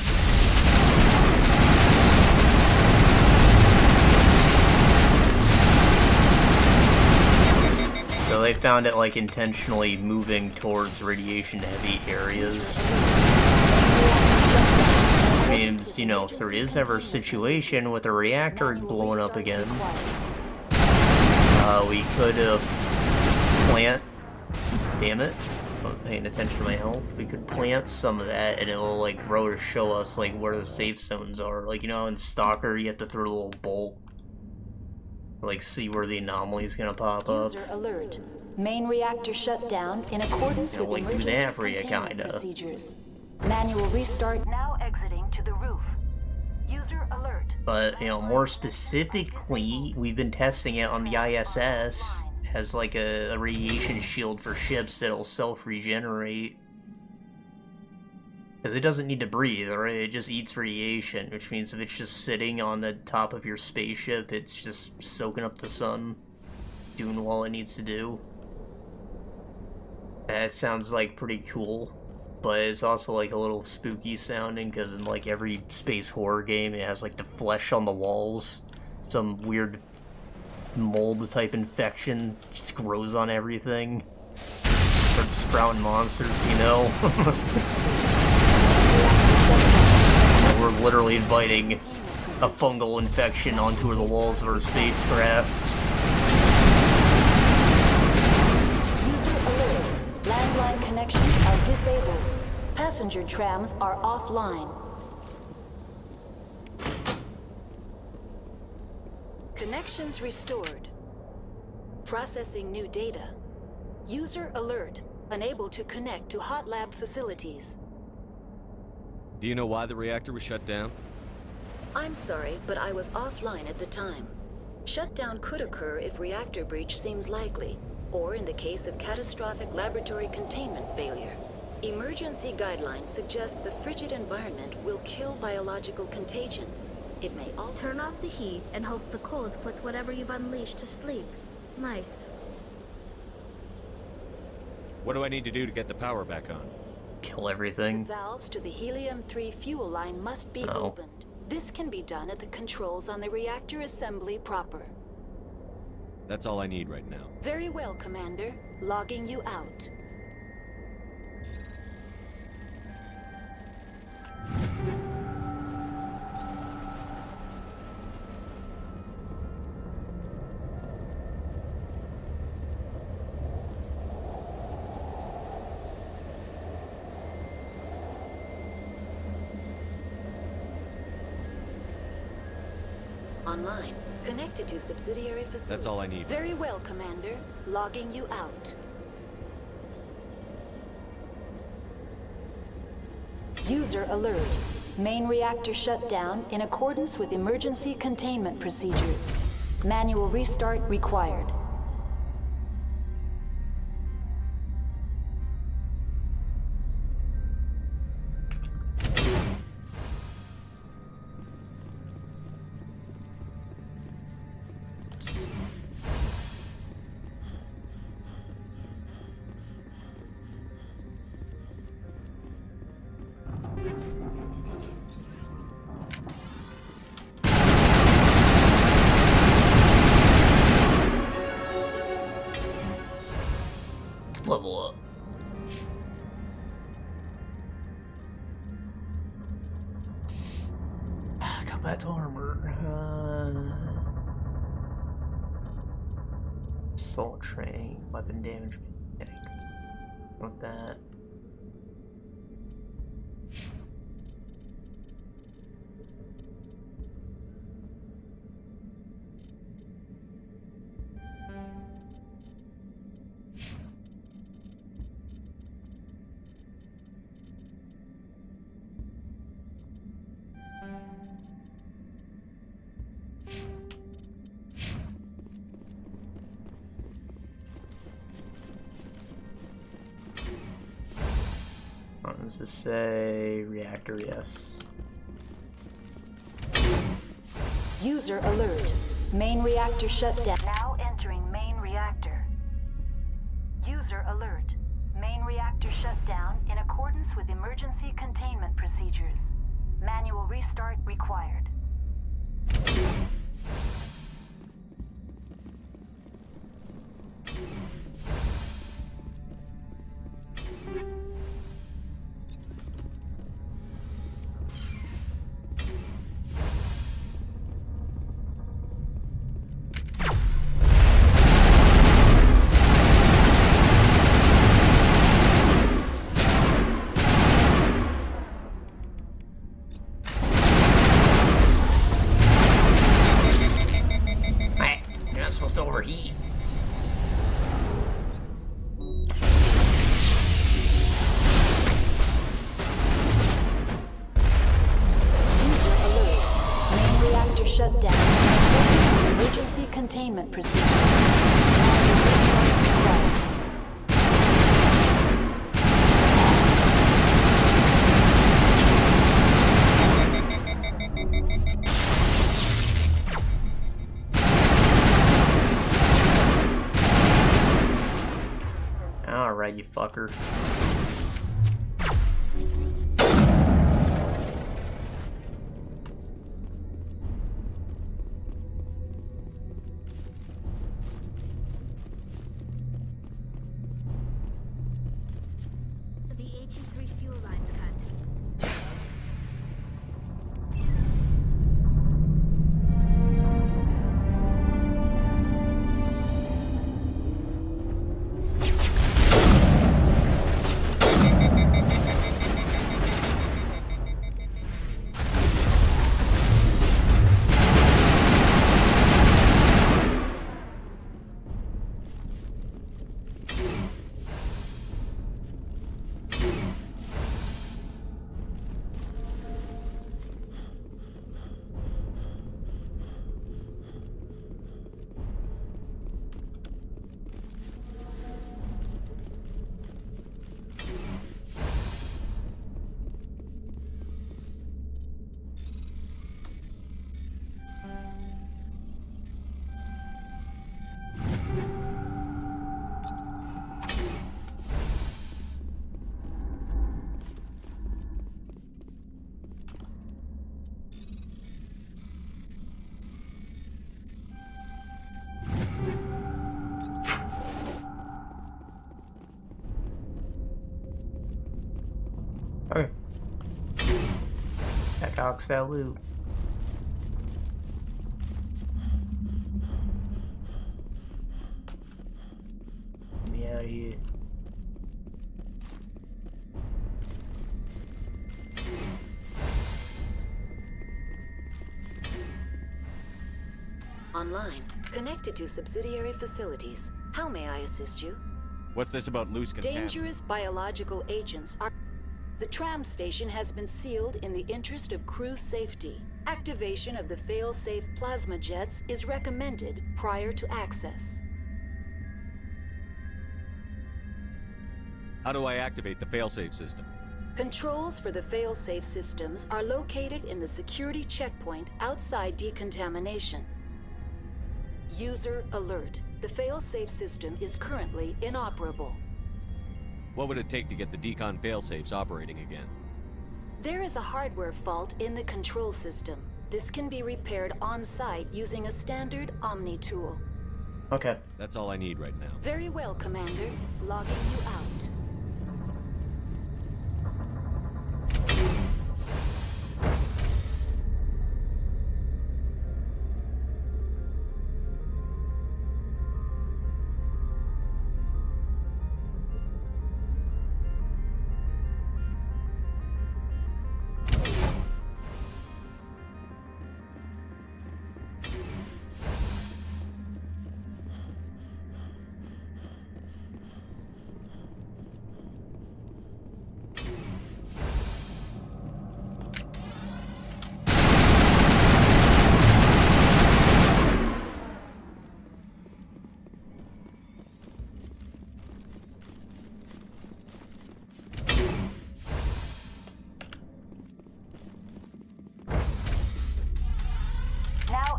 So they found it like intentionally moving towards radiation-heavy areas. Means, you know, if there is ever a situation with a reactor blowing up again, we could plant. Damn it! I'm not paying attention to my health. We could plant some of that, and it will like grow to show us like where the safe zones are. Like, you know, in Stalker, you have to throw a little bolt. Like, see where the anomaly is gonna pop up. User alert. Main reactor shut down in accordance with like, do emergency that for you, containment kinda. procedures. Manual restart. Now exiting to the roof. User alert. But, you know, more specifically, we've been testing it on the ISS as like a radiation shield for ships that'll self-regenerate. Because it doesn't need to breathe, right? It just eats radiation, which means if it's just sitting on the top of your spaceship, it's just soaking up the sun, doing all it needs to do. That sounds like pretty cool, but it's also like a little spooky sounding, because in like every space horror game, it has like the flesh on the walls. Some weird mold type infection just grows on everything. Starts sprouting monsters, you know? We're literally inviting a fungal infection onto the walls of our spacecraft. User alert. Landline connections are disabled. Passenger trams are offline. Connections restored. Processing new data. User alert. Unable to connect to hot lab facilities. Do you know why the reactor was shut down? I'm sorry, but I was offline at the time. Shutdown could occur if reactor breach seems likely, or in the case of catastrophic laboratory containment failure. Emergency guidelines suggest the frigid environment will kill biological contagions. It may also... Turn off the heat and hope the cold puts whatever you've unleashed to sleep. Nice. What do I need to do to get the power back on? Kill everything. The valves to the helium-3 fuel line must be opened. This can be done at the controls on the reactor assembly proper. That's all I need right now. Very well, Commander. Logging you out. Online. Connected to subsidiary facility. That's all I need. Very well, Commander. Logging you out. User alert. Main reactor shut down in accordance with emergency containment procedures. Manual restart required. Level up. Combat armor. Assault training, weapon damage mechanics. Want that. What does this say? Reactor, yes. User alert. Main reactor shut down. Now entering main reactor. User alert. Main reactor shut down in accordance with emergency containment procedures. Manual restart required. You're not supposed to overheat. User alert. Main reactor shut down. Emergency containment procedure. Alright, you fucker. The HE3 fuel line's cut. Okay. That dog's got loot. Get me out of here. Online, connected to subsidiary facilities. How may I assist you? What's this about loose contaminants? Dangerous biological agents are... The tram station has been sealed in the interest of crew safety. Activation of the fail-safe plasma jets is recommended prior to access. How do I activate the failsafe system? Controls for the fail-safe systems are located in the security checkpoint outside decontamination. User alert. The fail-safe system is currently inoperable. What would it take to get the decon failsafes operating again? There is a hardware fault in the control system. This can be repaired on-site using a standard Omni tool. Okay. That's all I need right now. Very well, Commander. Logging you out.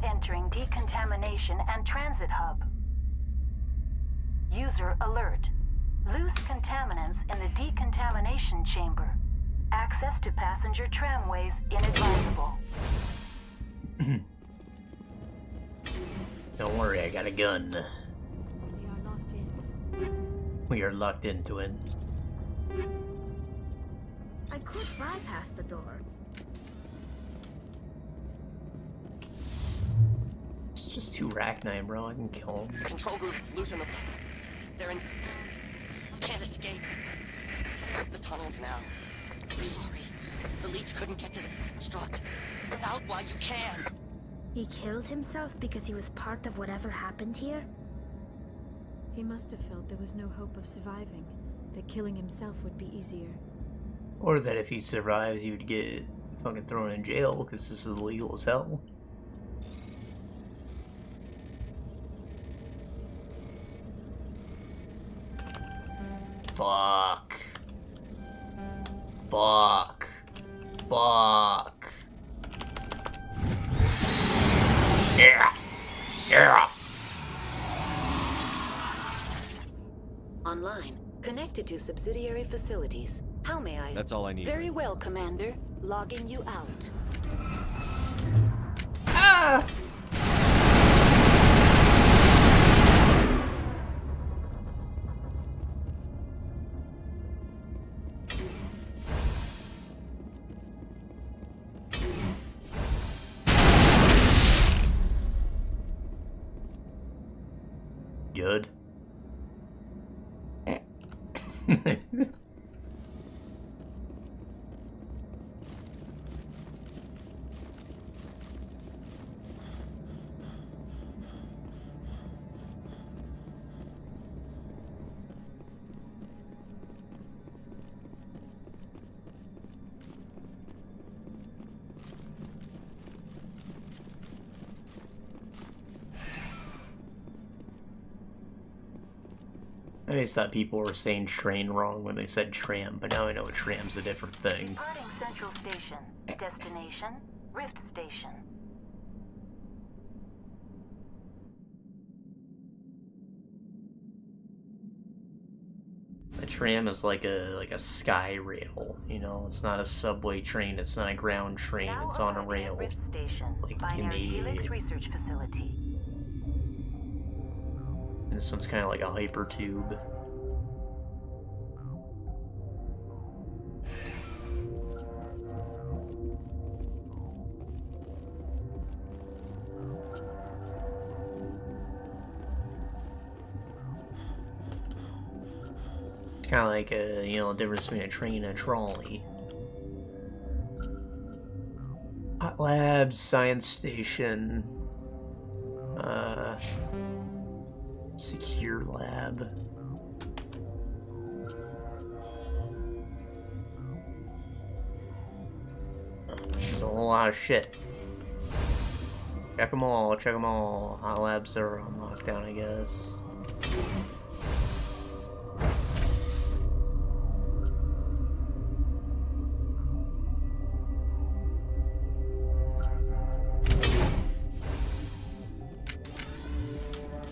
Entering decontamination and transit hub. User alert. Loose contaminants in the decontamination chamber. Access to passenger tramways inadvisable. Don't worry, I got a gun. We are locked in. We are locked into it. I could bypass the door. It's just 2 Rachni, bro. I can kill them. Control group, loosen them. They're in... Can't escape. The tunnels now. Sorry. The leads couldn't get to the struck. Get out while you can. He killed himself because he was part of whatever happened here? He must have felt there was no hope of surviving, that killing himself would be easier. Or that if he survives, he would get fucking thrown in jail because this is illegal as hell. Fuck. Fuck. Fuck. Yeah. Yeah. Online, connected to subsidiary facilities. How may I... That's all I need. Very well, Commander. Logging you out. Ah! Good. I always thought people were saying train wrong when they said tram, but now I know a tram's a different thing. Departing Central Station. Destination, Rift Station. A tram is like a sky rail, you know. It's not a subway train. It's not a ground train. Now it's on a rail. Rift Station, like Binary in the. Helix Research Facility. And this one's kind of like a hypertube. Kind of like a, you know, difference between a train and a trolley. Hot Labs, Science Station, Secure Lab. There's a whole lot of shit. Check them all, check them all. Hot Labs are on lockdown, I guess.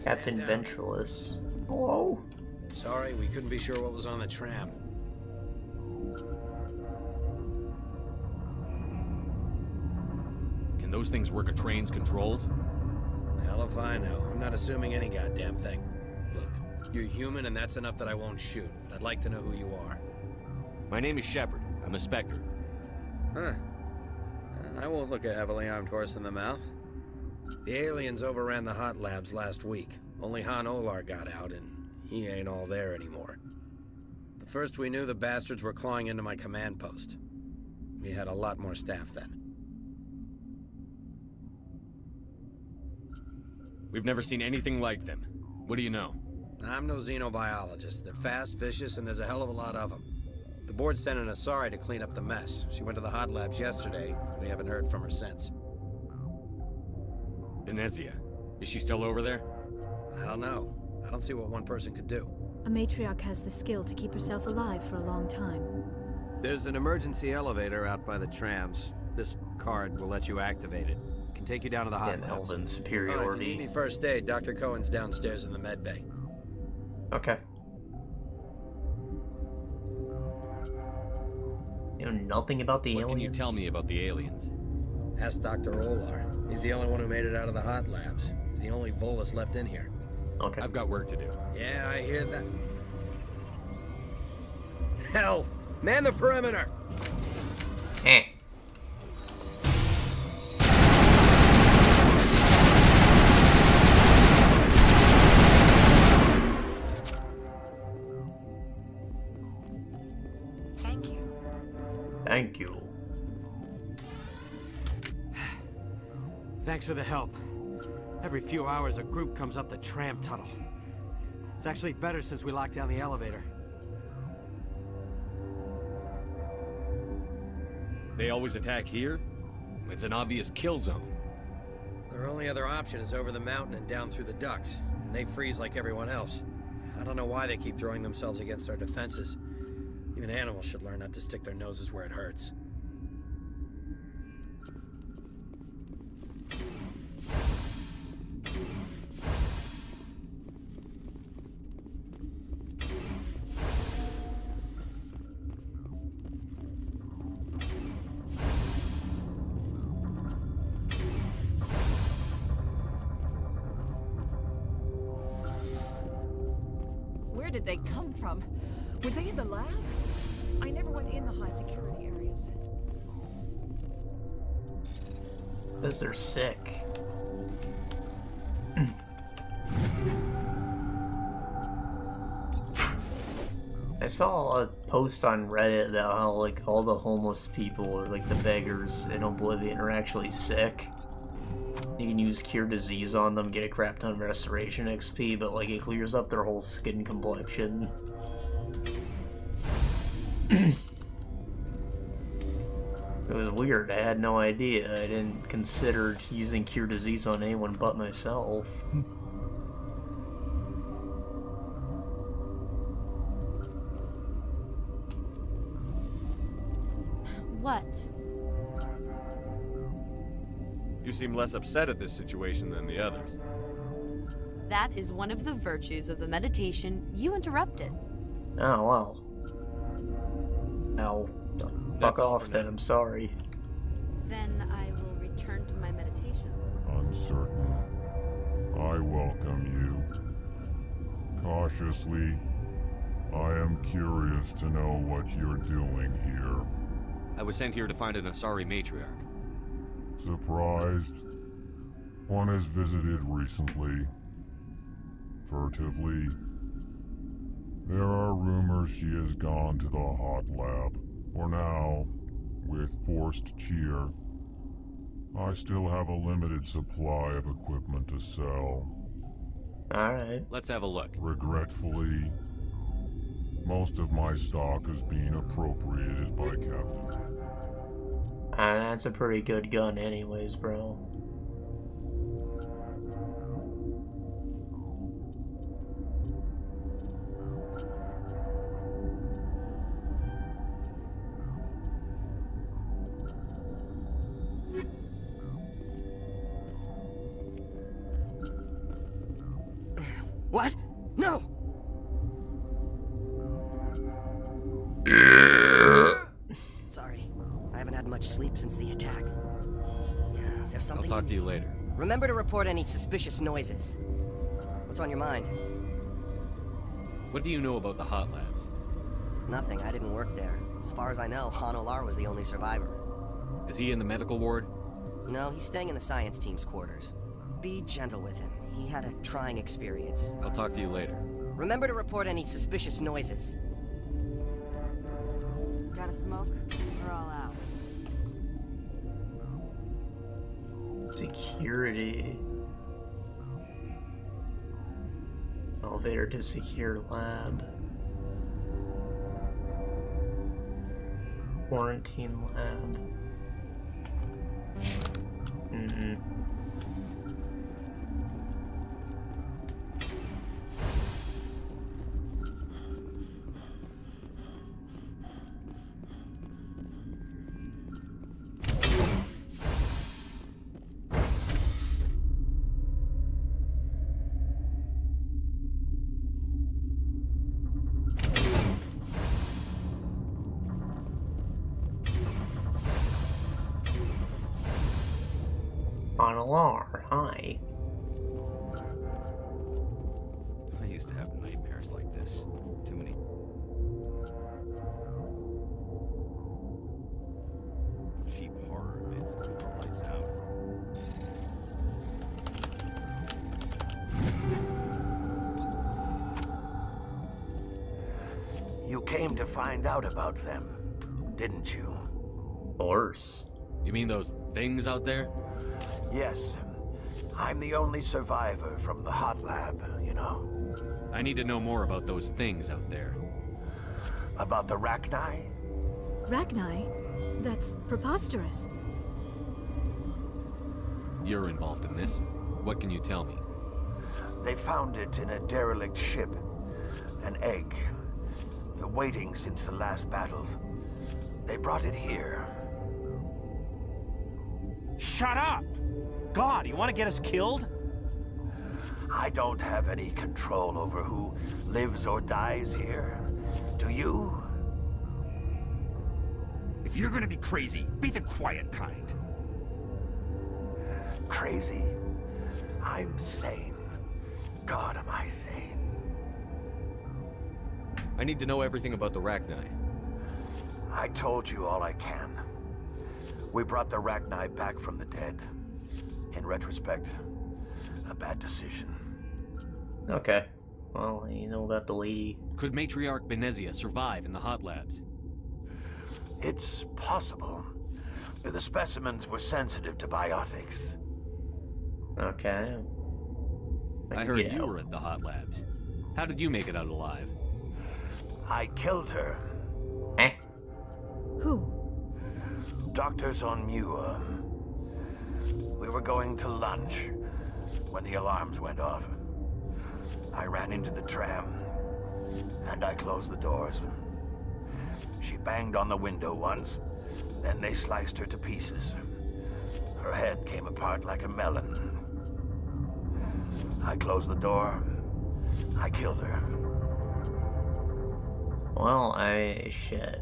Captain Ventreless. Hello? Sorry, we couldn't be sure what was on the tram. Can those things work a train's controls? Hell if I know. I'm not assuming any goddamn thing. Look, you're human and that's enough that I won't shoot, but I'd like to know who you are. My name is Shepard. I'm a Spectre. Huh. I won't look a heavily armed horse in the mouth. The aliens overran the hot labs last week. Only Han Olar got out, and he ain't all there anymore. The first we knew, the bastards were clawing into my command post. We had a lot more staff then. We've never seen anything like them. What do you know? I'm no xenobiologist. They're fast, vicious, and there's a hell of a lot of them. The board sent an Asari to clean up the mess. She went to the hot labs yesterday. We haven't heard from her since. Venezia. Is she still over there? I don't know. I don't see what one person could do. A matriarch has the skill to keep herself alive for a long time. There's an emergency elevator out by the trams. This card will let you activate it. Can take you down to the hot labs. Elven superiority. Oh, if you need first aid, Dr. Cohen's downstairs in the med bay. Okay. You know nothing about the aliens? What can you tell me about the aliens? Ask Dr. Olar. He's the only one who made it out of the hot labs. He's the only Volus left in here. Okay. I've got work to do. Yeah, I hear that. Hell! Man the perimeter! Eh. Thank you. Thank you. Thanks for the help. Every few hours, a group comes up the tram tunnel. It's actually better since we locked down the elevator. They always attack here? It's an obvious kill zone. Their only other option is over the mountain and down through the ducts, and they freeze like everyone else. I don't know why they keep throwing themselves against our defenses. Even animals should learn not to stick their noses where it hurts. Where did they come from? Were they in the lab? I never went in the high security areas. Because they're sick. I saw a post on Reddit about how, like, all the homeless people, or, like, the beggars in Oblivion are actually sick. You can use Cure Disease on them, get a crap ton of Restoration XP, but, like, it clears up their whole skin complexion. It was weird, I had no idea. I didn't consider using Cure Disease on anyone but myself. What? You seem less upset at this situation than the others. That is one of the virtues of the meditation you interrupted. Oh, wow. No. Fuck off then, I'm sorry. Then I will return to my meditation. Uncertain. I welcome you. Cautiously, I am curious to know what you're doing here. I was sent here to find an Asari matriarch. Surprised? One has visited recently. Furtively. There are rumors she has gone to the hot lab. For now, with forced cheer, I still have a limited supply of equipment to sell. Alright. Let's have a look. Regretfully, most of my stock is being appropriated by Captain. That's a pretty good gun anyways, bro. What? No! Sorry, I haven't had much sleep since the attack. Is there something? I'll talk to you later. Remember to report any suspicious noises. What's on your mind? What do you know about the hot labs? Nothing, I didn't work there. As far as I know, Han Olar was the only survivor. Is he in the medical ward? No, he's staying in the science team's quarters. Be gentle with him. He had a trying experience. I'll talk to you later. Remember to report any suspicious noises. Got a smoke? We're all out. Security. Elevator to secure lab. Quarantine lab. On alarm, hi. I used to have nightmares like this. Too many. Cheap horror vids before the lights out. You came to find out about them, didn't you? Of course. You mean those things out there? Yes. I'm the only survivor from the hot lab, you know. I need to know more about those things out there. About the Rachni? Rachni? That's preposterous. You're involved in this. What can you tell me? They found it in a derelict ship. An egg. Waiting since the last battles. They brought it here. Shut up! God, you want to get us killed? I don't have any control over who lives or dies here. Do you? If you're gonna be crazy, be the quiet kind. Crazy? I'm sane. God, am I sane. I need to know everything about the Rachni. I told you all I can. We brought the Rachni back from the dead. In retrospect, a bad decision. Okay. Well, you know about the lady. Could Matriarch Benezia survive in the hot labs? It's possible. The specimens were sensitive to biotics. Okay. I heard you were at the hot labs. How did you make it out alive? I killed her. Eh? Who? Doctors on Muir. We were going to lunch when the alarms went off. I ran into the tram, and I closed the doors. She banged on the window once, then they sliced her to pieces. Her head came apart like a melon. I closed the door. I killed her. Well, shit.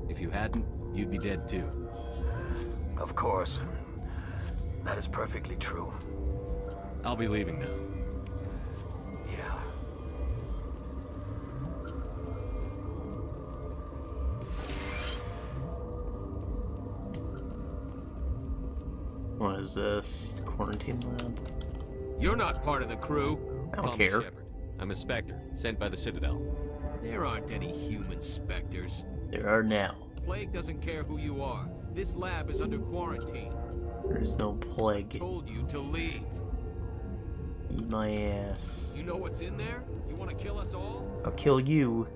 If you hadn't, you'd be dead too. Of course. That is perfectly true. I'll be leaving now. Yeah. What is this? Quarantine lab? You're not part of the crew. I don't Call me care. Shepard. I'm a Spectre, sent by the Citadel. There aren't any human Spectres. There are now. Plague doesn't care who you are. This lab is under quarantine. There's no plague. I told you to leave. Eat my ass. You know what's in there? You want to kill us all? I'll kill you.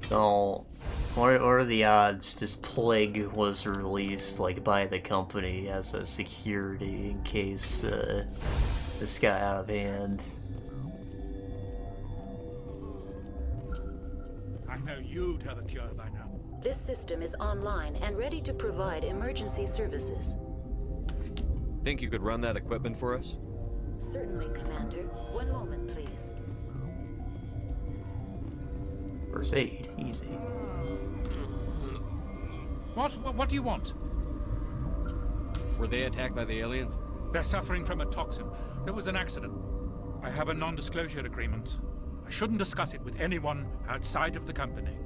So, what are the odds this plague was released, like, by the company as a security in case, this got out of hand? I know you'd have a cure by now. This system is online and ready to provide emergency services. Think you could run that equipment for us? Certainly, Commander. One moment, please. First aid, easy. What do you want? Were they attacked by the aliens? They're suffering from a toxin. There was an accident. I have a non-disclosure agreement. I shouldn't discuss it with anyone outside of the company.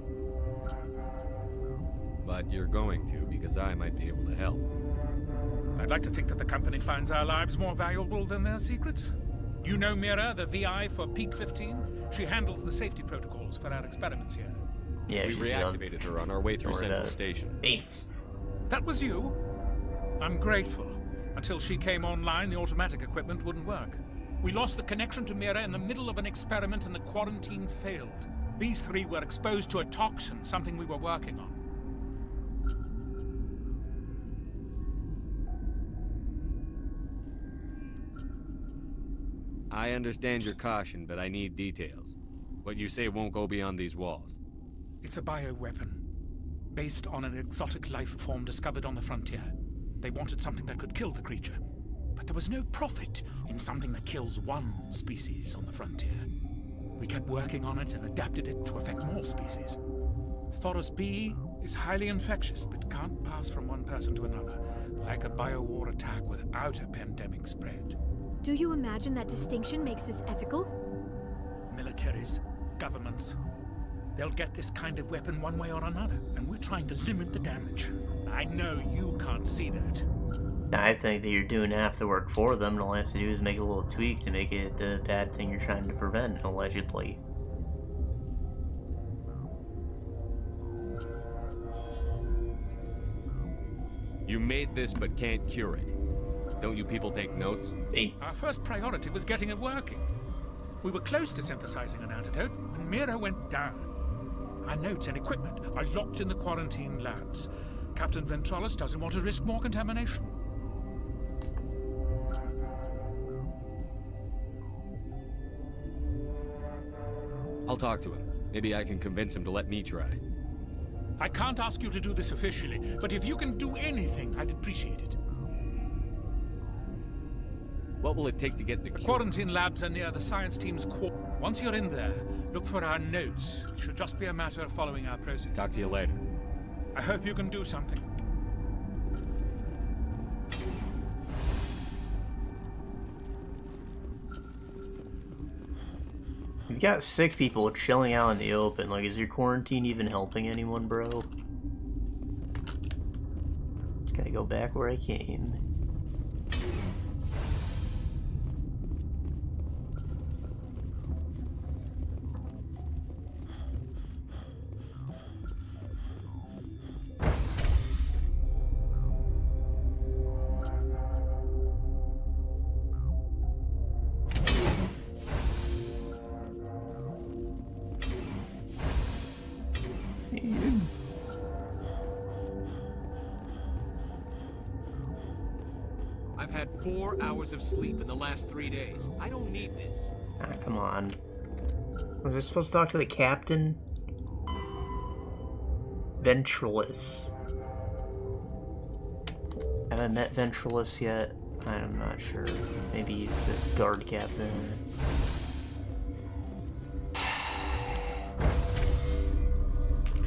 But you're going to, because I might be able to help. I'd like to think that the company finds our lives more valuable than their secrets. You know Mira, the VI for Peak 15? She handles the safety protocols for our experiments here. Yeah, we reactivated her on our way through Central Station. That was you? I'm grateful. Until she came online, the automatic equipment wouldn't work. We lost the connection to Mira in the middle of an experiment and the quarantine failed. These three were exposed to a toxin, something we were working on. I understand your caution, but I need details. What you say won't go beyond these walls. It's a bioweapon, based on an exotic life form discovered on the frontier. They wanted something that could kill the creature, but there was no profit in something that kills one species on the frontier. We kept working on it and adapted it to affect more species. Thoros B is highly infectious, but can't pass from one person to another, like a biowar attack without a pandemic spread. Do you imagine that distinction makes this ethical? Militaries, governments, they'll get this kind of weapon one way or another, and we're trying to limit the damage. I know you can't see that. I think that you're doing half the work for them, and all I have to do is make a little tweak to make it the bad thing you're trying to prevent, allegedly. You made this but can't cure it. Don't you people take notes? Our first priority was getting it working. We were close to synthesizing an antidote when Mira went down. Our notes and equipment are locked in the quarantine labs. Captain Ventralis doesn't want to risk more contamination. I'll talk to him. Maybe I can convince him to let me try. I can't ask you to do this officially, but if you can do anything, I'd appreciate it. What will it take to get the cure? Quarantine labs are near the science team's core. Once you're in there, look for our notes. It should just be a matter of following our process. Talk to you later. I hope you can do something. You've got sick people chilling out in the open. Like, is your quarantine even helping anyone, bro? Just gotta go back where I came. I've had 4 hours of sleep in the last 3 days. I don't need this. Ah, come on. Was I supposed to talk to the captain? Ventralus. Haven't met Ventralus yet. I'm not sure. Maybe he's the guard captain.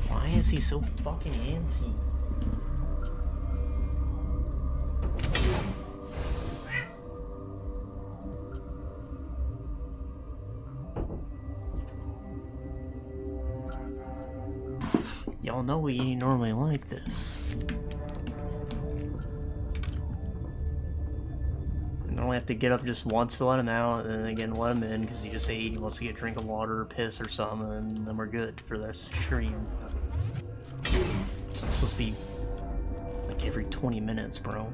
Why is he so fucking antsy? Y'all know we ain't normally like this. I normally have to get up just once to let him out, and then again let him in, because he just ate, he wants to get a drink of water or piss or something, and then we're good for the rest of the stream. It's supposed to be like every 20 minutes, bro.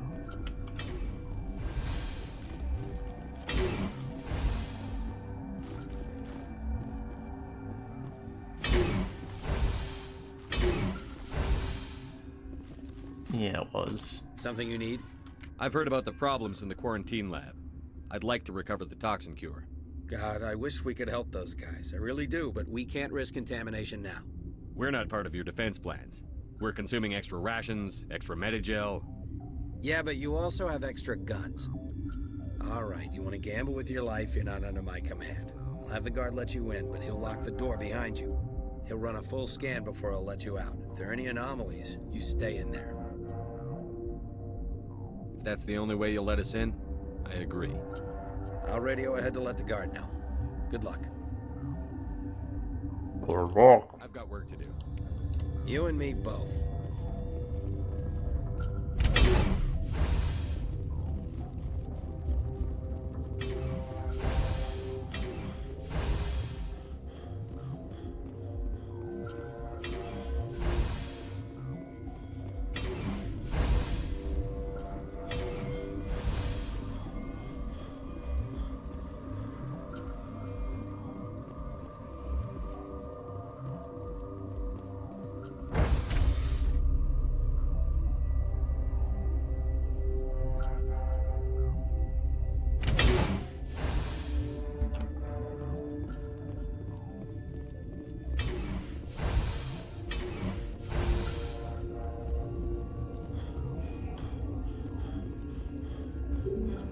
Yeah, it was. Something you need? I've heard about the problems in the quarantine lab. I'd like to recover the toxin cure. God, I wish we could help those guys. I really do, but we can't risk contamination now. We're not part of your defense plans. We're consuming extra rations, extra Medigel. Yeah, but you also have extra guns. All right, you want to gamble with your life, you're not under my command. I'll have the guard let you in, but he'll lock the door behind you. He'll run a full scan before he'll let you out. If there are any anomalies, you stay in there. If that's the only way you'll let us in, I agree. I'll radio ahead to let the guard know. Good luck. Good luck. I've got work to do. You and me both.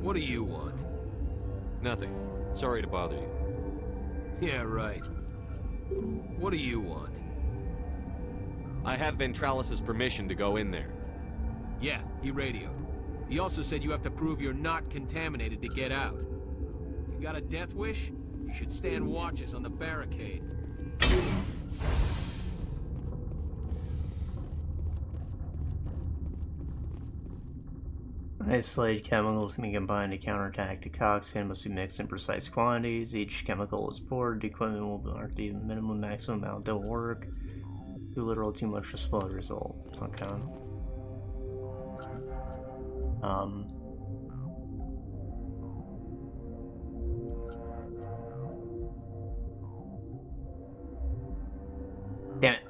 What do you want? Nothing. Sorry to bother you. Yeah, right. What do you want? I have Ventralis' permission to go in there. Yeah, he radioed. He also said you have to prove you're not contaminated to get out. You got a death wish? You should stand watches on the barricade. Isolated chemicals can be combined to counterattack the toxin, must be mixed in precise quantities. Each chemical is poured. The equipment will mark the minimum maximum amount to work. Too little, too much to spoil the result. Okay. Damn it.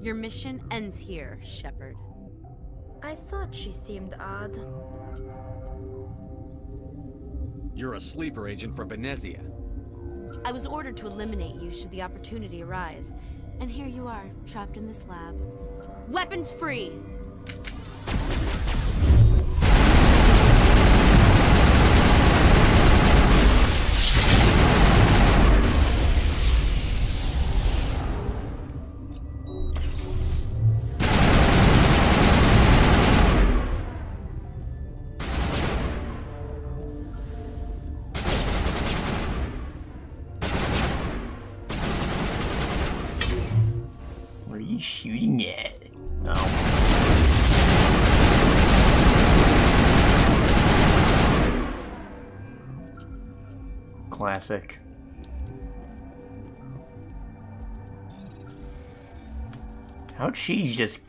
Your mission ends here, Shepard. I thought she seemed odd. You're a sleeper agent for Benezia. I was ordered to eliminate you should the opportunity arise. And here you are, trapped in this lab. Weapons free! Shooting at? No. Classic. How'd she just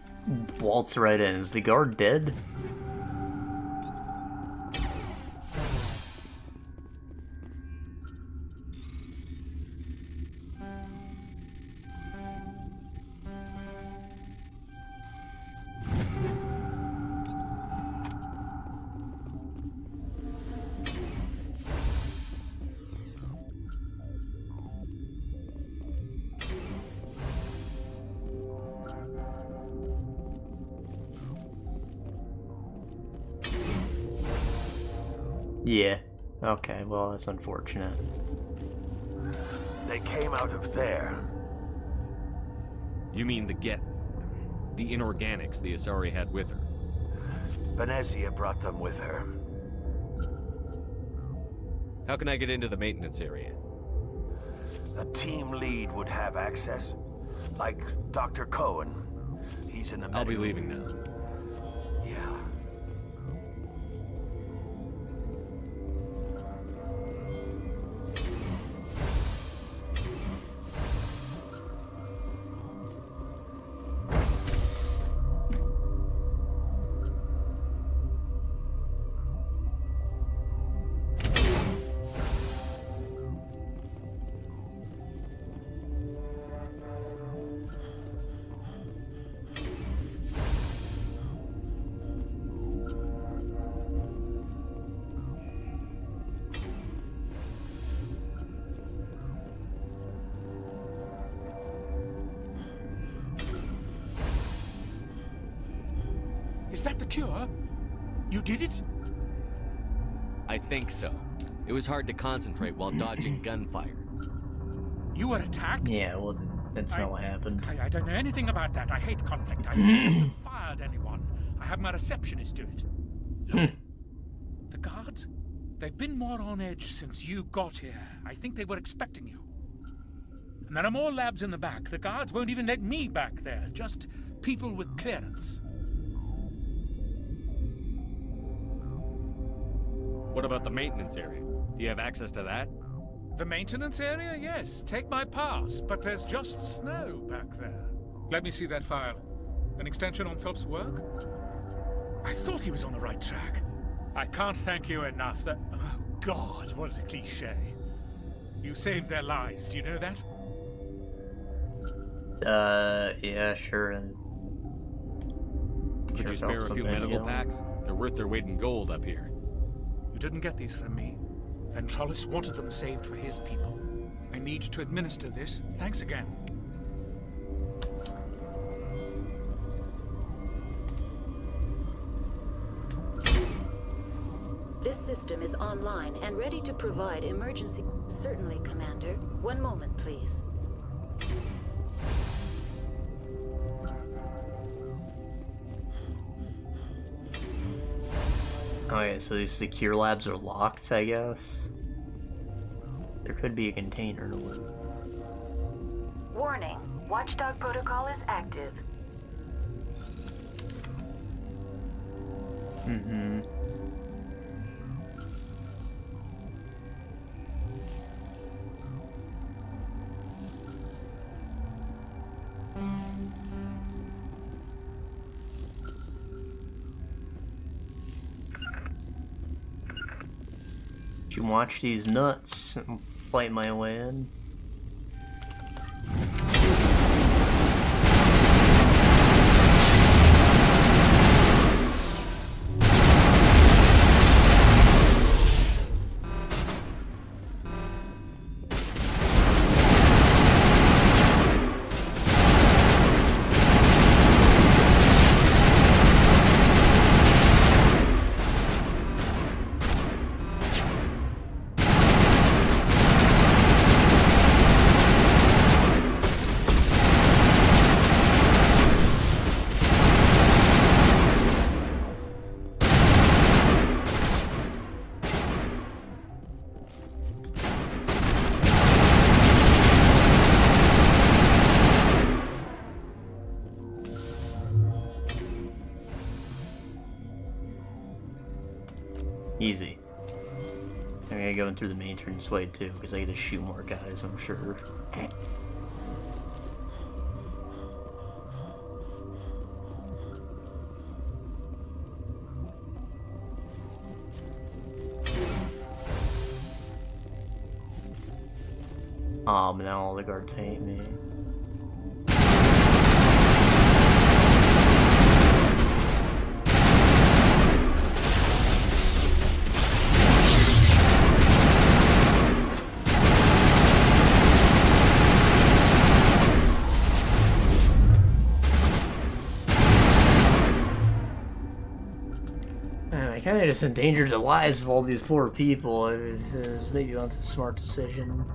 waltz right in? Is the guard dead? Yeah. Okay, well, that's unfortunate. They came out of there. You mean the inorganics the Asari had with her? Venezia brought them with her. How can I get into the maintenance area? A team lead would have access. Like Dr. Cohen. He's in the I'll be leaving now. Yeah. Is that the cure? You did it? I think so. It was hard to concentrate while dodging gunfire. You were attacked? Yeah, well, that's not what happened. I don't know anything about that. I hate conflict. I haven't fired anyone. I have my receptionist do it. Look, the guards, they've been more on edge since you got here. I think they were expecting you. And there are more labs in the back. The guards won't even let me back there. Just people with clearance. What about the maintenance area? Do you have access to that? The maintenance area? Yes. Take my pass. But there's just snow back there. Let me see that file. An extension on Phelps' work? I thought he was on the right track. I can't thank you enough that... Oh, God, what a cliché. You saved their lives. Do you know that? Yeah, sure. And Could you spare a few medical packs? They're worth their weight in gold up here. You didn't get these from me. Ventralis wanted them saved for his people. I need to administer this. Thanks again. This system is online and ready to provide emergency... Certainly, Commander. One moment, please. Okay, so these secure labs are locked, I guess. There could be a container to one. Warning. Watchdog protocol is active. Mm-hmm. You watch these nuts and fight my way in. Easy. I'm gonna go in through the main entrance way too, because I get to shoot more guys, I'm sure. But now all the guards hate me. I kind of just endangered the lives of all these poor people. Maybe not a smart decision.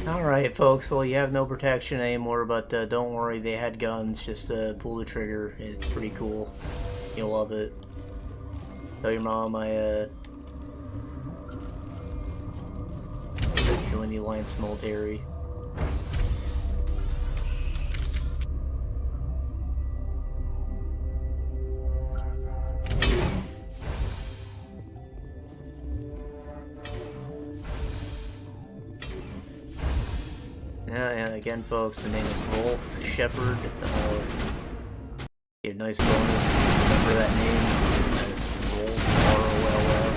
Alright folks, well you have no protection anymore, but don't worry, they had guns, just pull the trigger, it's pretty cool. You'll love it. Tell your mom I join the Alliance military. And again, folks, the name is Rolf Shepard. Get a nice bonus if you remember that name. That is Rolf, R-O-L-F.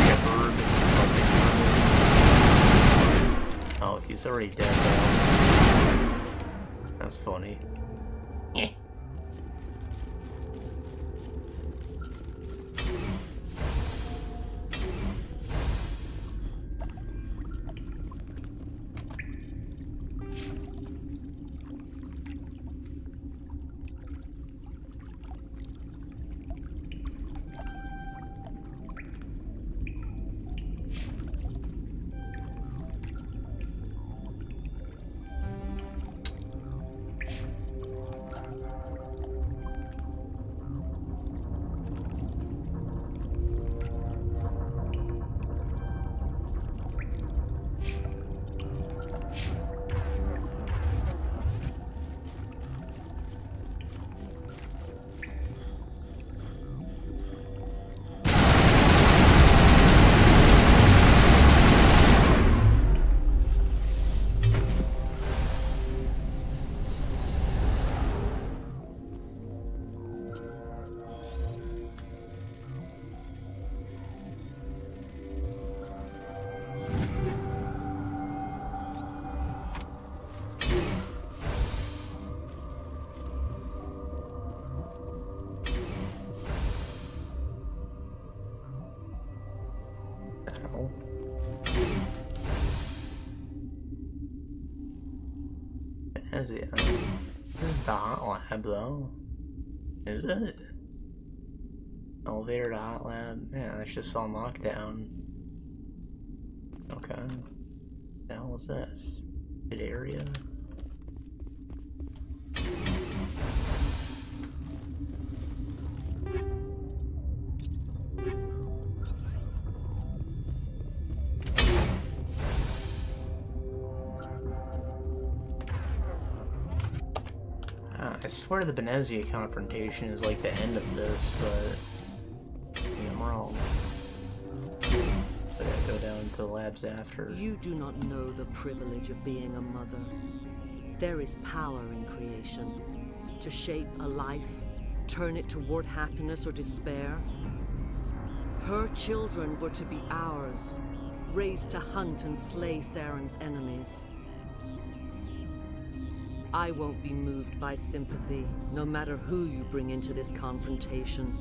Shepard. Oh, he's already dead now. That's funny. Is it? This is the hot lab though. Is it? Elevator to hot lab? Yeah, that's just on lockdown. Okay. What the hell is this? Good area? I swear the Venezia confrontation is like the end of this, but maybe I'm wrong. But I go down to the labs after. You do not know the privilege of being a mother. There is power in creation. To shape a life, turn it toward happiness or despair. Her children were to be ours, raised to hunt and slay Saren's enemies. I won't be moved by sympathy, no matter who you bring into this confrontation.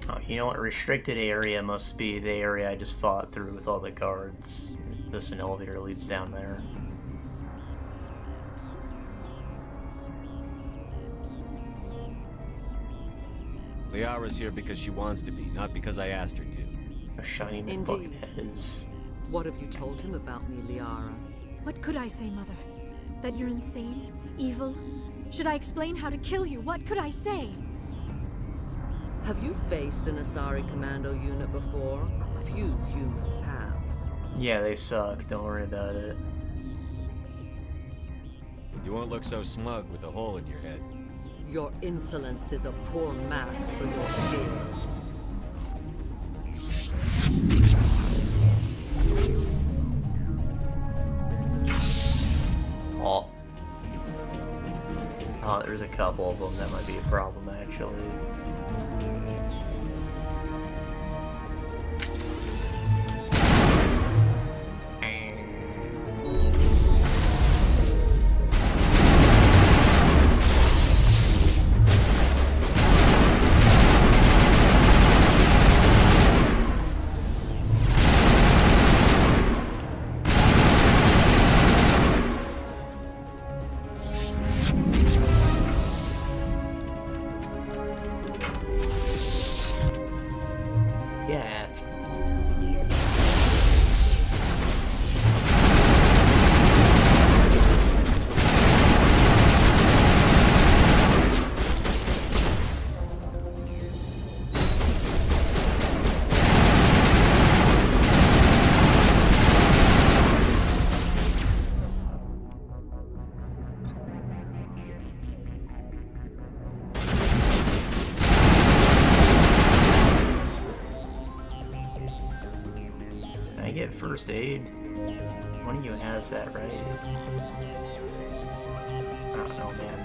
Oh, you know what? Restricted area must be the area I just fought through with all the guards. Just an elevator leads down there. Liara's here because she wants to be, not because I asked her to. A shiny fucking head is... What have you told him about me, Liara? What could I say, Mother? That you're insane? Evil? Should I explain how to kill you? What could I say? Have you faced an Asari commando unit before? Few humans have. Yeah, they suck. Don't worry about it. You won't look so smug with a hole in your head. Your insolence is a poor mask for your fear. Oh. Oh, there's a couple of them. That might be a problem, actually. First aid? One of you has that, right? I don't know, man.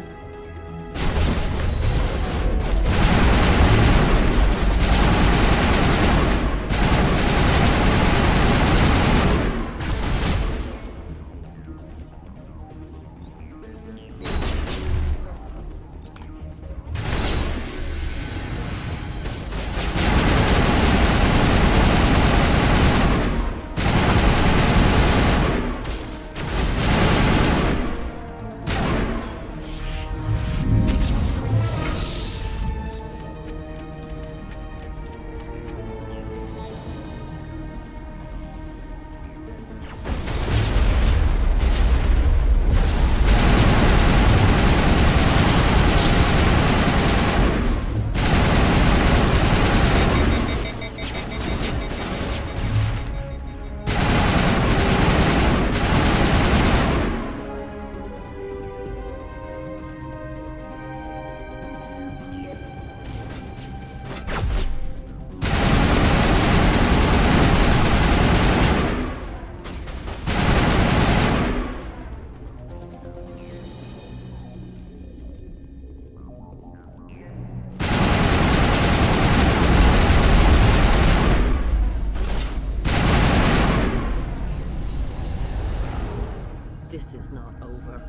This is not over.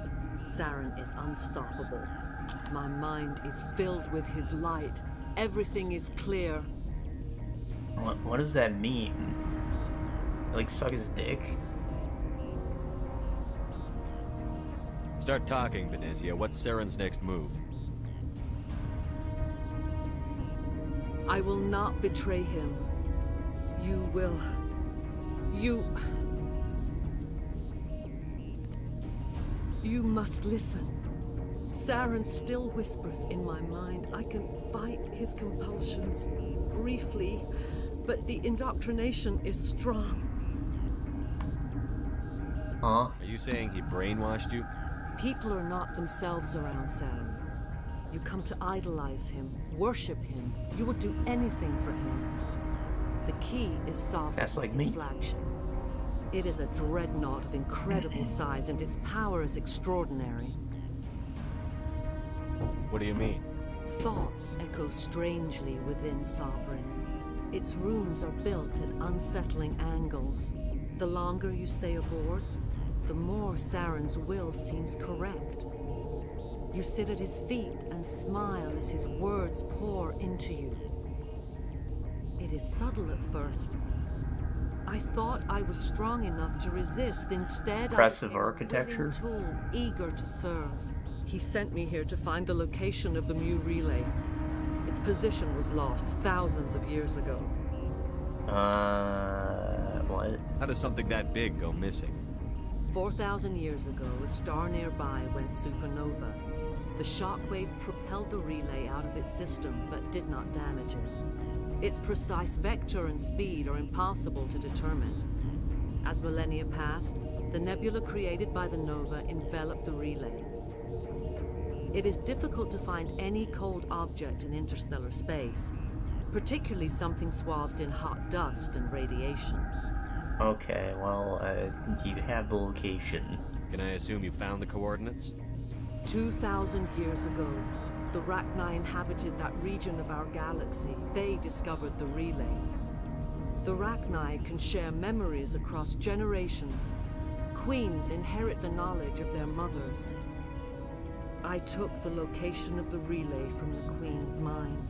Saren is unstoppable. My mind is filled with his light. Everything is clear. What does that mean? Like, suck his dick? Start talking, Venezia. What's Saren's next move? I will not betray him. You will. You must listen. Saren still whispers in my mind. I can fight his compulsions briefly, but the indoctrination is strong. Huh? Are you saying he brainwashed you? People are not themselves around Saren. You come to idolize him, worship him. You will do anything for him. The key is Sovereign, That's like his me. flagship. It is a dreadnought of incredible size, and its power is extraordinary. What do you mean? Thoughts echo strangely within Sovereign. Its rooms are built at unsettling angles. The longer you stay aboard, the more Saren's will seems correct. You sit at his feet and smile as his words pour into you. It is subtle at first. I thought I was strong enough to resist. Instead, Impressive I architecture. became a willing tool, eager to serve. He sent me here to find the location of the Mu relay. Its position was lost thousands of years ago. What? How does something that big go missing? 4,000 years ago, a star nearby went supernova. The shockwave propelled the relay out of its system, but did not damage it. Its precise vector and speed are impossible to determine. As millennia passed, the nebula created by the nova enveloped the relay. It is difficult to find any cold object in interstellar space, particularly something swathed in hot dust and radiation. Okay, well, do you have the location? Can I assume you found the coordinates? 2,000 years ago, the Rachni inhabited that region of our galaxy. They discovered the relay. The Rachni can share memories across generations. Queens inherit the knowledge of their mothers. I took the location of the relay from the Queen's mind.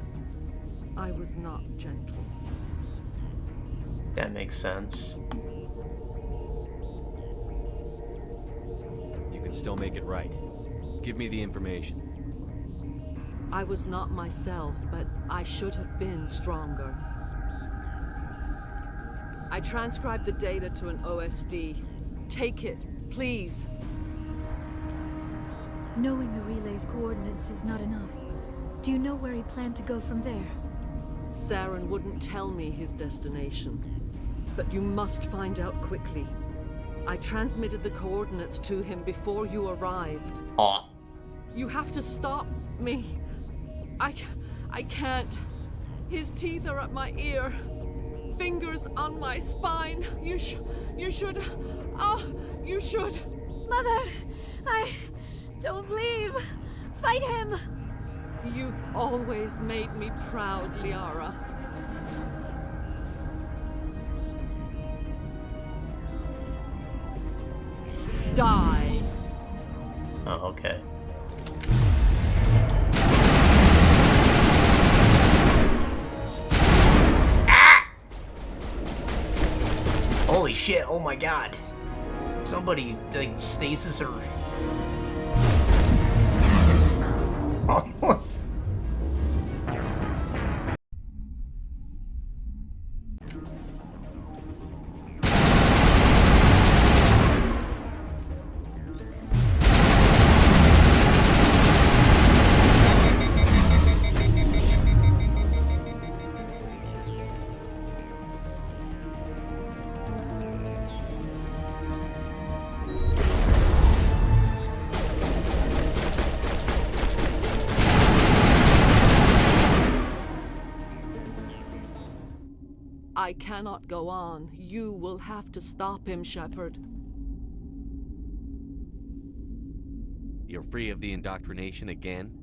I was not gentle. That makes sense. You can still make it right. Give me the information. I was not myself, but I should have been stronger. I transcribed the data to an OSD. Take it, please. Knowing the relay's coordinates is not enough. Do you know where he planned to go from there? Saren wouldn't tell me his destination. But you must find out quickly. I transmitted the coordinates to him before you arrived. Aw. You have to stop me. I can't. His teeth are at my ear. Fingers on my spine. You should. Oh, you should. Mother, don't leave. Fight him. You've always made me proud, Liara. Die. Oh, okay. Ah! Holy shit, oh my god. Somebody, like, stasis or... I cannot go on. You will have to stop him, Shepard. You're free of the indoctrination again?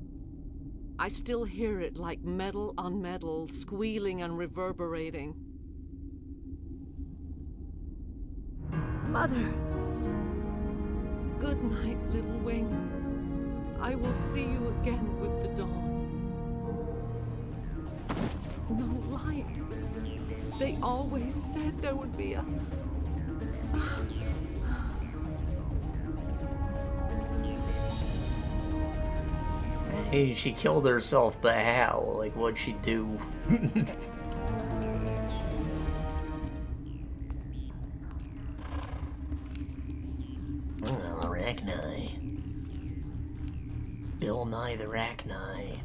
I still hear it like metal on metal, squealing and reverberating. Mother. Good night, little wing. I will see you again with the dawn. No light. They always said there would be a... Hey, she killed herself, but how? Like, what'd she do? Oh, Arachni. Bill Nye the Arachni.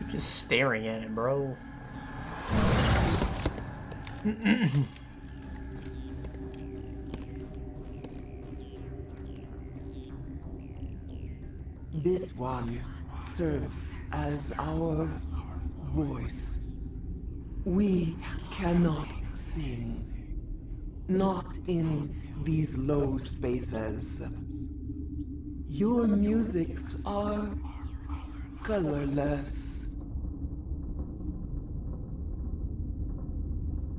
Just staring at it, bro. This one serves as our voice. We cannot sing. Not in these low spaces. Your musics are colorless.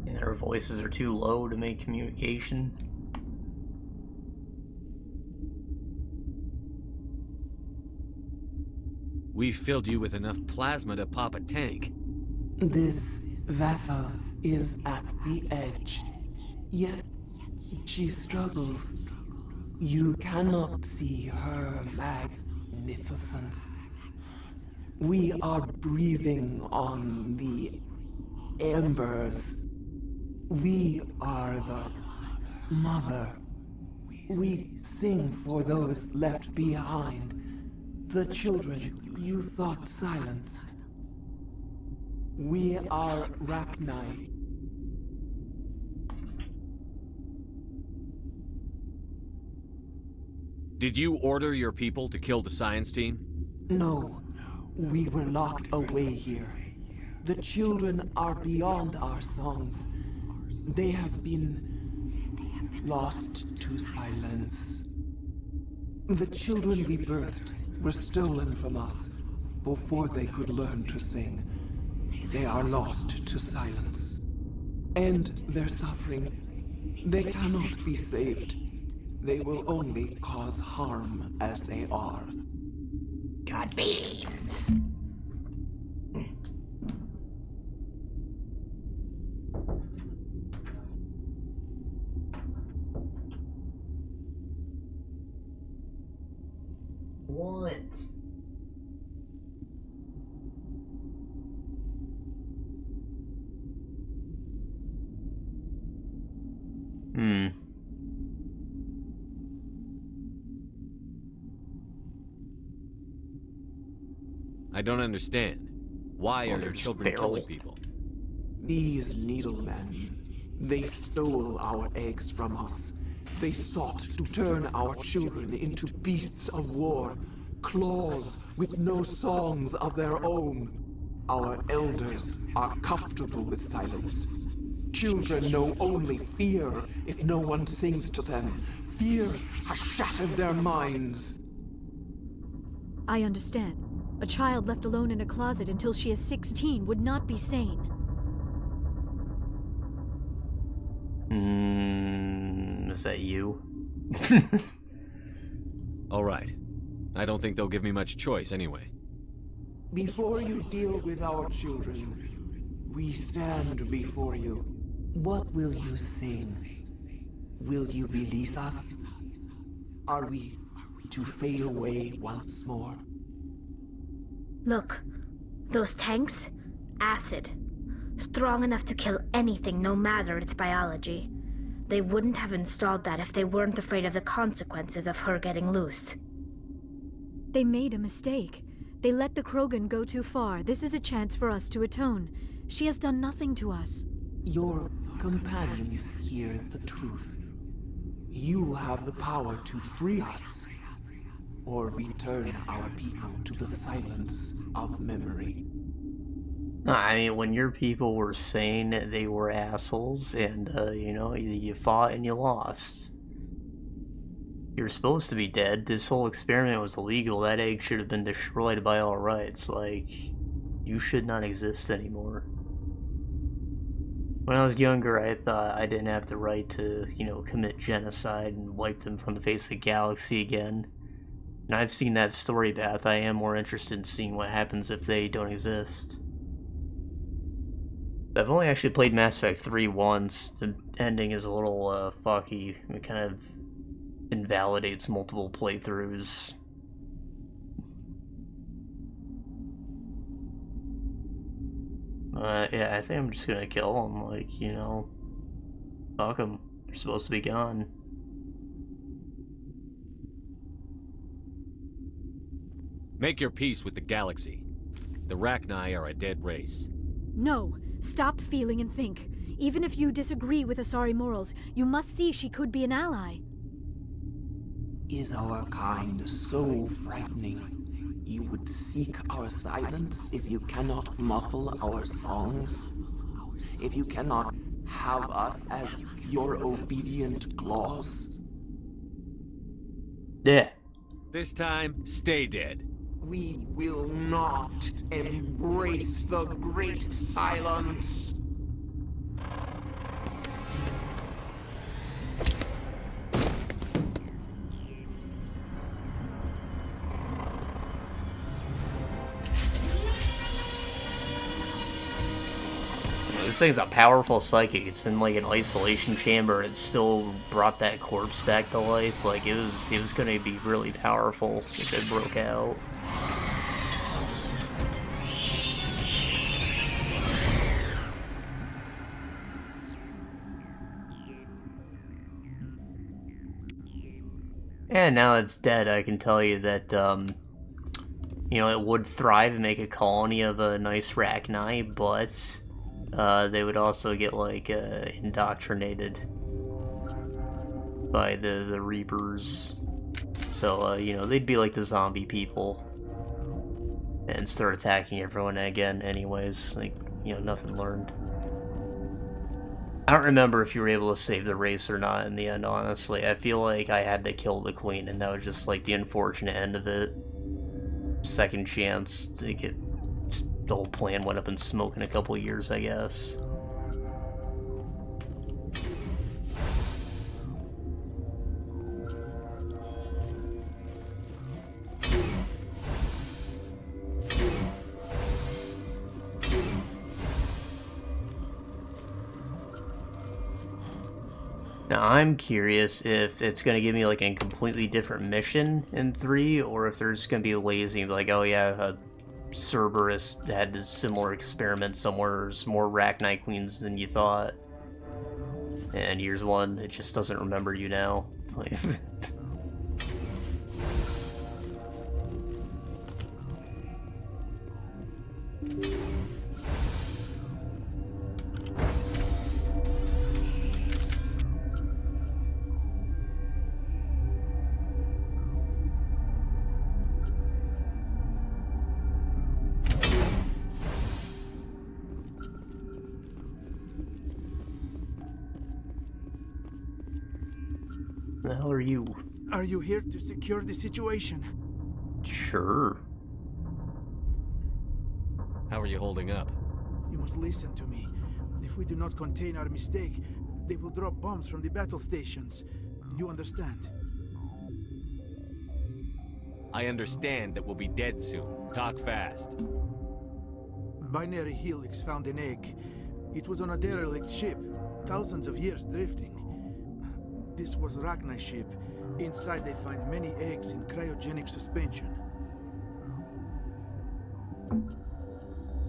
And their voices are too low to make communication. We've filled you with enough plasma to pop a tank. This vessel is at the edge. Yet she struggles. You cannot see her magnificence. We are breathing on the embers. We are the mother. We sing for those left behind, the children you thought silenced. We are Rachni. Did you order your people to kill the science team? No, we were locked away here. The children are beyond our songs. They have been lost to silence. The children we birthed were stolen from us before they could learn to sing. They are lost to silence. And their suffering, they cannot be saved. They will only cause harm as they are. God beans. What? I don't understand. Why are your children killing people? These needlemen, they stole our eggs from us. They sought to turn our children into beasts of war, claws with no songs of their own. Our elders are comfortable with silence. Children know only fear if no one sings to them. Fear has shattered their minds. I understand. A child left alone in a closet until she is 16 would not be sane. Is that you? All right. I don't think they'll give me much choice anyway. Before you deal with our children, we stand before you. What will you sing? Will you release us? Are we to fade away once more? Look, those tanks? Acid. Strong enough to kill anything, no matter its biology. They wouldn't have installed that if they weren't afraid of the consequences of her getting loose. They made a mistake. They let the Krogan go too far. This is a chance for us to atone. She has done nothing to us. Your companions hear the truth. You have the power to free us, or return our people to the silence of memory. I mean, when your people were sane, they were assholes, and, you know, you fought and you lost. You're supposed to be dead. This whole experiment was illegal. That egg should have been destroyed by all rights. Like, you should not exist anymore. When I was younger, I thought I didn't have the right to, you know, commit genocide and wipe them from the face of the galaxy again. And I've seen that story path. I am more interested in seeing what happens if they don't exist. I've only actually played Mass Effect 3 once. The ending is a little, fucky. It kind of invalidates multiple playthroughs. Yeah, I think I'm just gonna kill them, like, you know, fuck them. They're supposed to be gone. Make your peace with the galaxy. The Rachni are a dead race. No, stop feeling and think. Even if you disagree with Asari morals, you must see she could be an ally. Is our kind so frightening? You would seek our silence if you cannot muffle our songs? If you cannot have us as your obedient claws? Yeah. This time, stay dead. We will not embrace the great silence. This thing's a powerful psychic. It's in like an isolation chamber. It still brought that corpse back to life. Like it was gonna be really powerful if it broke out. And now it's dead, I can tell you that, you know, it would thrive and make a colony of a nice Rachni, but they would also get, like, indoctrinated by the Reapers. So, you know, they'd be like the zombie people and start attacking everyone again anyways. Like, you know, nothing learned. I don't remember if you were able to save the race or not in the end, honestly. I feel like I had to kill the queen, and that was just, like, the unfortunate end of it. Second chance to get... Just, the whole plan went up in smoke in a couple years, I guess. Now, I'm curious if it's going to give me, like, a completely different mission in 3, or if they're just going to be lazy and be like, oh yeah, Cerberus had a similar experiment somewhere, there's more Rachni queens than you thought. And here's one, it just doesn't remember you now. The hell are you? Are you here to secure the situation? Sure. How are you holding up? You must listen to me. If we do not contain our mistake, they will drop bombs from the battle stations. You understand? I understand that we'll be dead soon. Talk fast. Binary Helix found an egg. It was on a derelict ship, thousands of years drifting. This was Rachni ship. Inside they find many eggs in cryogenic suspension.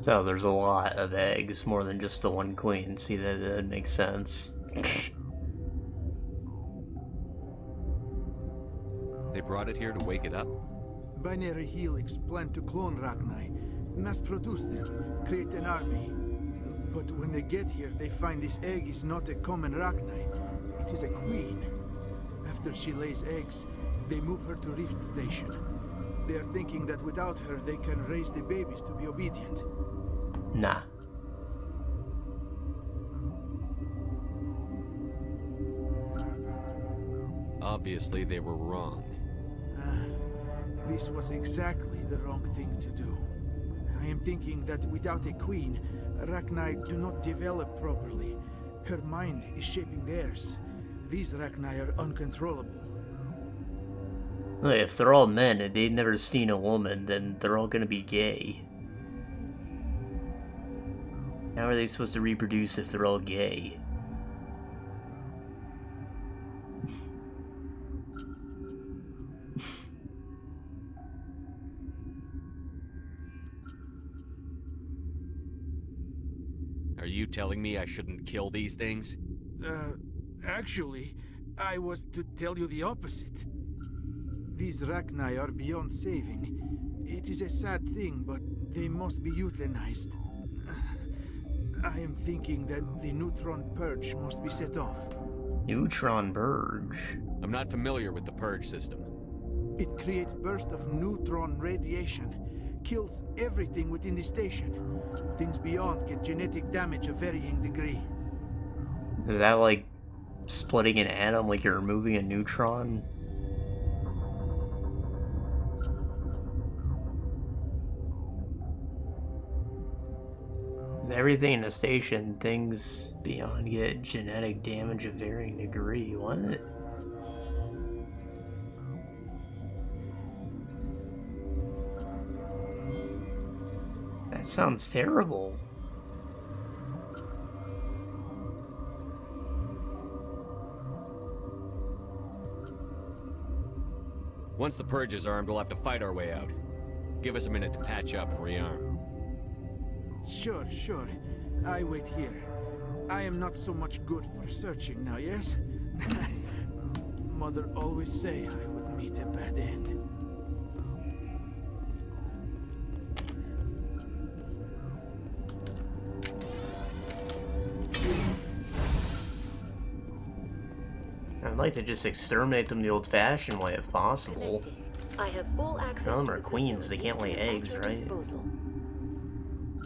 So there's a lot of eggs, more than just the one queen. See, that makes sense. They brought it here to wake it up? Binary Helix planned to clone Rachni, mass produce them, create an army. But when they get here, they find this egg is not a common Rachni. It is a queen. After she lays eggs, they move her to Rift Station. They are thinking that without her, they can raise the babies to be obedient. Nah. Obviously, they were wrong. This was exactly the wrong thing to do. I am thinking that without a queen, Rachni do not develop properly. Her mind is shaping theirs. These Rachni are uncontrollable. Look, if they're all men and they've never seen a woman, then they're all gonna be gay. How are they supposed to reproduce if they're all gay? Are you telling me I shouldn't kill these things? Actually, I was to tell you the opposite. These Rachni are beyond saving. It is a sad thing, but they must be euthanized. I am thinking that the neutron purge must be set off. Neutron purge? I'm not familiar with the purge system. It creates bursts of neutron radiation, kills everything within the station. Things beyond get genetic damage of varying degree. Is that like splitting an atom, like you're removing a neutron? Everything in the station, things beyond get genetic damage of varying degree. What? That sounds terrible. Once the purge is armed, we'll have to fight our way out. Give us a minute to patch up and rearm. Sure, sure. I wait here. I am not so much good for searching now, yes? Mother always say I would meet a bad end. I'd like to just exterminate them the old-fashioned way if possible. I have full access None of them to are the queens, they facility can't lay and at eggs, your right? disposal.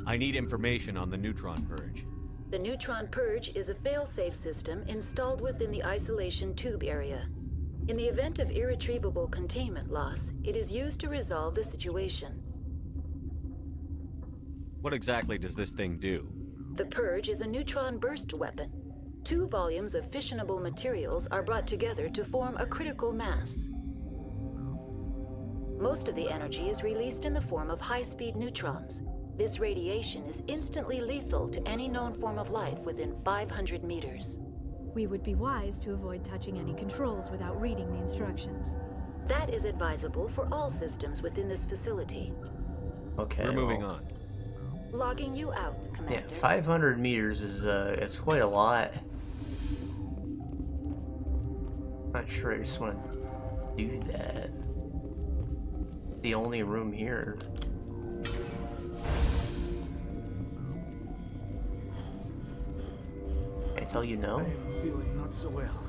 I need information on the neutron purge. The neutron purge is a fail-safe system installed within the isolation tube area. In the event of irretrievable containment loss, it is used to resolve the situation. What exactly does this thing do? The purge is a neutron burst weapon. 2 volumes of fissionable materials are brought together to form a critical mass. Most of the energy is released in the form of high-speed neutrons. This radiation is instantly lethal to any known form of life within 500 meters. We would be wise to avoid touching any controls without reading the instructions. That is advisable for all systems within this facility. Okay, we're moving on. Logging you out, Commander. Yeah, 500 meters is, it's quite a lot. Not sure I just want to do that. The only room here. I tell you no? I am feeling not so well.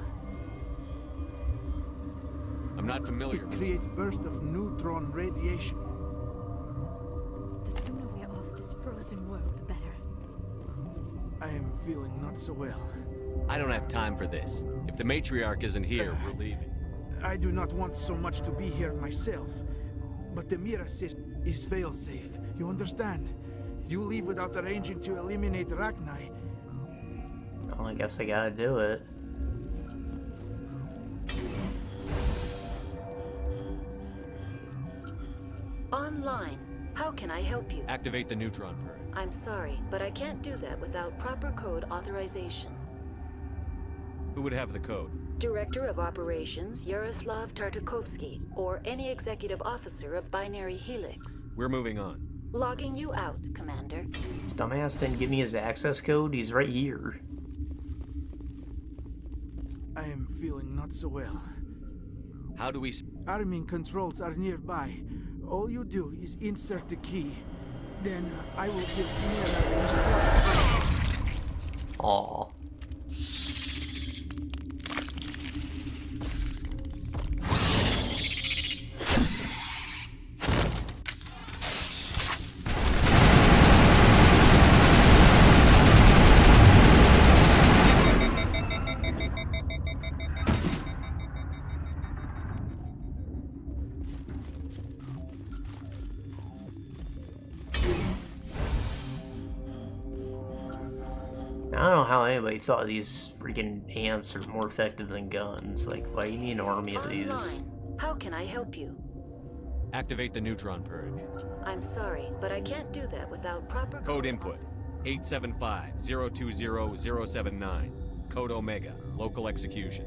I'm not familiar. It creates bursts of neutron radiation. The sooner we are off this frozen world, the better. I am feeling not so well. I don't have time for this. If the matriarch isn't here, we're leaving. I do not want so much to be here myself. But the Mira system is fail-safe. You understand? You leave without arranging to eliminate Rachni. Well, I guess I gotta do it. Online. How can I help you? Activate the neutron purge. I'm sorry, but I can't do that without proper code authorization. Who would have the code? Director of Operations Yaroslav Tartakovsky, or any executive officer of Binary Helix. We're moving on. Logging you out, Commander. This dumbass didn't give me his access code. He's right here. I am feeling not so well. How do we... Arming controls are nearby. All you do is insert the key. Then I will give Mira the strike. Aww. I don't know how anybody thought these freaking ants are more effective than guns. Like, why do you need an army of these? How can I help you? Activate the neutron purge. I'm sorry, but I can't do that without proper Code input. 875-020-079. Code Omega. Local execution.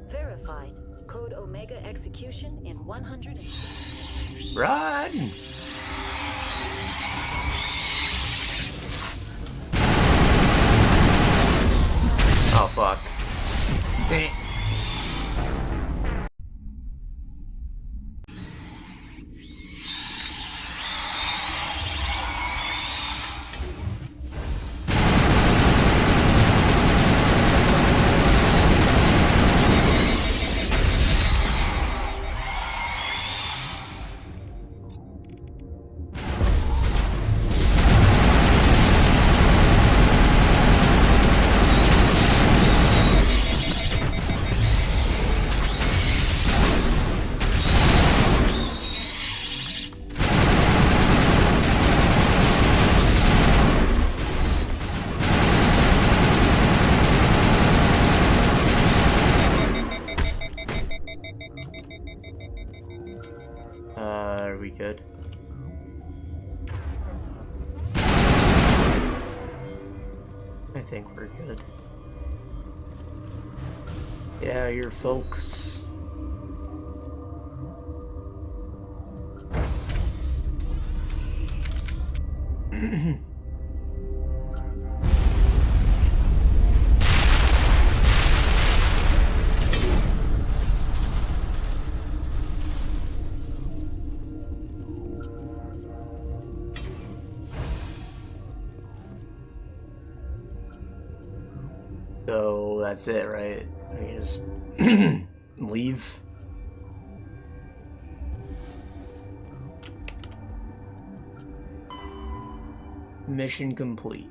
Verified. Code Omega execution in 100. Run! Oh fuck. Dang it. Are we good? I think we're good. Yeah, you're folks. So that's it, right? I just leave. Mission complete.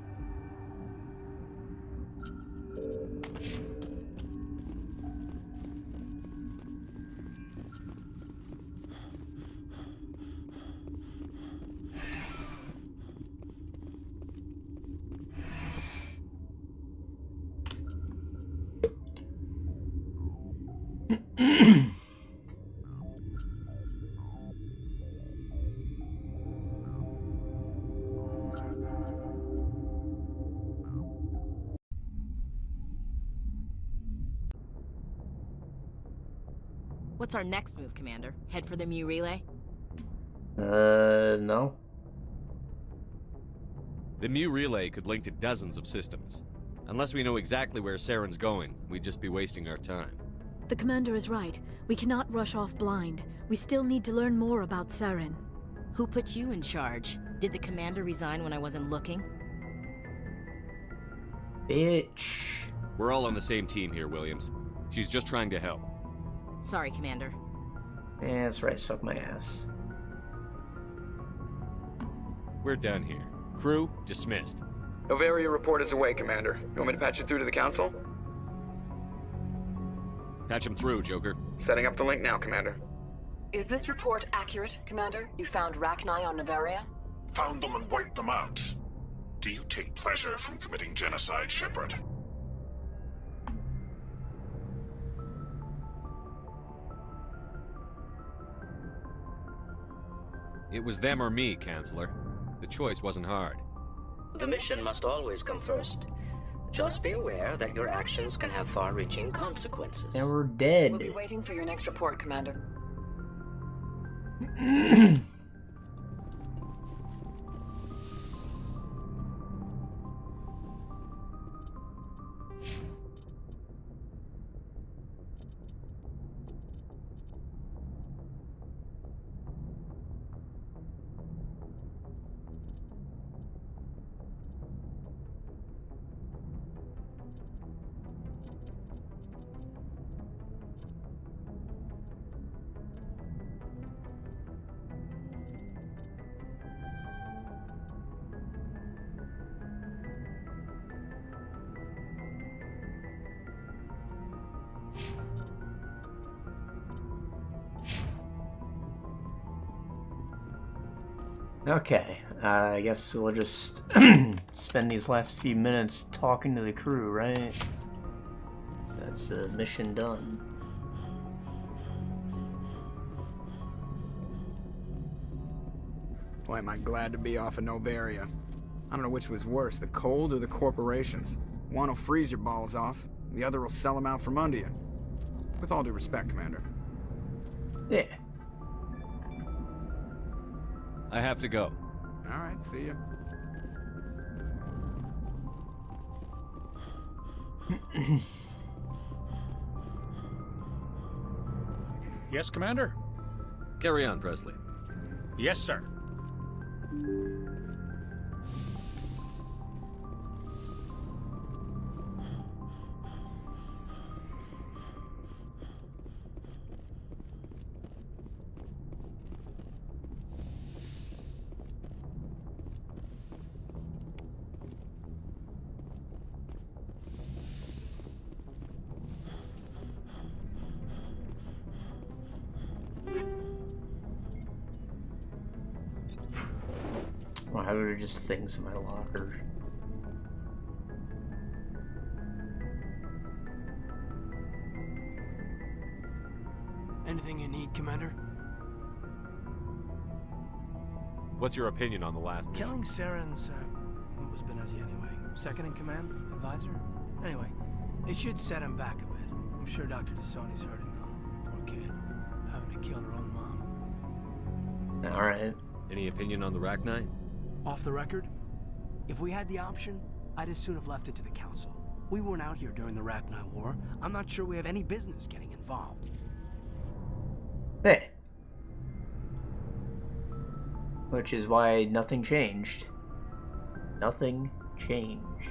What's our next move, Commander? Head for the Mu relay? No. The Mu relay could link to dozens of systems. Unless we know exactly where Saren's going, we'd just be wasting our time. The commander is right. We cannot rush off blind. We still need to learn more about Saren. Who put you in charge? Did the commander resign when I wasn't looking? Bitch. We're all on the same team here, Williams. She's just trying to help. Sorry, Commander. Yeah, that's right, suck my ass. We're done here. Crew, dismissed. Noveria report is away, Commander. You want me to patch it through to the Council? Patch him through, Joker. Setting up the link now, Commander. Is this report accurate, Commander? You found Rachni on Noveria? Found them and wiped them out. Do you take pleasure from committing genocide, Shepard? It was them or me, Counselor. The choice wasn't hard. The mission must always come first. Just be aware that your actions can have far-reaching consequences. And we're dead. We'll be waiting for your next report, Commander. Okay, I guess we'll just spend these last few minutes talking to the crew, right? That's mission done. Boy, am I glad to be off of Noveria. I don't know which was worse, the cold or the corporations. One will freeze your balls off, the other will sell them out from under you. With all due respect, Commander. Yeah. I have to go. Alright, see ya. Yes, Commander? Carry on, Presley. Yes, sir. Well, how are just things in my locker? Anything you need, Commander? What's your opinion on the last mission? Killing Saren's, what was Benezi anyway? Second in command? Advisor? Anyway, it should set him back a bit. I'm sure Dr. Tassani's hurting though. Poor kid. Having to kill her own mom. Alright. Any opinion on the Rachni? Off the record, if we had the option, I'd as soon have left it to the Council. We weren't out here during the Rachni War. I'm not sure we have any business getting involved. Hey. Which is why nothing changed. Nothing changed.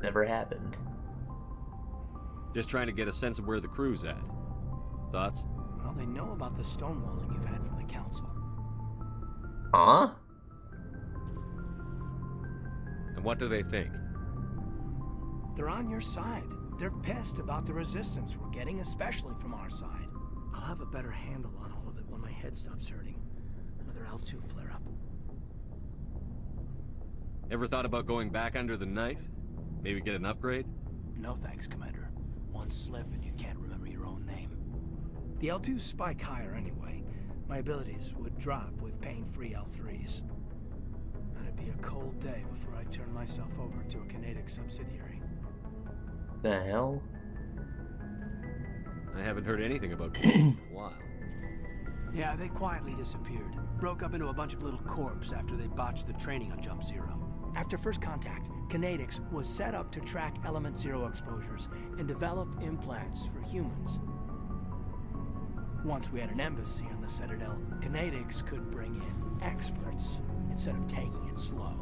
Never happened. Just trying to get a sense of where the crew's at. Thoughts? Well, they know about the stonewalling you've had from the council. Huh? And what do they think? They're on your side. They're pissed about the resistance we're getting, especially from our side. I'll have a better handle on all of it when my head stops hurting. Another L2 flare-up. Ever thought about going back under the knife? Maybe get an upgrade? No thanks, Commander. One slip and you can't remember your own name. The L2s spike higher anyway. My abilities would drop with pain-free L3s. And it'd be a cold day before I turn myself over to a kinetic subsidiary. The hell? I haven't heard anything about kinetics in a while. Yeah, they quietly disappeared. Broke up into a bunch of little corps after they botched the training on Jump Zero. After first contact, Kinetics was set up to track Element Zero exposures and develop implants for humans. Once we had an embassy on the Citadel, Kinetics could bring in experts instead of taking it slow.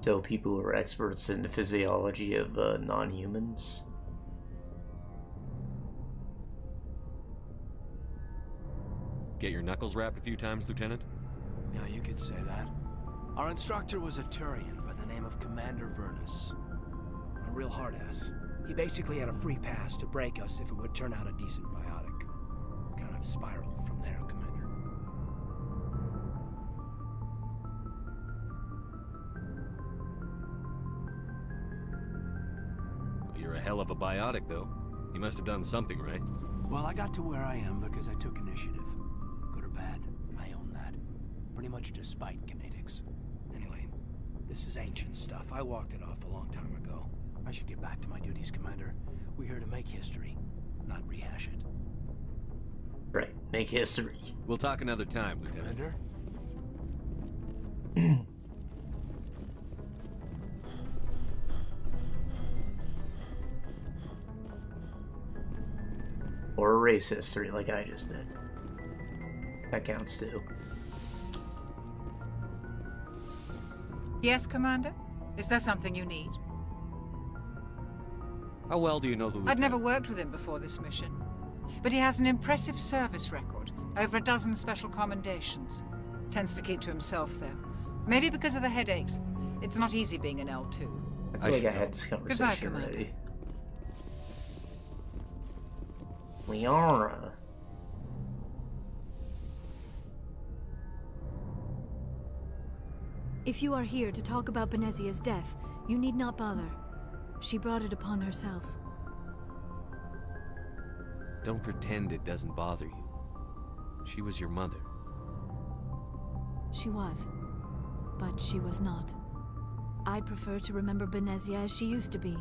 So people who are experts in the physiology of non-humans? Get your knuckles wrapped a few times, Lieutenant? Yeah, you could say that. Our instructor was a Turian by the name of Commander Vernus. A real hard-ass. He basically had a free pass to break us if it would turn out a decent biotic. Kind of spiraled from there, Commander. You're a hell of a biotic, though. You must have done something right. Well, I got to where I am because I took initiative. Good or bad, I own that. Pretty much despite kinetics. Anyway, this is ancient stuff. I walked it off a long time ago. I should get back to my duties, Commander. We're here to make history, not rehash it. Right, make history. We'll talk another time, Lieutenant. Commander? Or erase history like I just did. That counts too. Yes, Commander? Is there something you need? How well do you know the Lieutenant? I'd never worked with him before this mission. But he has an impressive service record. Over a dozen special commendations. Tends to keep to himself, though. Maybe because of the headaches. It's not easy being an L2. I feel like I had this conversation Goodbye, Commander. already. Liara. If you are here to talk about Benezia's death, you need not bother. She brought it upon herself. Don't pretend it doesn't bother you. She was your mother. She was. But she was not. I prefer to remember Benezia as she used to be,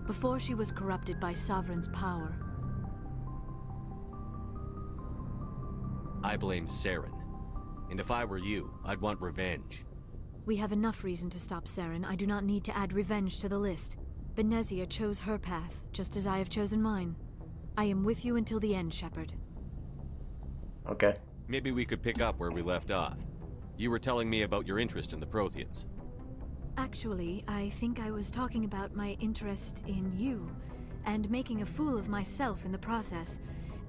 before she was corrupted by Sovereign's power. I blame Saren. And if I were you, I'd want revenge. We have enough reason to stop Saren. I do not need to add revenge to the list. Benezia chose her path, just as I have chosen mine. I am with you until the end, Shepard. Okay. Maybe we could pick up where we left off. You were telling me about your interest in the Protheans. Actually, I think I was talking about my interest in you, and making a fool of myself in the process.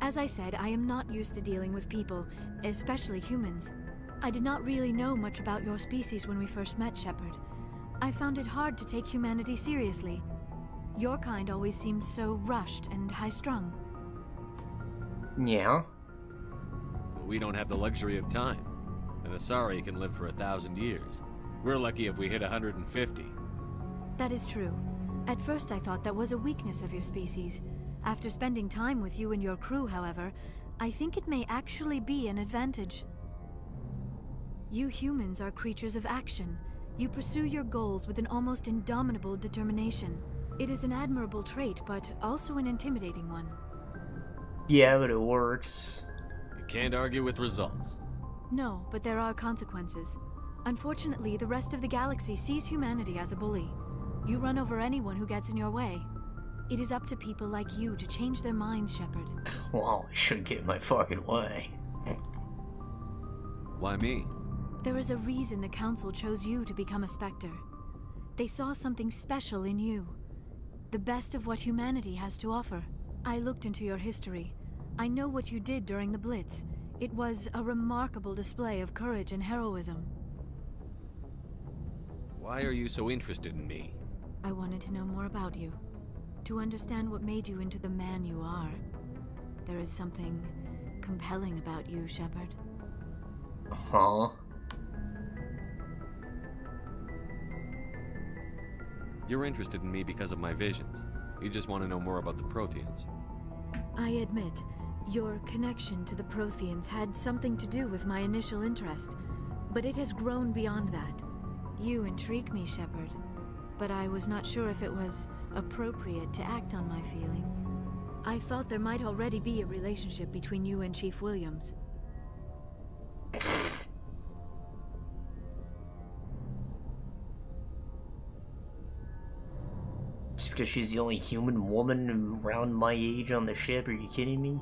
As I said, I am not used to dealing with people, especially humans. I did not really know much about your species when we first met, Shepard. I found it hard to take humanity seriously. Your kind always seemed so rushed and high-strung. Yeah. We don't have the luxury of time. An Asari can live for 1,000 years. We're lucky if we hit 150. That is true. At first I thought that was a weakness of your species. After spending time with you and your crew, however, I think it may actually be an advantage. You humans are creatures of action. You pursue your goals with an almost indomitable determination. It is an admirable trait, but also an intimidating one. Yeah, but it works. You can't argue with results. No, but there are consequences. Unfortunately, the rest of the galaxy sees humanity as a bully. You run over anyone who gets in your way. It is up to people like you to change their minds, Shepard. Well, I shouldn't get in my fucking way. Why me? There is a reason the Council chose you to become a Spectre. They saw something special in you. The best of what humanity has to offer. I looked into your history. I know what you did during the Blitz. It was a remarkable display of courage and heroism. Why are you so interested in me? I wanted to know more about you. To understand what made you into the man you are. There is something compelling about you, Shepard. Huh? You're interested in me because of my visions. You just want to know more about the Protheans. I admit, your connection to the Protheans had something to do with my initial interest, but it has grown beyond that. You intrigue me, Shepard, but I was not sure if it was appropriate to act on my feelings. I thought there might already be a relationship between you and Chief Williams. Just because she's the only human woman around my age on the ship? Are you kidding me?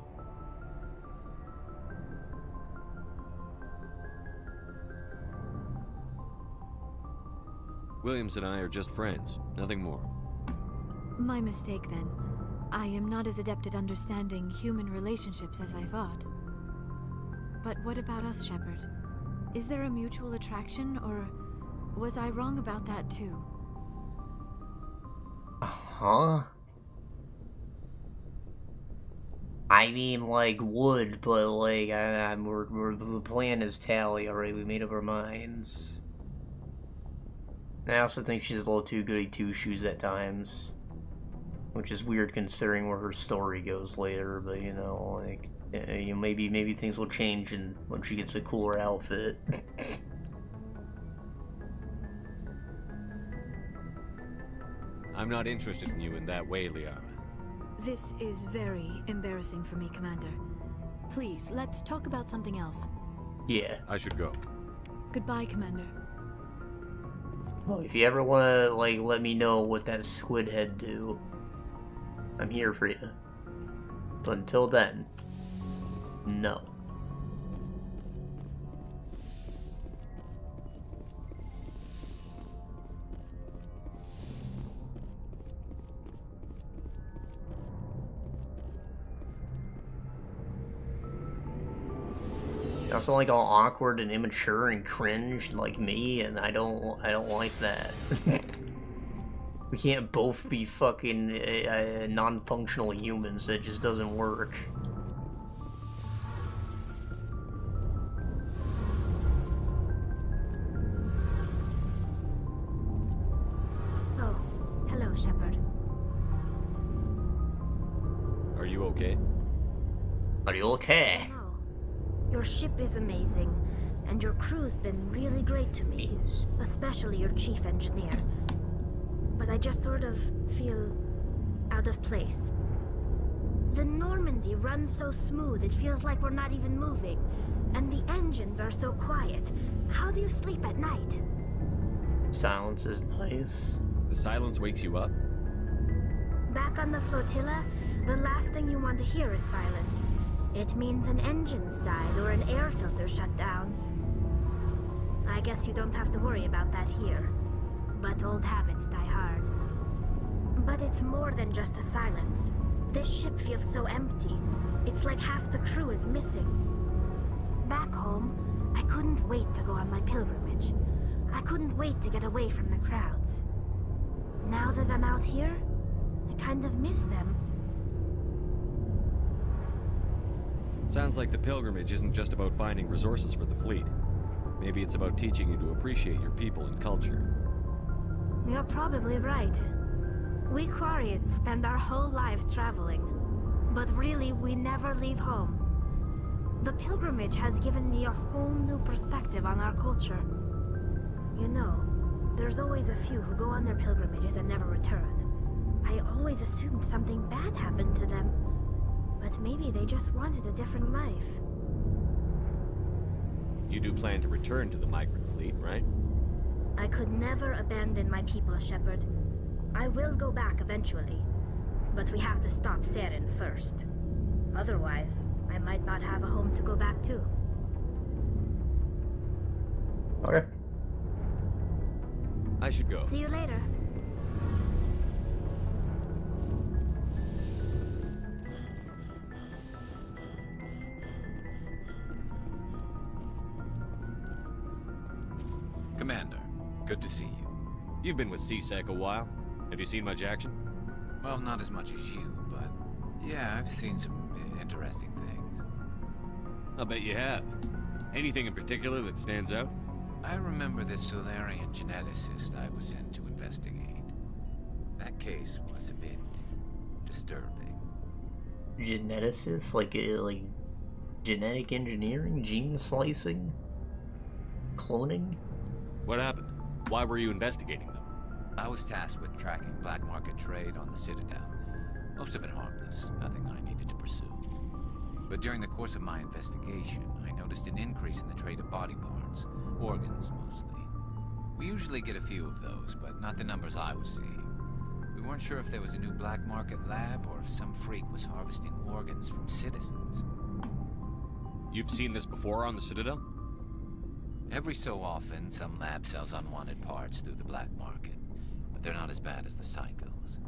Williams and I are just friends, nothing more. My mistake, then. I am not as adept at understanding human relationships as I thought. But what about us, Shepard? Is there a mutual attraction, or was I wrong about that too? Huh? I mean, like, would, but, like, the plan is tally already. We made up our minds. And I also think she's a little too goody two-shoes at times. Which is weird considering where her story goes later, but, you know, like, you know, maybe things will change when she gets a cooler outfit. I'm not interested in you in that way, Liara. This is very embarrassing for me, Commander. Please, let's talk about something else. Yeah. I should go. Goodbye, Commander. Well, if you ever want to, like, let me know what that squid head do, I'm here for you. But until then, no. You also like all awkward and immature and cringe like me, and I don't like that. We can't both be fucking non-functional humans. That just doesn't work. Oh, hello, Shepard. Are you okay? Are you okay? Your ship is amazing, and your crew's been really great to me, especially your chief engineer. But I just sort of feel out of place. The Normandy runs so smooth, it feels like we're not even moving. And the engines are so quiet. How do you sleep at night? Silence is nice. The silence wakes you up? Back on the flotilla, the last thing you want to hear is silence. It means an engine's died or an air filter shut down. I guess you don't have to worry about that here. But old habits die hard. But it's more than just the silence. This ship feels so empty. It's like half the crew is missing. Back home, I couldn't wait to go on my pilgrimage. I couldn't wait to get away from the crowds. Now that I'm out here, I kind of miss them. Sounds like the pilgrimage isn't just about finding resources for the fleet. Maybe it's about teaching you to appreciate your people and culture. You're probably right. We Quarians spend our whole lives traveling. But really, we never leave home. The pilgrimage has given me a whole new perspective on our culture. You know, there's always a few who go on their pilgrimages and never return. I always assumed something bad happened to them. But maybe they just wanted a different life. You do plan to return to the migrant fleet, right? I could never abandon my people, Shepard. I will go back eventually. But we have to stop Saren first. Otherwise, I might not have a home to go back to. Okay. I should go. See you later. Good to see you. You've been with C-Sec a while. Have you seen much action? Well, not as much as you, but yeah, I've seen some interesting things. I'll bet you have. Anything in particular that stands out? I remember this Solarian geneticist I was sent to investigate. That case was a bit disturbing. Geneticist? Like genetic engineering? Gene slicing? Cloning? What happened? Why were you investigating them? I was tasked with tracking black market trade on the Citadel. Most of it harmless, nothing I needed to pursue. But during the course of my investigation, I noticed an increase in the trade of body parts, organs mostly. We usually get a few of those, but not the numbers I was seeing. We weren't sure if there was a new black market lab or if some freak was harvesting organs from citizens. You've seen this before on the Citadel? Every so often, some lab sells unwanted parts through the black market, but they're not as bad as the psychos.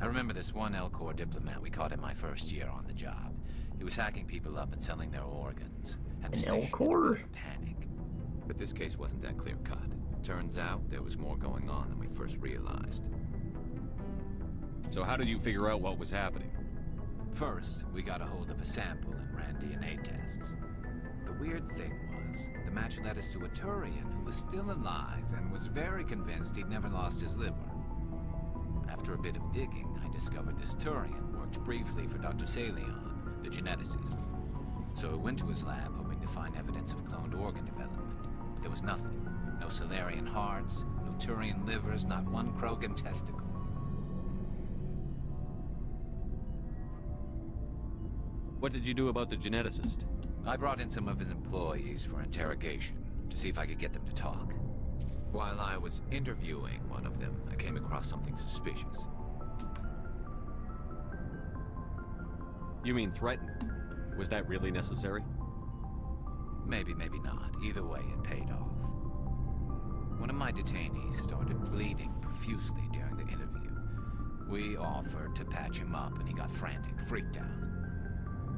I remember this one Elcor diplomat we caught in my first year on the job. He was hacking people up and selling their organs. Had to An Elcor? Panic. But this case wasn't that clear-cut. Turns out there was more going on than we first realized. So how did you figure out what was happening? First, we got a hold of a sample and ran DNA tests. The weird thing was, the match led us to a Turian who was still alive and was very convinced he'd never lost his liver. After a bit of digging, I discovered this Turian worked briefly for Dr. Salion, the geneticist. So I went to his lab hoping to find evidence of cloned organ development, but there was nothing. No Solarian hearts, no Turian livers, not one Krogan testicle. What did you do about the geneticist? I brought in some of his employees for interrogation, to see if I could get them to talk. While I was interviewing one of them, I came across something suspicious. You mean threatened? Was that really necessary? Maybe, maybe not. Either way, it paid off. One of my detainees started bleeding profusely during the interview. We offered to patch him up, and he got frantic, freaked out.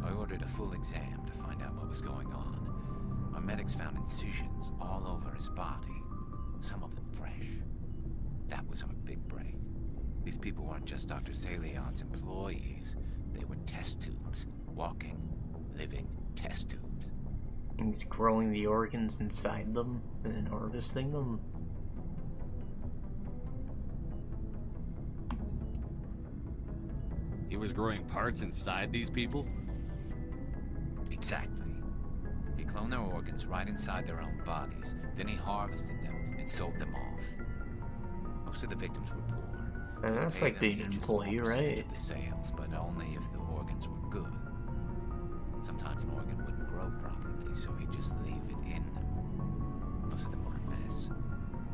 I ordered a full exam to find out what was going on. Our medics found incisions all over his body, some of them fresh. That was our big break. These people weren't just Dr. Salion's employees. They were test tubes. Walking, living test tubes. And he's growing the organs inside them and then harvesting them. He was growing parts inside these people? Exactly. He cloned their organs right inside their own bodies. Then he harvested them and sold them off. Most of the victims were poor. And that's like being an employee, right? Of the sales, but only if the organs were good. Sometimes an organ wouldn't grow properly, so he'd just leave it in them. Most of them were a mess,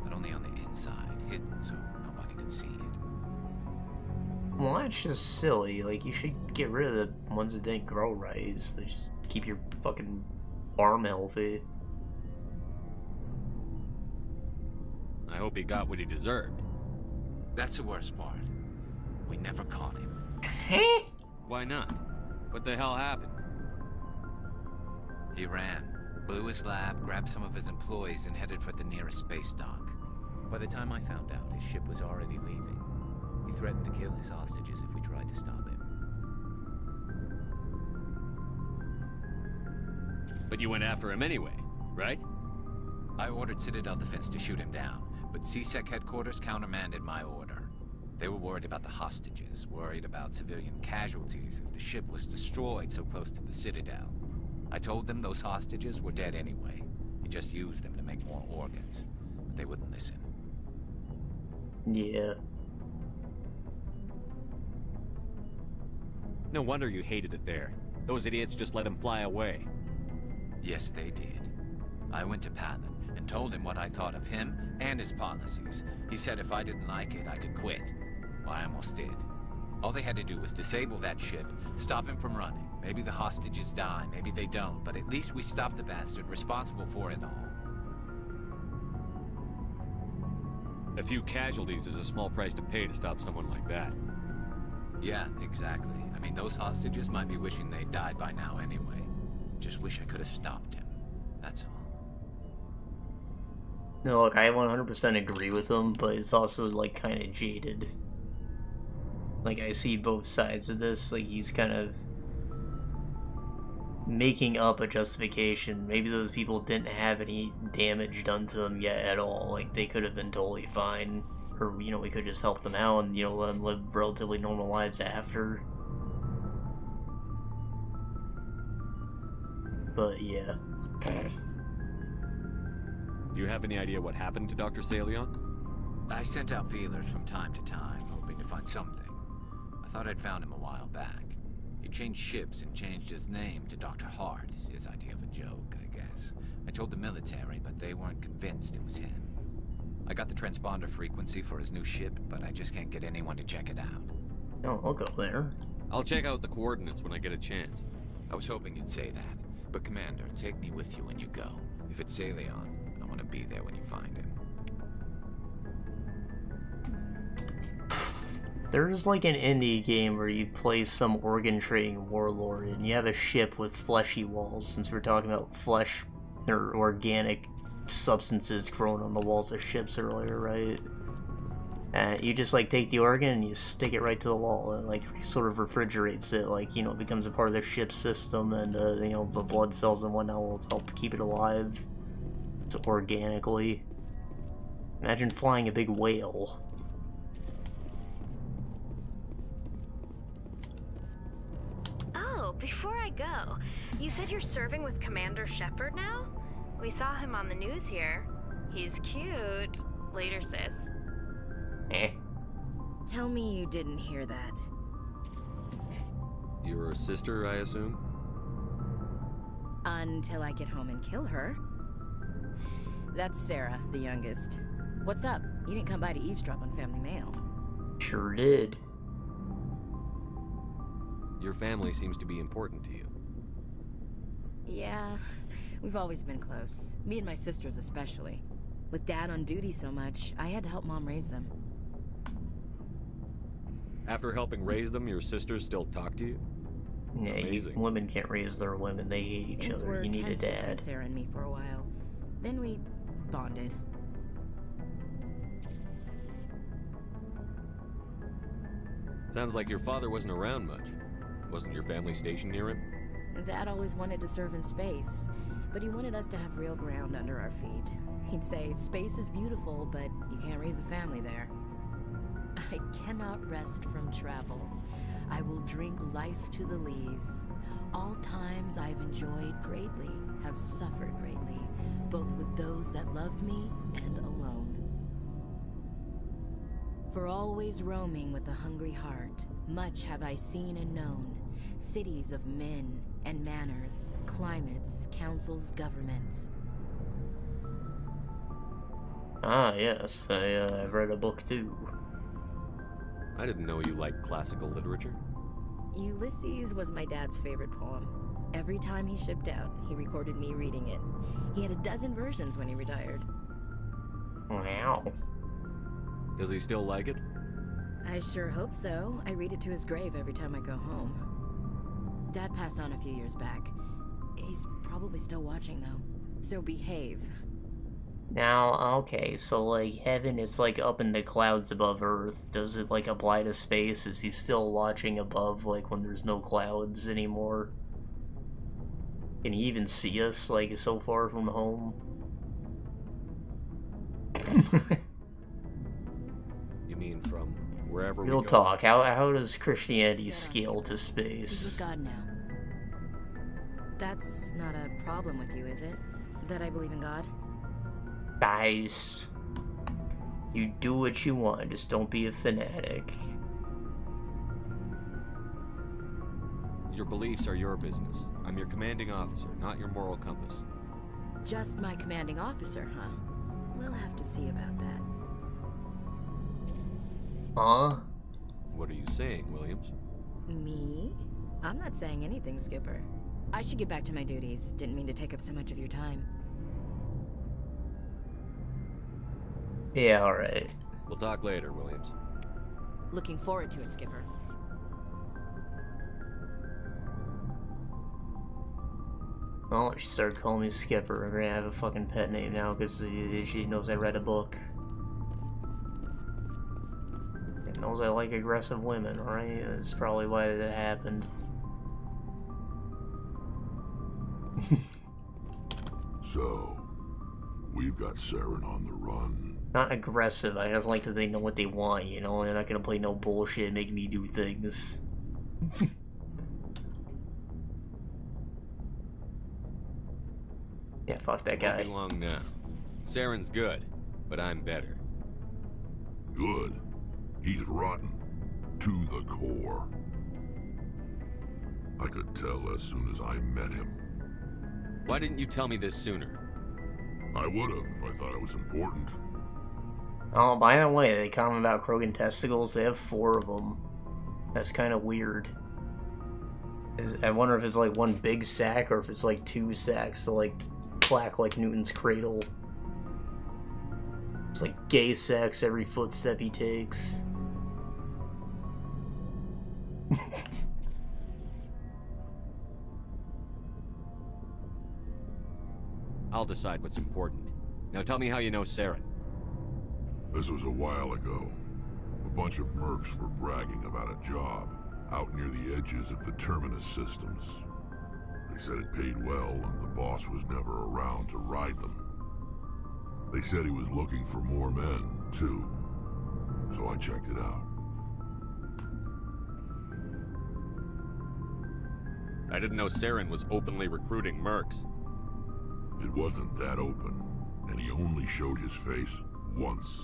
but only on the inside, hidden so nobody could see it. Well, that's just silly. Like, you should get rid of the ones that didn't grow right, so just keep your fucking farm healthy. I hope he got what he deserved. That's the worst part. We never caught him. Why not? What the hell happened? He ran, blew his lab, grabbed some of his employees, and headed for the nearest space dock. By the time I found out, his ship was already leaving. He threatened to kill his hostages if we tried to stop him. But you went after him anyway, right? I ordered Citadel Defense to shoot him down, but C-Sec headquarters countermanded my order. They were worried about the hostages, worried about civilian casualties if the ship was destroyed so close to the Citadel. I told them those hostages were dead anyway. He just used them to make more organs, but they wouldn't listen. Yeah. No wonder you hated it there. Those idiots just let him fly away. Yes, they did. I went to Palin and told him what I thought of him and his policies. He said if I didn't like it, I could quit. Well, I almost did. All they had to do was disable that ship, stop him from running. Maybe the hostages die, maybe they don't, but at least we stopped the bastard responsible for it all. A few casualties is a small price to pay to stop someone like that. Yeah, exactly. I mean, those hostages might be wishing they'd died by now anyway. Just wish I could have stopped him. That's all. No, look, I 100% agree with him, but it's also, like, kind of jaded. Like, I see both sides of this. Like, he's kind of making up a justification. Maybe those people didn't have any damage done to them yet at all. Like, they could have been totally fine. Or, you know, we could just help them out and, you know, let them live relatively normal lives after. But, yeah. Do you have any idea what happened to Dr. Salion? I sent out feelers from time to time, hoping to find something. I thought I'd found him a while back. He changed ships and changed his name to Dr. Hart, his idea of a joke, I guess. I told the military, but they weren't convinced it was him. I got the transponder frequency for his new ship, but I just can't get anyone to check it out. Oh, I'll go there. I'll check out the coordinates when I get a chance. I was hoping you'd say that. But Commander, take me with you when you go. If it's Salion, I want to be there when you find him. There's like an indie game where you play some organ trading warlord and you have a ship with fleshy walls, since we're talking about flesh or organic substances growing on the walls of ships earlier, right? And you just like take the organ and you stick it right to the wall and like sort of refrigerates it, like, you know, it becomes a part of the ship's system, and you know, the blood cells and whatnot will help keep it alive organically. Imagine flying a big whale. Oh, before I go, you said you're serving with Commander Shepard now? We saw him on the news here. He's cute. Later, sis. Tell me you didn't hear that. Your sister, I assume? Until I get home and kill her. That's Sarah, the youngest. What's up? You didn't come by to eavesdrop on family mail. Sure did. Your family seems to be important to you. Yeah, we've always been close. Me and my sisters especially. With Dad on duty so much, I had to help Mom raise them. After helping raise them, your sisters still talk to you? Yeah, Amazing. Women can't raise their women. They hate each Things other. were You need a tense between dad. Sarah and me for a while. Then we bonded. Sounds like your father wasn't around much. Wasn't your family stationed near him? Dad always wanted to serve in space, but he wanted us to have real ground under our feet. He'd say, space is beautiful, but you can't raise a family there. I cannot rest from travel. I will drink life to the lees. All times I've enjoyed greatly, have suffered greatly, both with those that loved me and alone. For always roaming with a hungry heart, much have I seen and known, cities of men and manners, climates, councils, governments. Ah, yes. I've read a book too. I didn't know you liked classical literature. Ulysses was my dad's favorite poem. Every time he shipped out, he recorded me reading it. He had a dozen versions when he retired. Wow. Does he still like it? I sure hope so. I read it to his grave every time I go home. Dad passed on a few years back. He's probably still watching, though. So behave. Now, okay, so, like, heaven is, like, up in the clouds above Earth. Does it, like, apply to space? Is he still watching above, like, when there's no clouds anymore? Can he even see us, like, so far from home? You mean from wherever Real we go? talk, how does Christianity scale to He's space? with God now. That's not a problem with you, is it? That I believe in God? Guys, you do what you want, just don't be a fanatic. Your beliefs are your business. I'm your commanding officer, not your moral compass. Just my commanding officer, huh? We'll have to see about that. Huh? What are you saying, Williams? Me? I'm not saying anything, Skipper. I should get back to my duties. Didn't mean to take up so much of your time. Yeah, alright. We'll talk later, Williams. Looking forward to it, Skipper. Well, she started calling me Skipper. I'm gonna have a fucking pet name now because she knows I read a book. It knows I like aggressive women, alright? That's probably why that happened. So, we've got Saren on the run. Not aggressive, I just like that they know what they want, you know? They're not gonna play no bullshit and make me do things. Yeah, fuck that guy. Won't be long now. Saren's good, but I'm better. Good? He's rotten. To the core. I could tell as soon as I met him. Why didn't you tell me this sooner? I would've if I thought it was important. Oh, by the way, they comment about Krogan testicles. They have 4 of them. That's kind of weird. I wonder if it's like one big sack or if it's like 2 sacks to like clack like Newton's cradle. It's like gay sex every footstep he takes. I'll decide what's important. Now tell me how you know Saren. This was a while ago. A bunch of mercs were bragging about a job out near the edges of the Terminus systems. They said it paid well and the boss was never around to ride them. They said he was looking for more men, too. So I checked it out. I didn't know Saren was openly recruiting mercs. It wasn't that open, and he only showed his face once.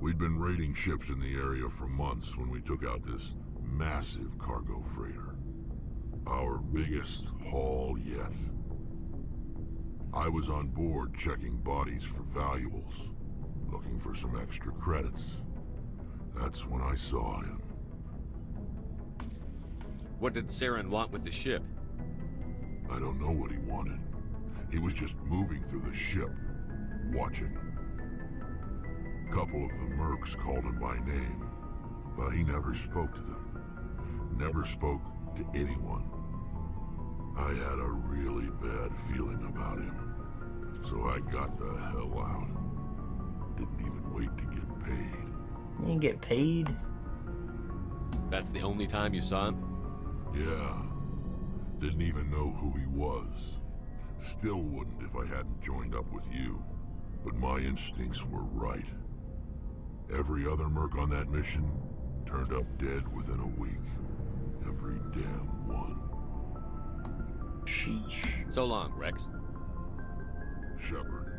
We'd been raiding ships in the area for months when we took out this massive cargo freighter. Our biggest haul yet. I was on board checking bodies for valuables, looking for some extra credits. That's when I saw him. What did Saren want with the ship? I don't know what he wanted. He was just moving through the ship, watching. A couple of the mercs called him by name, but he never spoke to them. Never spoke to anyone. I had a really bad feeling about him, so I got the hell out. Didn't even wait to get paid. You didn't get paid? That's the only time you saw him? Yeah. Didn't even know who he was. Still wouldn't if I hadn't joined up with you. But my instincts were right. Every other merc on that mission turned up dead within a week. Every damn one. Sheesh. So long, Rex. Shepard.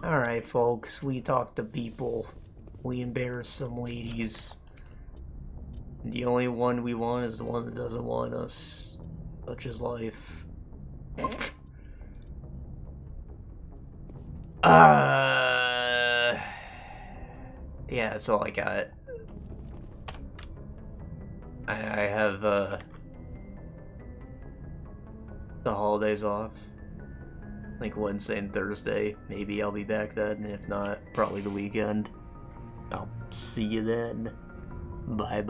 Alright, folks, we talked to people. We embarrassed some ladies. The only one we want is the one that doesn't want us. Such is life. Yeah, that's all I got. I have, the holidays off. Like Wednesday and Thursday. Maybe I'll be back then. If not, probably the weekend. I'll see you then. Bye-bye.